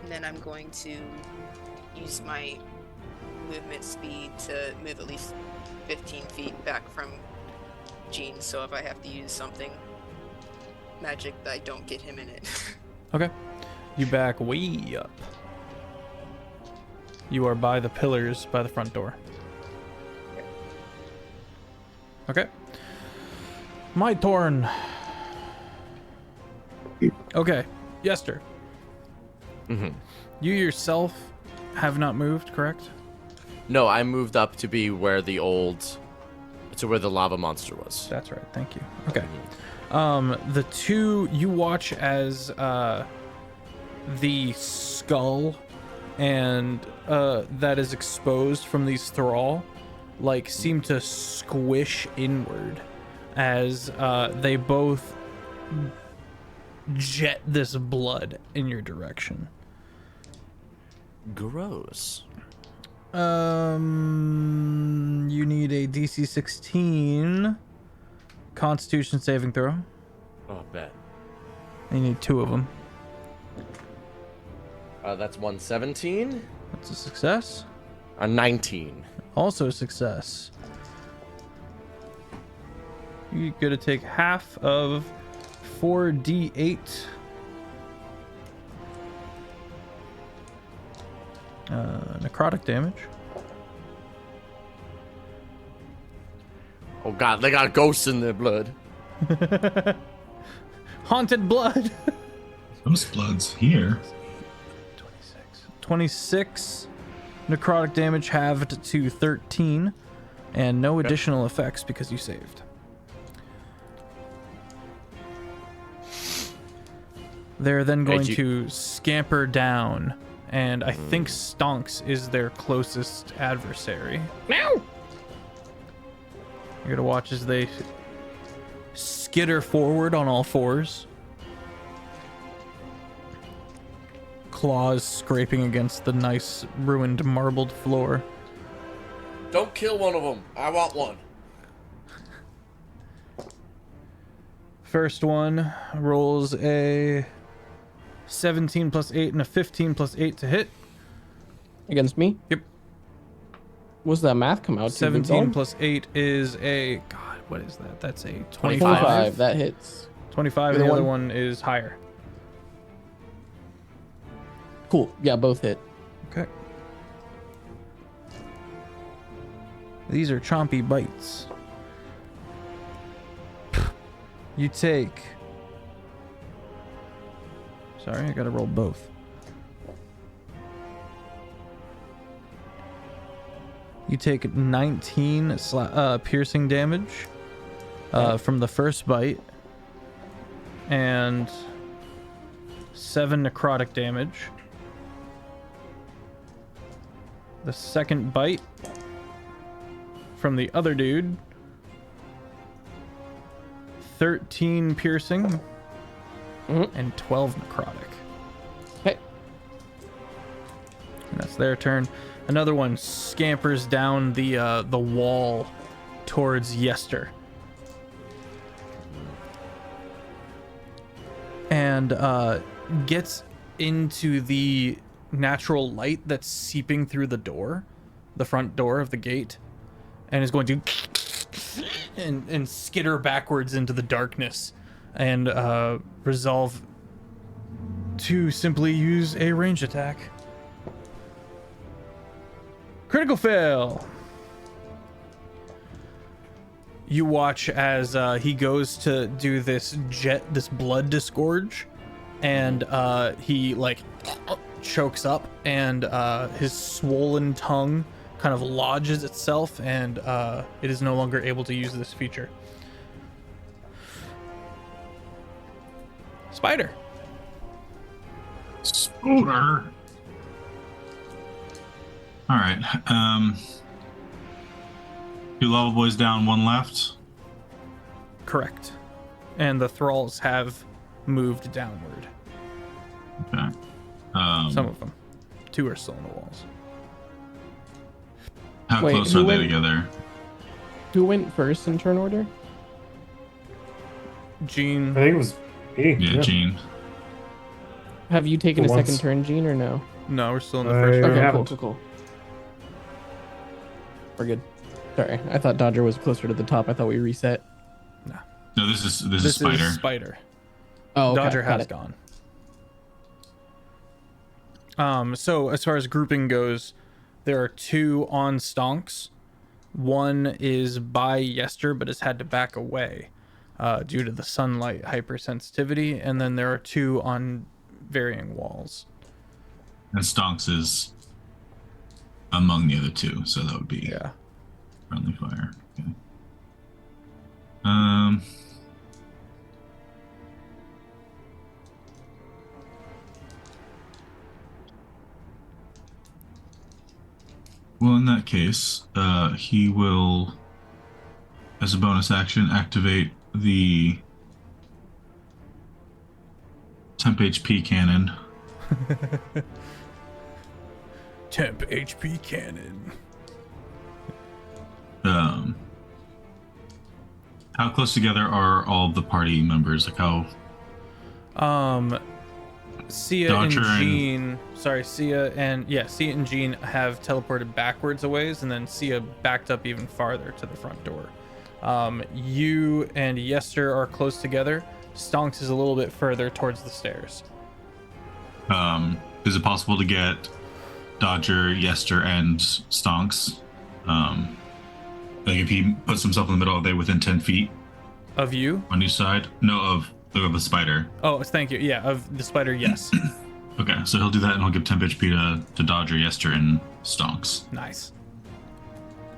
And then I'm going to use my movement speed to move at least 15 feet back from Gene, so if I have to use something magic, that I don't get him in it. Okay. You back way up. You are by the pillars by the front door. Okay. My turn. Okay. Yester. Mm-hmm. You yourself have not moved, correct? No, I moved up to be where the lava monster was. That's right. Thank you. Okay. The 2 you watch as the skull and that is exposed from these thrall like seem to squish inward as they both jet this blood in your direction. Gross. You need a DC 16 Constitution saving throw. Oh, bet. You need 2 of them. That's 117. That's a success. A 19. Also a success. You're gonna take half of 4d8 necrotic damage. Oh god, they got ghosts in their blood. Haunted blood. Those bloods here. 26 necrotic damage halved to 13, and no additional effects because you saved. They're then going to scamper down, and I think Stonks is their closest adversary. No! You're gonna watch as they skitter forward on all fours. Claws scraping against the nice ruined marbled floor. Don't kill one of them. I want one. First one rolls a 17 plus 8 and a 15 plus 8 to hit. Against me? Yep. What's that math come out to? 17 plus 8 is a... God, what is that? That's a 25. 25. That hits. 25, and the other one is higher. Cool. Yeah, both hit. Okay. These are chompy bites. You take... Sorry, I gotta roll both. You take 19 piercing damage from the first bite, and 7 necrotic damage. The second bite from the other dude, 13 piercing, and 12 necrotic. Okay. And that's their turn. Another one scampers down the wall towards Yester. And gets into the natural light that's seeping through the door, the front door of the gate, and is going to and skitter backwards into the darkness and resolve to simply use a range attack. Critical fail. You watch as he goes to do this blood disgorge, and he like chokes up, and his swollen tongue kind of lodges itself, and it is no longer able to use this feature. Spider. Spider. All right. 2 level boys down, 1 left. Correct. And the thralls have moved downward. Okay. Some of them. 2 are still in the walls. How Wait, close who are they went- together? Who went first in turn order? Gene. I think it was me. Yeah, Gene. Have you taken a For once. second turn, Gene, or no? No, we're still in the I- first round. Okay, haven't. cool. We're good. Sorry, I thought Dodger was closer to the top. I thought we reset. No, this is This Spider. is Spider. Oh, okay, Dodger got has it. gone. So as far as grouping goes, there are 2 on Stonks. 1 is by Yester, but has had to back away due to the sunlight hypersensitivity, and then there are 2 on varying walls. And Stonks is among the other 2, so that would be Yeah. friendly fire. Okay. Well, in that case, he will, as a bonus action, activate the temp HP cannon. Temp HP cannon. How close together are all the party members? Like how? Sia Dodger and and- Gene. Sia and Gene have teleported backwards a ways, and then Sia backed up even farther to the front door. You and Yester are close together. Stonks is a little bit further towards the stairs. Is it possible to get Dodger, Yester, and Stonks? Like if he puts himself in the middle, are they within 10 feet Of you? on each side? No, of the spider. Oh, thank you. Yeah, of the spider, yes. Okay, so he'll do that, and he'll give temp HP to Dodger, Yester, and Stonks. Nice.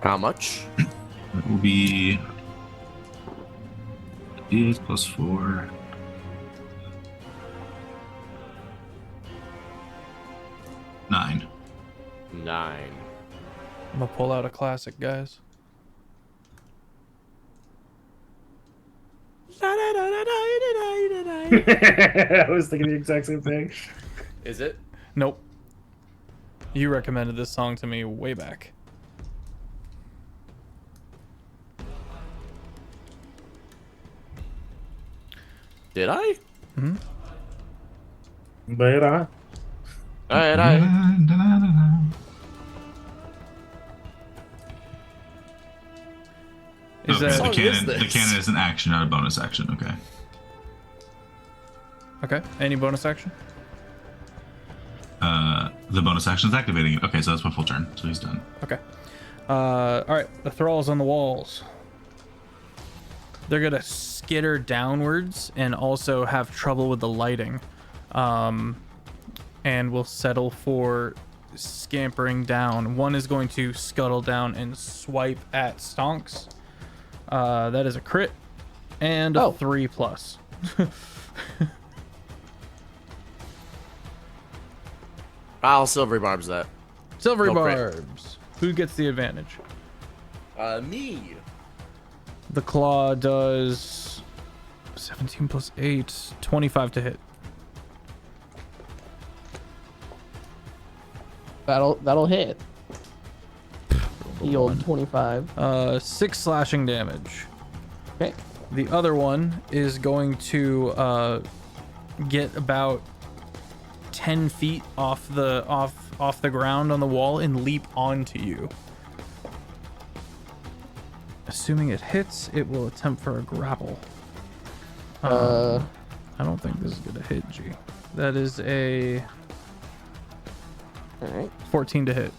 How much? That will be is +4. Nine. 9. I'm gonna pull out a classic, guys. I was thinking the exact same thing. Is it? Nope. You recommended this song to me way back. Did I? But Alright, Is Okay, that song the cannon? is The this? cannon is an action, not a bonus action. Okay. okay? Any bonus action? The bonus action is activating it. Okay, so that's my full turn. So he's done. Okay. All right. The thralls on the walls. They're gonna skitter downwards and also have trouble with the lighting, and will settle for scampering down. One is going to scuttle down and swipe at Stonks. That is a crit and a 3+. I'll silvery barbs that. Silvery No crit. barbs. Who gets the advantage? Me. The claw does 17 plus 8, 25 to hit. That'll hit. The old 25. 6 slashing damage. Okay. The other one is going to get about 10 feet off the ground on the wall and leap onto you. Assuming it hits, it will attempt for a grapple. Uh, I don't think this is gonna hit, G. That is a all right. 14 to hit.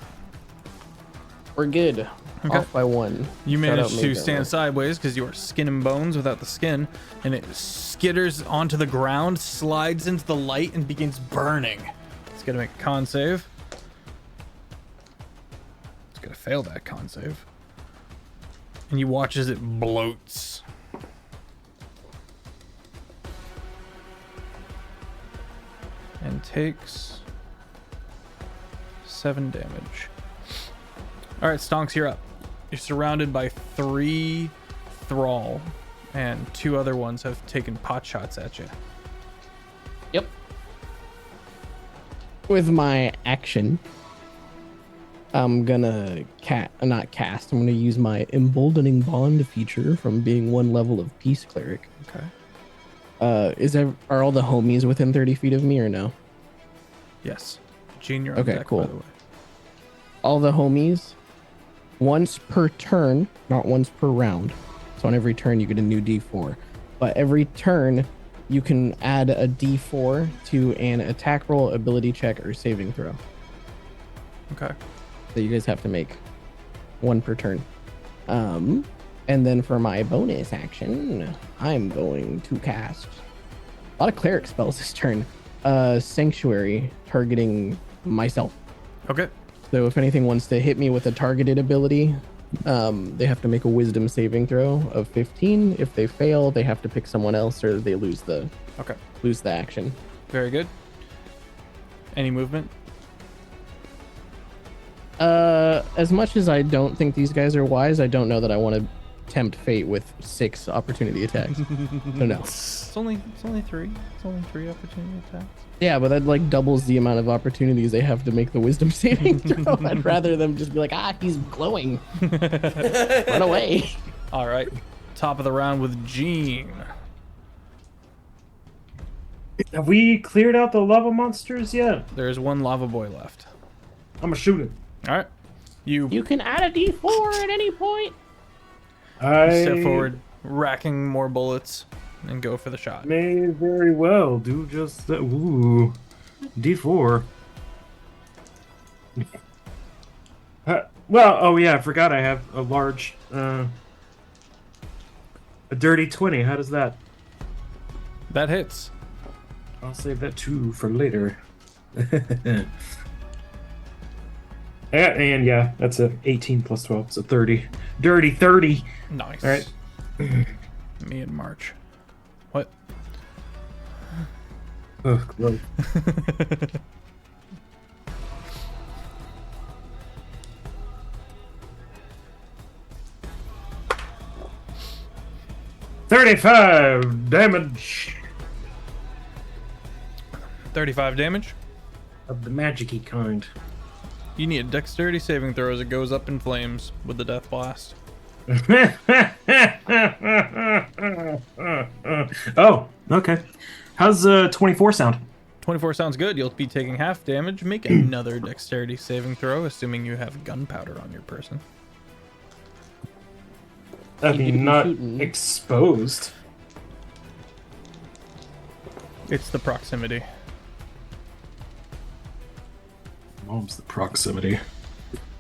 We're good. Okay. Off by 1. You Shout out manage to Major. stand sideways because you are skin and bones without the skin, and it skitters onto the ground, slides into the light, and begins burning. It's gonna make a con save. It's gonna fail that con save. And you watch as it bloats. And takes 7 damage. Alright, Stonks, you're up. You're surrounded by 3 Thrall, and 2 other ones have taken pot shots at you. Yep. With my action, I'm gonna not cast. I'm gonna use my emboldening bond feature from being 1 level of peace cleric. Okay. Are all the homies within 30 feet of me or no? Yes. Gene, you're on Okay, deck, cool. by the way. All the homies, once per turn, not once per round. So on every turn you get a new D4. But every turn you can add a D4 to an attack roll, ability check, or saving throw. Okay. So you guys have to make 1 per turn. And then for my bonus action, I'm going to cast a lot of cleric spells this turn. Sanctuary, targeting myself. Okay. So if anything wants to hit me with a targeted ability, they have to make a wisdom saving throw of 15. If they fail, they have to pick someone else or they lose the action. Very good. Any movement? As much as I don't think these guys are wise, I don't know that I want to tempt fate with 6 opportunity attacks. So no. It's only 3. It's only 3 opportunity attacks. Yeah, but that like doubles the amount of opportunities they have to make the wisdom saving throw. I'd rather them just be like, he's glowing. Run away. All right. Top of the round with Gene. Have we cleared out the lava monsters yet? There's 1 lava boy left. I'm gonna shoot him. All right. You You can add a D4 at any point. step forward, racking more bullets, and go for the shot. May very well do just that. Ooh, D4. Well, oh yeah, I forgot I have a large, a dirty 20. How does that? That hits. I'll save that too for later. And yeah, that's a 18 plus 12, so 30. Dirty 30. Nice. All right. Me and March. What? Oh, gross. $35 damage 35 damage. of the magic-y kind. You need a dexterity saving throw as it goes up in flames with the death blast. Oh, okay. How's 24 sound? 24 sounds good. You'll be taking half damage. Make another dexterity saving throw, assuming you have gunpowder on your person. I You mean, can not shoot and- exposed. It's the proximity. Mom's the proximity.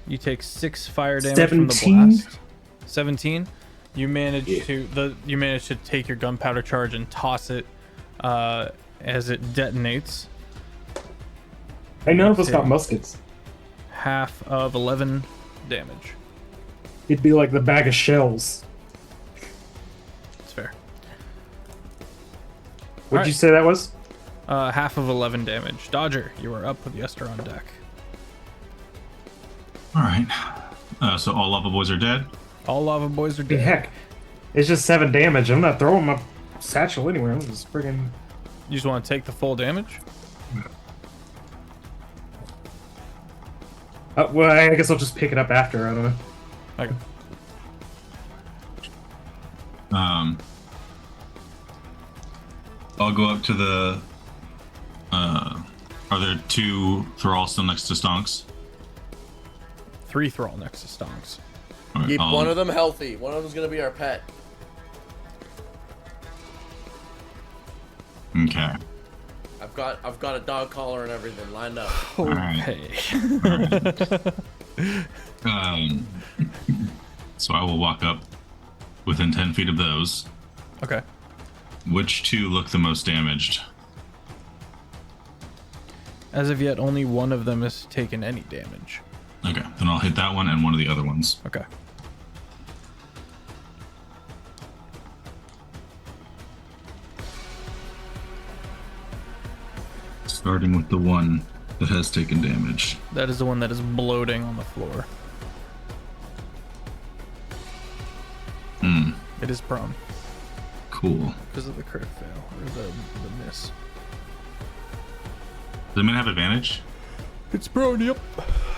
You take 6 fire damage from the 17? blast. 17. You manage to take your gunpowder charge and toss it as it detonates. Hey, none of us got muskets. Half of 11 damage. It'd be like the bag of shells. It's fair. What'd Alright. you say that was? Half of 11 damage. Dodger, you are up with Yester on deck. All right. So all lava boys are dead. All lava boys are The dead. heck? It's just 7 damage. I'm not throwing my satchel anywhere. I'm just friggin'. You just want to take the full damage? Well, I guess I'll just pick it up after. I don't know. Okay. I'll go up to the. Are there 2 thralls still next to Stonks? 3 thrall next to Stonks. All right, Keep I'll- one of them healthy. One of them's gonna be our pet. Okay. I've got a dog collar and everything lined up. Okay. So I will walk up within 10 feet of those. Okay. Which two look the most damaged? As of yet, only one of them has taken any damage. Okay, then I'll hit that one and one of the other ones. Okay. Starting with the one that has taken damage. That is the one that is bloating on the floor. It is prone. Cool. Because of the crit fail, or the miss. Does it mean have advantage? It's prone, yep.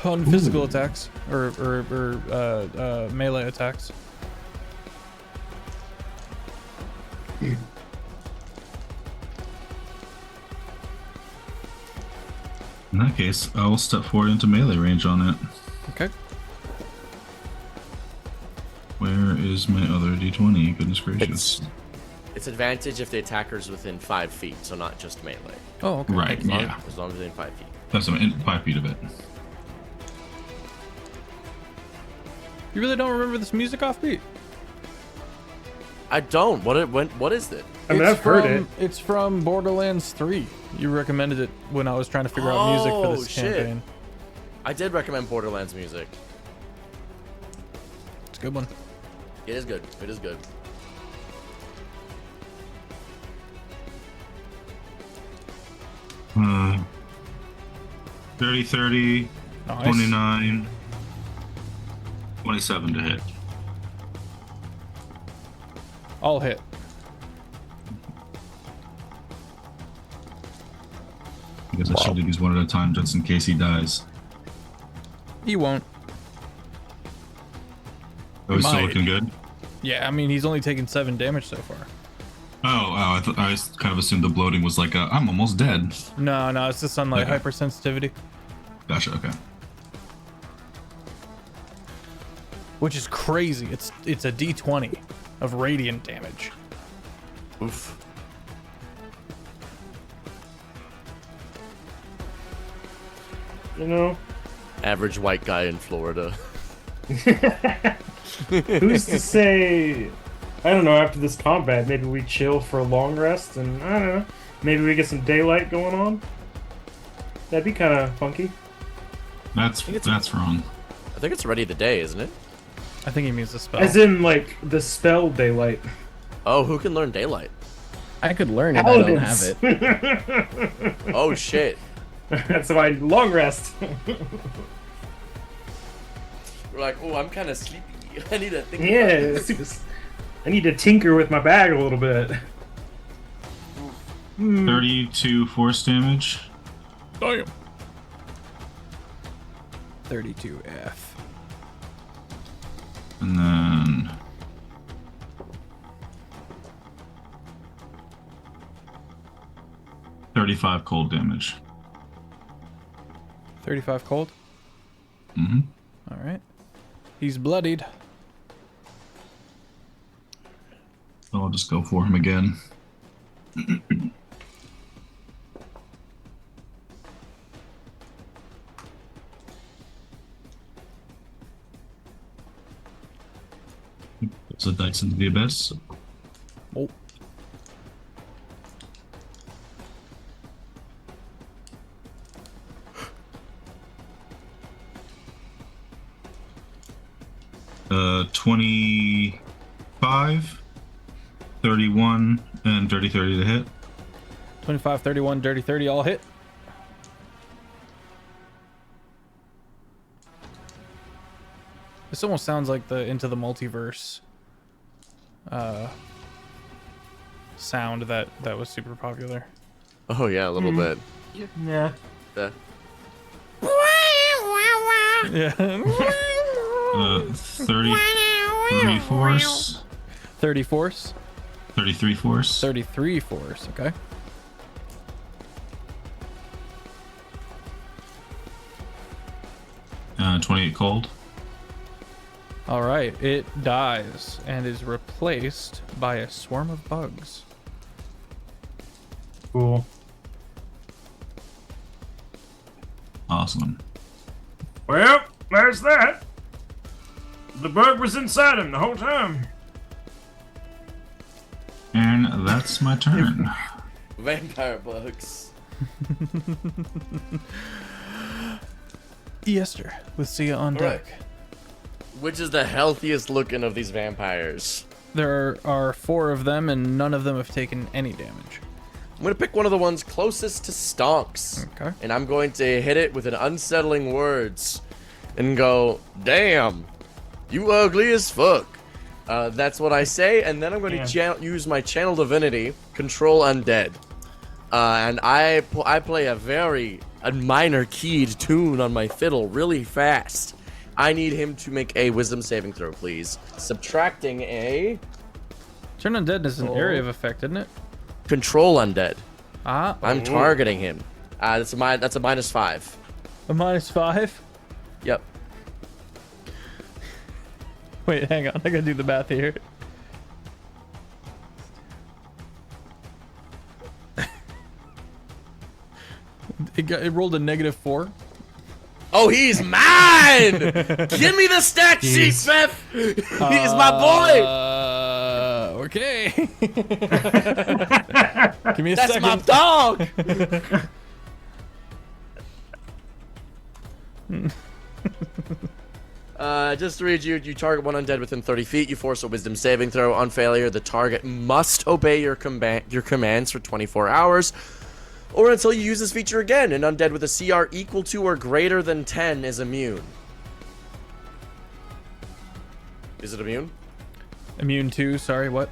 On physical attacks, or melee attacks. In that case, I'll step forward into melee range on it. Okay. Where is my other d20? Goodness gracious. It's advantage if the attacker's within 5 feet, so not just melee. Oh, okay. Right, yeah. As long as within 5 feet. That's 5 feet of it. You really don't remember this music, Offbeat? I don't. What is it? I mean, I've heard it. It's from Borderlands 3. You recommended it when I was trying to figure out music for this campaign. I did recommend Borderlands music. It's a good one. It is good. It is good. Uh, 30, Nice. 29, 27 to hit. I'll hit. I guess I should do these one at a time just in case he dies. He won't. Oh, he's still Might. looking good? Yeah, I mean, he's only taken 7 damage so far. I kind of assumed the bloating was like, I'm almost dead. No, it's the sunlight Okay. hypersensitivity. Gotcha, okay. Which is crazy. It's a d20 of radiant damage. Oof. You know, Average white guy in Florida. who's to say? I don't know. After this combat, maybe we chill for a long rest, and I don't know. Maybe we get some daylight going on. That'd be kind of funky. That's wrong. I think it's already the day, isn't it? I think he means the spell. As in, like the spell daylight. Oh, who can learn daylight? I could learn it. I don't have it. Oh shit. That's why long rest. We're like, oh, I'm kind of sleepy. I need to think. Yeah, About this. I need to tinker with my bag a little bit. 32 force damage. Damn. 32F. And then 35 cold damage. 35 cold. Mm-hmm. All right. He's bloodied. So I'll just go for him again. Puts the dice into the abyss. Oh. Uh, 25, 31, and dirty 30 to hit. 25, 31, dirty 30, all hit. This almost sounds like the Into the Multiverse sound that was super popular. Oh yeah, a little bit. Yeah. Yeah. Yeah. 33 force. 30 force. 33 force. 33 force, okay. 28 cold. All right, it dies and is replaced by a swarm of bugs. Cool. Awesome. Well, there's that. The bug was inside him the whole time. And that's my turn. Vampire bugs. Yester, with Sia on deck. Which is the healthiest looking of these vampires? There are 4 of them, and none of them have taken any damage. I'm gonna pick one of the ones closest to Stonks. Okay. And I'm going to hit it with an unsettling words and go, damn, you ugly as fuck. That's what I say, and then I'm going to use my Channel Divinity, Control Undead. And I play a minor keyed tune on my fiddle really fast. I need him to make a Wisdom saving throw, please. Subtracting a... Turn Undead is an area of effect, isn't it? Control Undead. Ah. I'm targeting him. That's a -5. A -5? Yep. Wait, hang on. I gotta do the math here. It rolled a -4. Oh, he's mine! Give me the stat sheet, Feff! He's my boy! Okay. Give me a That's second. my dog! Just to read you target one undead within 30 feet. You force a Wisdom saving throw. On failure, the target must obey your commands for 24 hours, or until you use this feature again. An undead with a CR equal to or greater than 10 is immune. Is it immune? Immune to, sorry, what?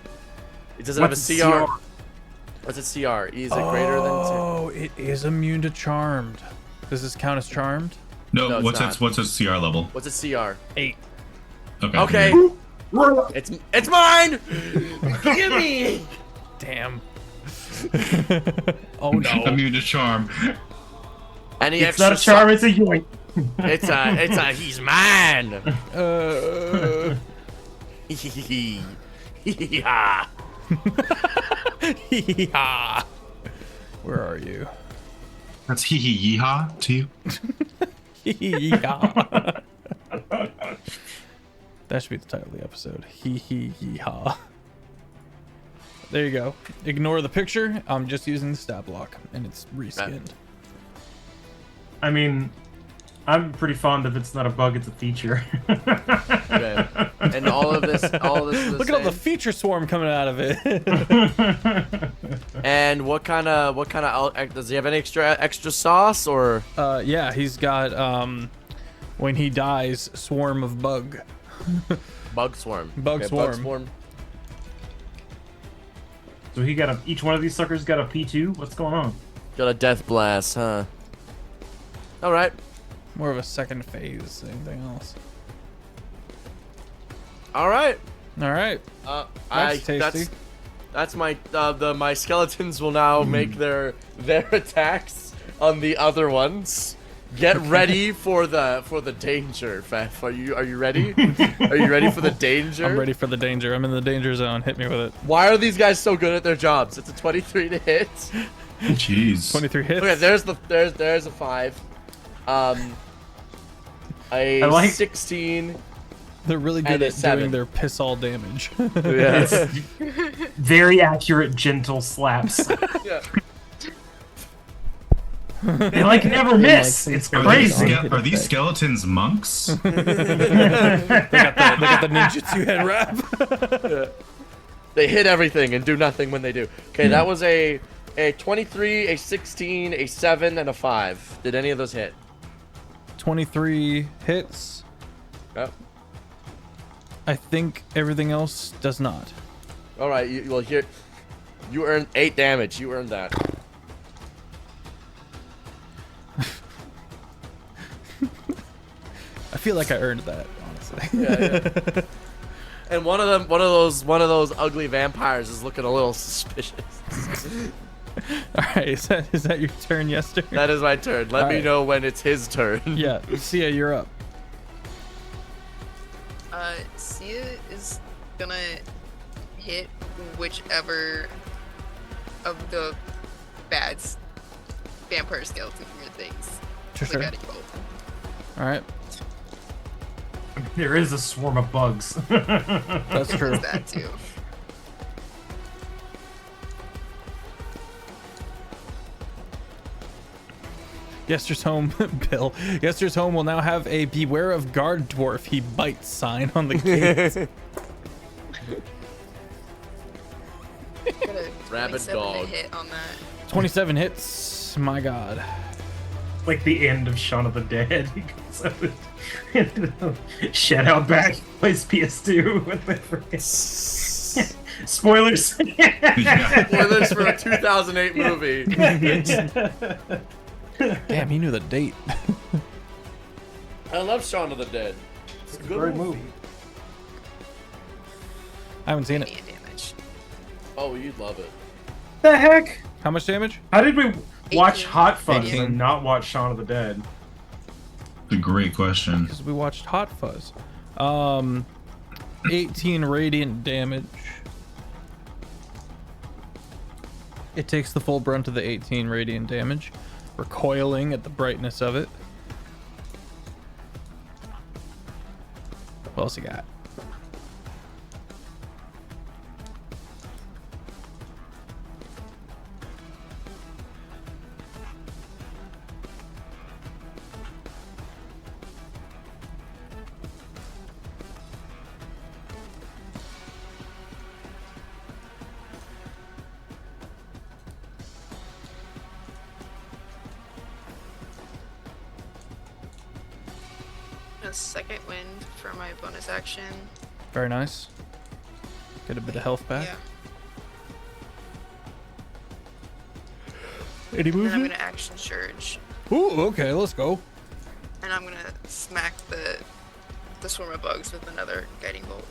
It doesn't have a CR. What's its CR? Is it greater than 10? Oh, it is immune to Charmed. Does this count as Charmed? No, what's its CR level? What's its CR? 8. Okay. It's mine! Give me! Damn. Oh no. Immune to charm. Any It's extra not a charm, it's a yoink. It's a he's mine. Yeah. Yeah. Where are you? That's hee hee yeehaw to you. Yeah. That should be the title of the episode. Hee hee hee ha. There you go. Ignore the picture. I'm just using the stat block, and it's reskinned. I mean, I'm pretty fond of it's not a bug, it's a feature. Okay. And all of this is Look at all the feature swarm coming out of it. And what kind of does he have any extra sauce or? Yeah, he's got when he dies, swarm of bug. Bug swarm. Bug swarm. Bug swarm. So he got each one of these suckers got a P2? What's going on? Got a death blast, huh? All right. More of a second phase. Anything else? All right. All right. That's tasty. That's my my skeletons will now make their attacks on the other ones. Get ready for the danger, Feff. Are you ready? Are you ready for the danger? I'm ready for the danger. I'm in the danger zone. Hit me with it. Why are these guys so good at their jobs? It's a 23 to hit. Jeez. 23 hits. Okay, there's a 5. A 16. They're really good And a at 7. doing their piss all damage. Yes. Very accurate, gentle slaps. Yeah. They like never miss. It's crazy. Are these skeletons monks? They got the ninjutsu head wrap. Yeah. They hit everything and do nothing when they do. Okay, that was a 23, a 16, a 7, and a 5. Did any of those hit? 23 hits. Yep. I think everything else does not. All right. You earned 8 damage. You earned that. I feel like I earned that, honestly. Yeah. And one of those ugly vampires is looking a little suspicious. All right, is that your turn, Yester? That is my turn. Let me know when it's his turn. Yeah, Sia, you're up. Sia is gonna hit whichever of the bad vampire skeleton weird things. Sure. Like both. All right. There is a swarm of bugs. That's true. There's that too. Yester's home, Bill. Yester's home will now have a "Beware of Guard Dwarf, he bites" sign on the gate. Got a Rabid 27 dog. hit on that. 27 hits. My God. Like the end of Shaun of the Dead. He goes up and shout out back, plays PS2 with the freaking spoilers. Spoilers for a 2008 movie. Damn, he knew the date. I love Shaun of the Dead. It's a good Great movie. movie. I haven't seen it. Radiant damage. Oh, you'd love it. The heck? How much damage? How did we watch 18. Hot Fuzz 18. and not watch Shaun of the Dead? A great question. Because we watched Hot Fuzz. 18 radiant damage. It takes the full brunt of the 18 radiant damage, recoiling at the brightness of it. What else you got? A second wind for my bonus action. Very nice. Get a bit of health back. Yeah. Any And then I'm movement? gonna action surge, Ooh, okay, let's go. and I'm gonna smack the swarm of bugs with another guiding bolt.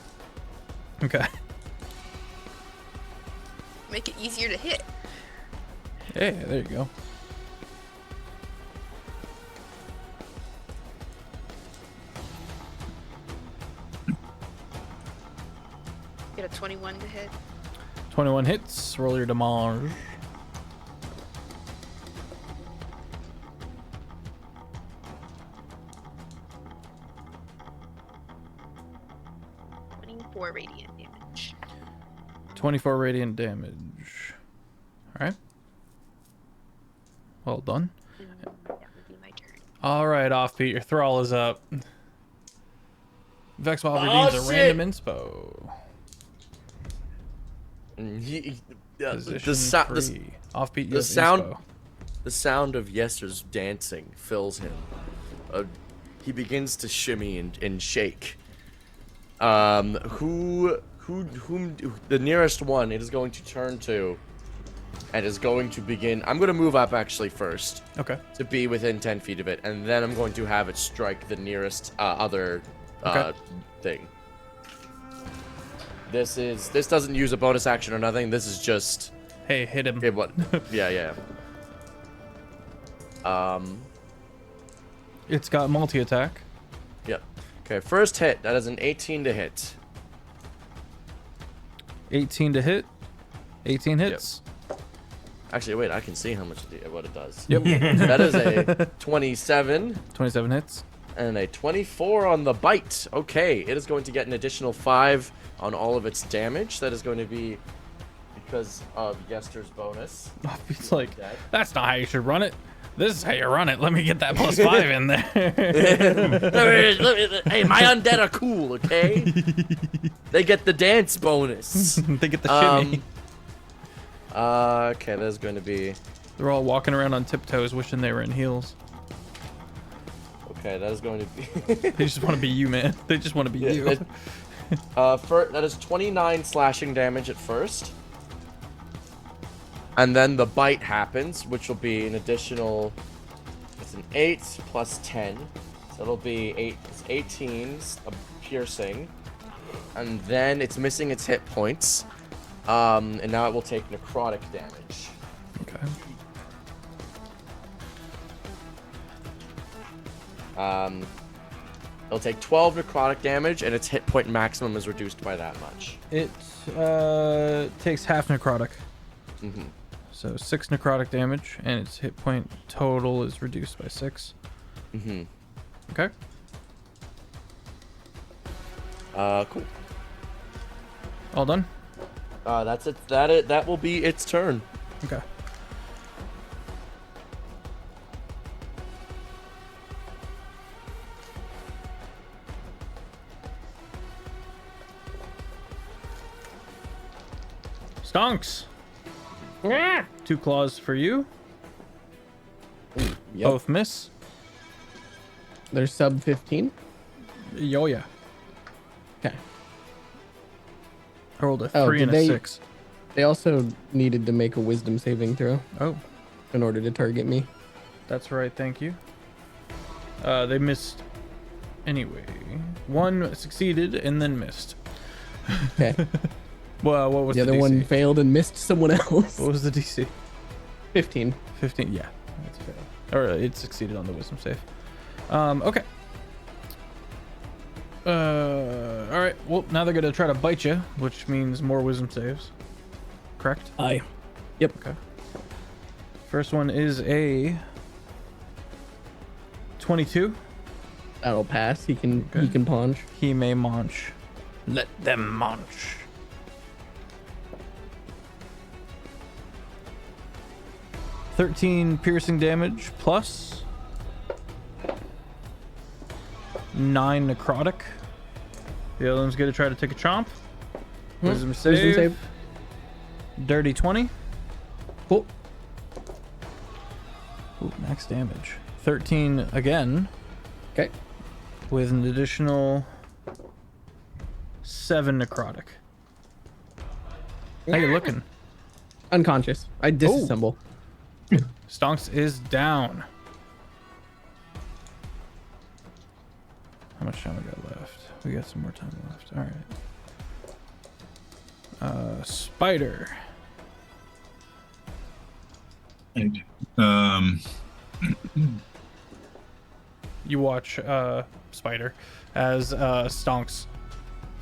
Okay. Make it easier to hit. Hey, there you go. Get a 21 to hit. 21 hits. Roll your damage. Four radiant damage. 24 radiant damage. Alright. Well done. And that would be my turn. Alright, Offbeat, your thrall is up. Vex Mob Oh, redeems a shit. random inspo. Position free. Offbeat, you the have sound- inspo. The sound of Yester's dancing fills him. He begins to shimmy and shake. Whom the nearest one it is going to turn to, and is going to begin. I'm going to move up actually first Okay. to be within 10 feet of it, and then I'm going to have it strike the nearest other Okay. thing. This doesn't use a bonus action or nothing. This is just Hey, hit him. it. What? Yeah. It's got multi-attack. Yep. Okay, first hit. That is an 18 to hit. 18 to hit. 18 hits. Actually, wait. I can see how much what it does. Yep. That is a 27 27 hits. and a 24 on the bite. Okay, it is going to get an additional 5 on all of its damage. That is going to be because of Yester's bonus. Offbeat's like, Dead. that's not how you should run it. This is how you run it. Let me get that +5 in there. Hey, my undead are cool, okay? They get the dance bonus. They get the shimmy. Okay, there's going to be... They're all walking around on tiptoes wishing they were in heels. Okay, that is going to be... They just want to be you, man. They just want to be you. That is 29 slashing damage at first. And then the bite happens, which will be an additional... It's an 8 plus 10. So it'll be 18 of piercing. And then it's missing its hit points. And now it will take necrotic damage. Okay. It'll take 12 necrotic damage, and its hit point maximum is reduced by that much. It takes half necrotic. So 6 necrotic damage, and its hit point total is reduced by 6. Mm-hmm. Okay. Cool. All done? That's it. That will be its turn. Okay. Stonks. 2 claws for you. Yep. Both miss. They're sub 15. Yo, yeah. Okay. I rolled a Oh, 3 and a did they- 6. They also needed to make a wisdom saving throw Oh, in order to target me. that's right. Thank you. They missed anyway. 1 succeeded and then missed. Okay. Well, what was The the other DC? one failed and missed someone else. What was the DC? 15. 15. Yeah, that's fair. Or it succeeded on the wisdom save. Okay. All right. Well, now they're gonna try to bite you, which means more wisdom saves. Correct? Aye. Yep. Okay. First one is a 22. That'll pass. He can punch. He may munch. Let them munch. $13 piercing damage plus 9 necrotic. The other one's gonna try to take a chomp. Wisdom save. Wisdom save. Dirty 20. Cool. Ooh, max damage. 13 again Okay. with an additional 7 necrotic. How you looking? Unconscious. I disassemble. Stonks is down. How much time we got left? We got some more time left. All right. Spider. You watch Spider as Stonks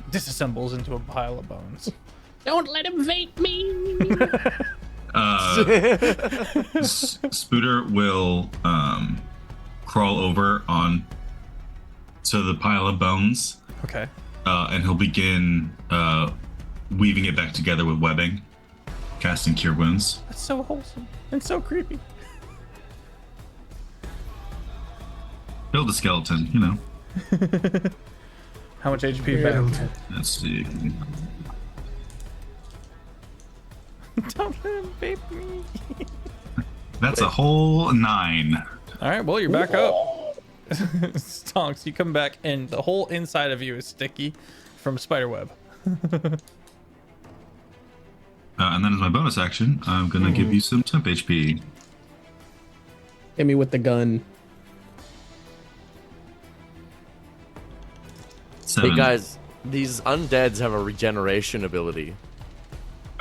disassembles into a pile of bones. Don't let him vape me. Spooter will crawl over on to the pile of bones, Okay. and he'll begin weaving it back together with webbing, casting Cure Wounds. That's so wholesome and so creepy. Build a skeleton, you know. How much HP back? Let's see. Don't let him vape me. That's a whole 9. All right, well, you're back up. Stonks, you come back, and the whole inside of you is sticky from spiderweb. And then as my bonus action, I'm gonna give you some temp HP. Hit me with the gun. 7. Hey guys, these undeads have a regeneration ability.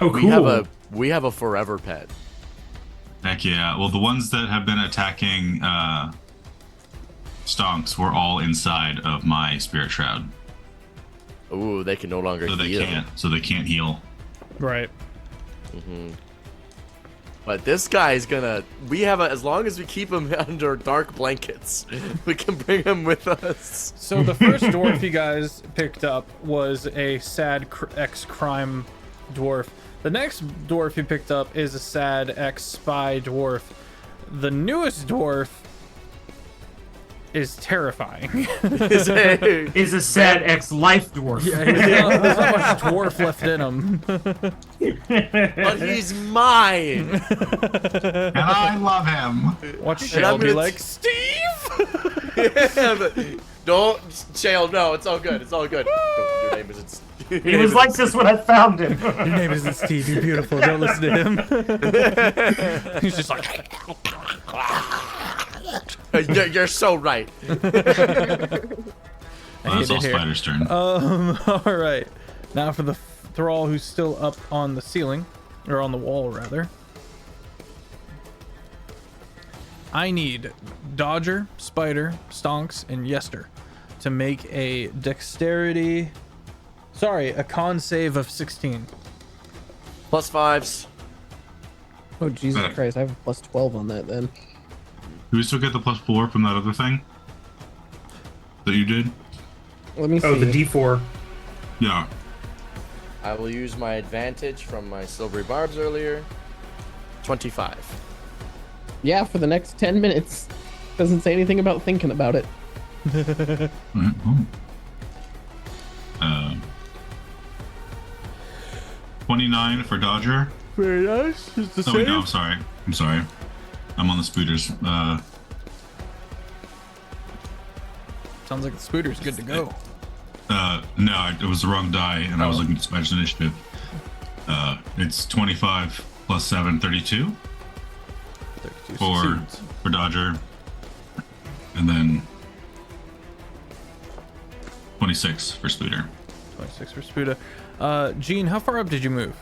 Oh, cool. We have a forever pet. Heck yeah. Well, the ones that have been attacking Stonks were all inside of my Spirit Shroud. Ooh, they can no longer So they heal. can't heal. Right. But this guy's gonna. As long as we keep him under dark blankets, we can bring him with us. So the first dwarf you guys picked up was a sad ex-crime dwarf. The next dwarf you picked up is a sad ex-spy dwarf. The newest dwarf is terrifying. Is a sad ex-life dwarf. There's not much dwarf left in him. But he's mine. And I love him. Watch And Shale I'm be gonna like, Steve! Yeah, but don't, Shale. No, it's all good. It's all good. Your name isn't. He was like this when I found him. Your name isn't Steve, you're beautiful, don't listen to him. He's just like... You're so right. Well, that's all Spider's turn. Alright. Now for the thrall who's still up on the ceiling, or on the wall rather. I need Dodger, Spider, Stonks, and Yester to make a con save of 16. +5s. Oh, Jesus Christ. I have a plus 12 on that then. Do we still get the +4 from that other thing that you did? Let me see. Oh, the D4. Yeah. I will use my advantage from my silvery barbs earlier. 25. Yeah, for the next 10 minutes. Doesn't say anything about thinking about it. Mm-hmm. 29 for Dodger. Very nice. Is the Oh, wait, no, I'm sorry. I'm on the spooters. Sounds like the Spooter's good to go. No, it was the wrong die, and I was looking at Spanish initiative. It's 25 plus 7, 32 for Dodger, and then 26 for Spooter. 26 for Spuda. Gene, how far up did you move?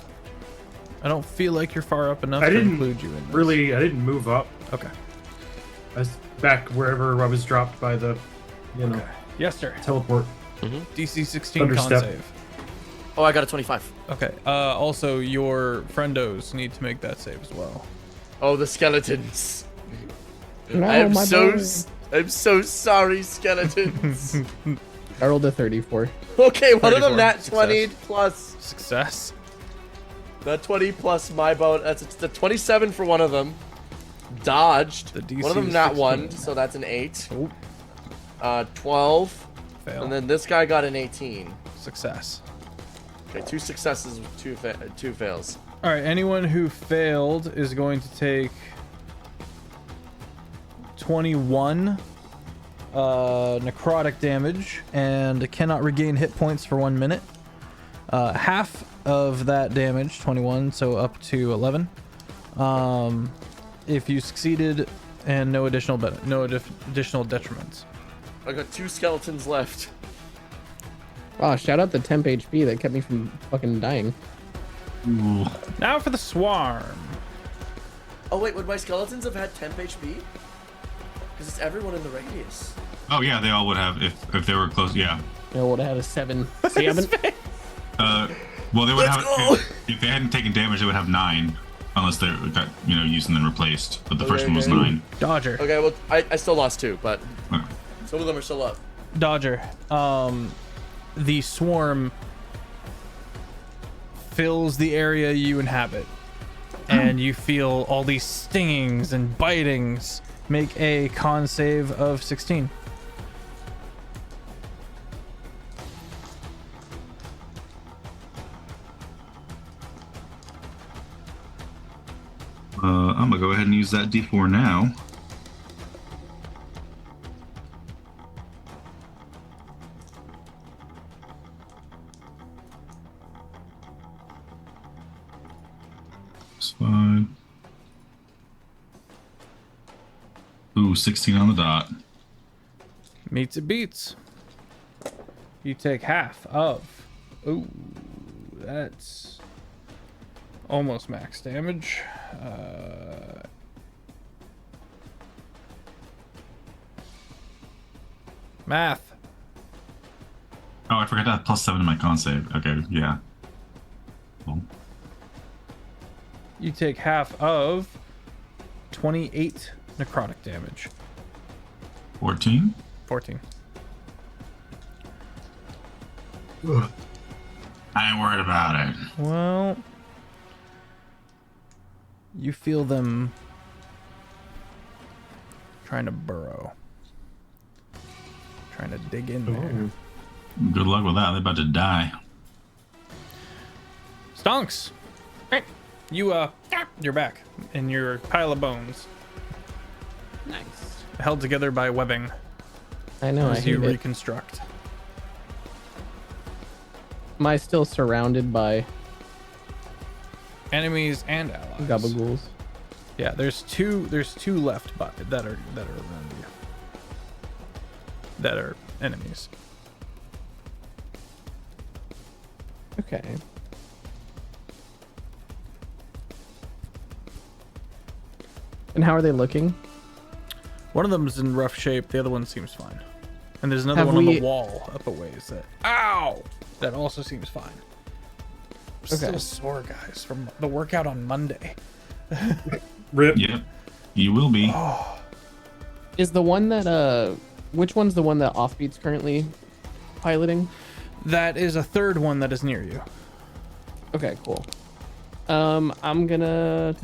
I don't feel like you're far up enough to include you in this. Really, I didn't move up. Okay. I was back wherever I was dropped by the, Okay. Yes, sir. teleport. DC 16 con Thunderstep. save. Oh, I got a 25. Okay. Also, your friendos need to make that save as well. Oh, the skeletons. No, I'm my boy. I'm so sorry, skeletons. I rolled a 34. Okay, one of 34. them nat Success. 20 plus Success. that 20 plus my boat. That's the 27 for one of them. Dodged. The DC One of them is nat 16. 1, so that's an 8. Oop. 12. Fail. And then this guy got an 18. Success. Okay, 2 successes with 2 fails. All right. Anyone who failed is going to take 21 necrotic damage and cannot regain hit points for 1 minute. Half of that damage, 21, so up to 11. If you succeeded, and no additional additional detriments. I got 2 skeletons left. Wow, shout out the temp HP that kept me from fucking dying. Ooh. Now for the swarm. Oh wait, would my skeletons have had temp HP? Because it's everyone in the radius. Oh yeah, they all would have if they were close. Yeah. You know, would have had a 7. So you haven't... Well, they would Let's have go! if they hadn't taken damage, they would have 9, unless they got used and then replaced. But the first Okay, one was okay. 9. Dodger. Okay, well, I still lost 2, but Okay. some of them are still up. Dodger. The swarm fills the area you inhabit, and you feel all these stingings and bitings. Make a con save of 16. I'm gonna go ahead and use that D4 now. It's fine. Ooh, 16 on the dot. Meets it beats. You take half of. Ooh, that's almost max damage. Math. Oh, I forgot to have +7 in my con save. Okay, yeah. Cool. You take half of 28 necrotic damage. 14. 14. I ain't worried about it. Well, you feel them trying to burrow, trying to dig in there. Good luck with that. They're about to die. Stonks. You're back in your pile of bones, Nice. held together by webbing I know, I as you hate it. reconstruct. Am I still surrounded by Enemies and allies. gabagools? Yeah, there's two left that are around you. That are enemies. Okay. And how are they looking? One of them is in rough shape. The other one seems fine. And there's another Have one on we- the wall up a ways that. Ow! That also seems fine. I'm Okay. still sore, guys, from the workout on Monday. Rip. Yep. You will be. Is the one that which one's the one that Offbeat's currently piloting? That is a third one that is near you. Okay, cool. I'm gonna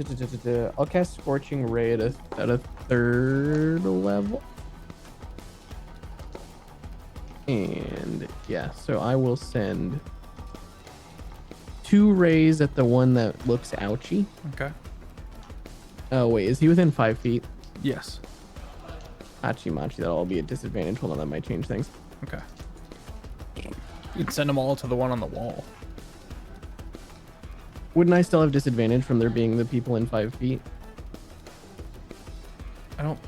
I'll cast Scorching Ray at a 3rd level. And yeah, so I will send 2 rays at the one that looks ouchy. Okay. Oh wait, is he within 5 feet? Yes. Machi, that'll be a disadvantage. Hold on, that might change things. Okay. You can send them all to the one on the wall. Wouldn't I still have disadvantage from there being the people in 5 feet? I don't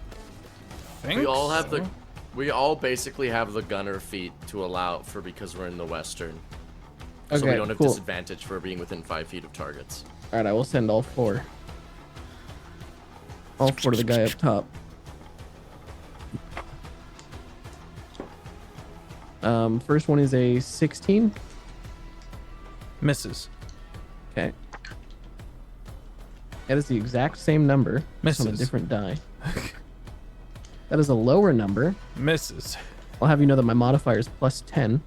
think We all have so. the. We all basically have the gunner feat to allow for because we're in the western. So we Okay, don't have cool. disadvantage for being within 5 feet of targets. All right, I will send all 4. All 4 to the guy up top. First one is a 16. Misses. Okay. That is the exact same number. just on a Misses. different die. That is a lower number. Misses. I'll have you know that my modifier is +10.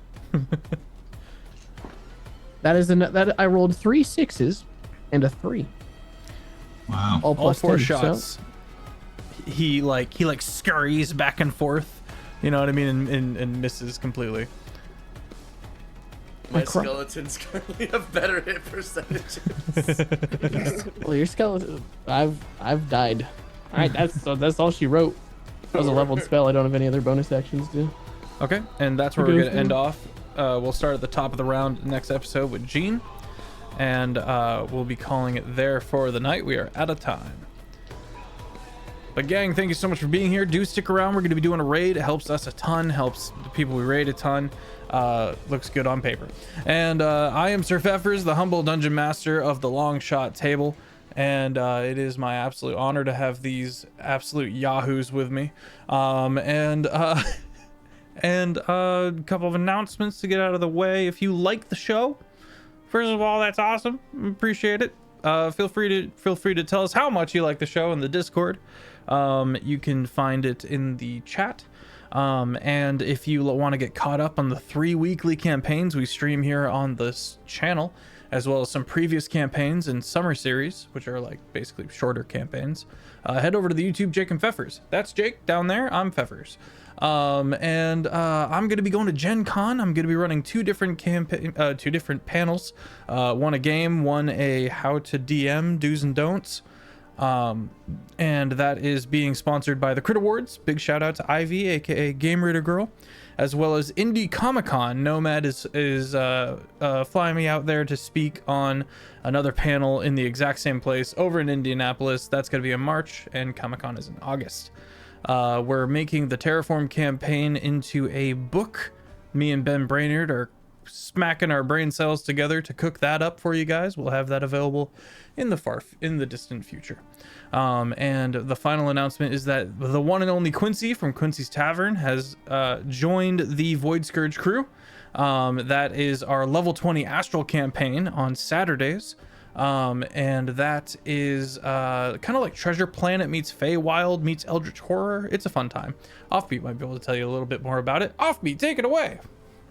That is that I rolled 3 6s and a 3. Wow. All All 4 +10, shots. So, He scurries back and forth. You know what I mean? And misses completely. My crap. skeletons currently have better hit percentages. well, your skeleton. I've died. All right, that's all she wrote. That was a leveled spell. I don't have any other bonus actions to. Okay, and that's where Okay, we're gonna cool. end off. We'll start at the top of the round next episode with Gene, and we'll be calling it there for the night. We are out of time. But gang, thank you so much for being here. Do stick around. We're going to be doing a raid. It helps us a ton, helps the people we raid a ton. Looks good on paper. And I am SirFeffers, the humble dungeon master of the long shot table. And it is my absolute honor to have these absolute yahoos with me. And a couple of announcements to get out of the way. If you like the show, first of all, that's awesome. Appreciate it. Feel free to tell us how much you like the show in the Discord. You can find it in the chat. And if you want to get caught up on the 3 weekly campaigns we stream here on this channel, as well as some previous campaigns and summer series, which are like basically shorter campaigns, head over to the YouTube Jake and Feffers. That's Jake down there. I'm Feffers. I'm going to be going to Gen Con. I'm going to be running 2 different panels, one a game, one a how to DM do's and don'ts. And that is being sponsored by the Crit Awards. Big shout out to Ivy, aka Game Raider Girl, as well as Indie Comic Con. Nomad is flying me out there to speak on another panel in the exact same place over in Indianapolis. That's going to be in March, and Comic Con is in August. We're making the Terraform campaign into a book. Me and Ben Brainerd are smacking our brain cells together to cook that up for you guys. We'll have that available in the distant future. And the final announcement is that the one and only Quincy from Quincy's Tavern has joined the Void Scourge crew. That is our level 20 Astral campaign on Saturdays. And that is kind of like Treasure Planet meets Feywild meets Eldritch Horror. It's a fun time. Offbeat might be able to tell you a little bit more about it. Offbeat, take it away.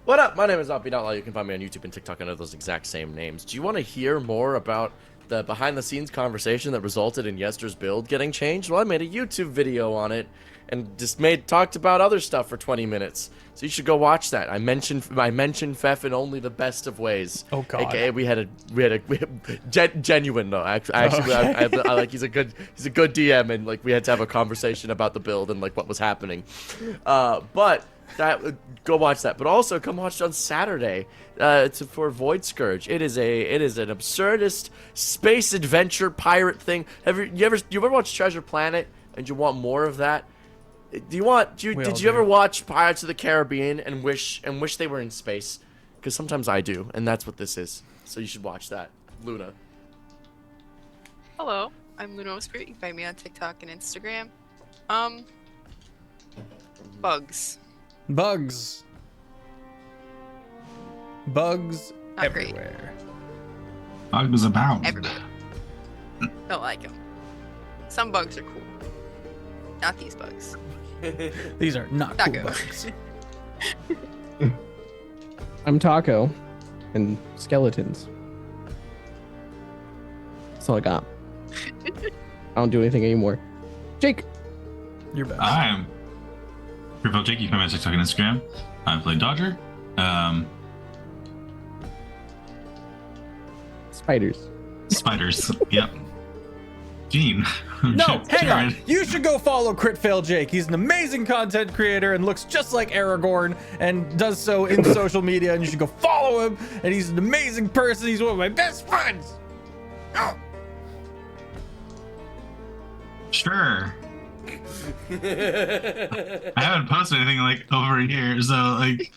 What up? My name is Offbeat Outlaw. You can find me on YouTube and TikTok under those exact same names. Do you want to hear more about the behind-the-scenes conversation that resulted in Yester's build getting changed? Well, I made a YouTube video on it and just talked about other stuff for 20 minutes. So you should go watch that. I mentioned Feff in only the best of ways. Oh God. AKA we had genuine though. Actually, I like he's a good DM, and like we had to have a conversation about the build and like what was happening. But go watch that. But also come watch on Saturday. It's for Void Scourge. It is an absurdist space adventure pirate thing. You ever watch Treasure Planet and you want more of that? Did you ever watch Pirates of the Caribbean and wish they were in space? Because sometimes I do, and that's what this is. So you should watch that. Luna. Hello, I'm LunaWolfSpirit. You can find me on TikTok and Instagram. Bugs. Not great. everywhere. Bugs about. Everywhere. Don't like them. Some bugs are cool. Not these bugs. These are not cool Taco. bugs. I'm Taco, and skeletons. That's all I got. I don't do anything anymore. Jake. You're best. I am CritFailJake. You can find me on TikTok and Instagram. I play Dodger. Spiders. Spiders. Yep. Gene. No, hang on. Jared. You should go follow CritFailJake. He's an amazing content creator and looks just like Aragorn and does so in social media. And you should go follow him. And he's an amazing person. He's one of my best friends. Oh. Sure. I haven't posted anything in like over a year, so like.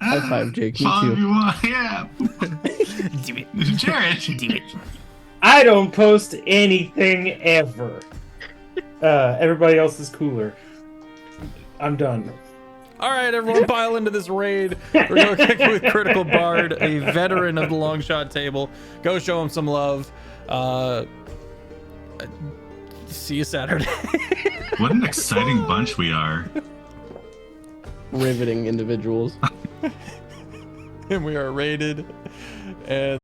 High five, Jake. Me Follow if too. you want. Yeah. Do it. Jared. Do it. I don't post anything ever. Everybody else is cooler. I'm done. All right, everyone, pile into this raid. We're going to kick with Critical Bard, a veteran of the long shot table. Go show him some love. See you Saturday. What an exciting bunch we are. Riveting individuals. And we are raided. And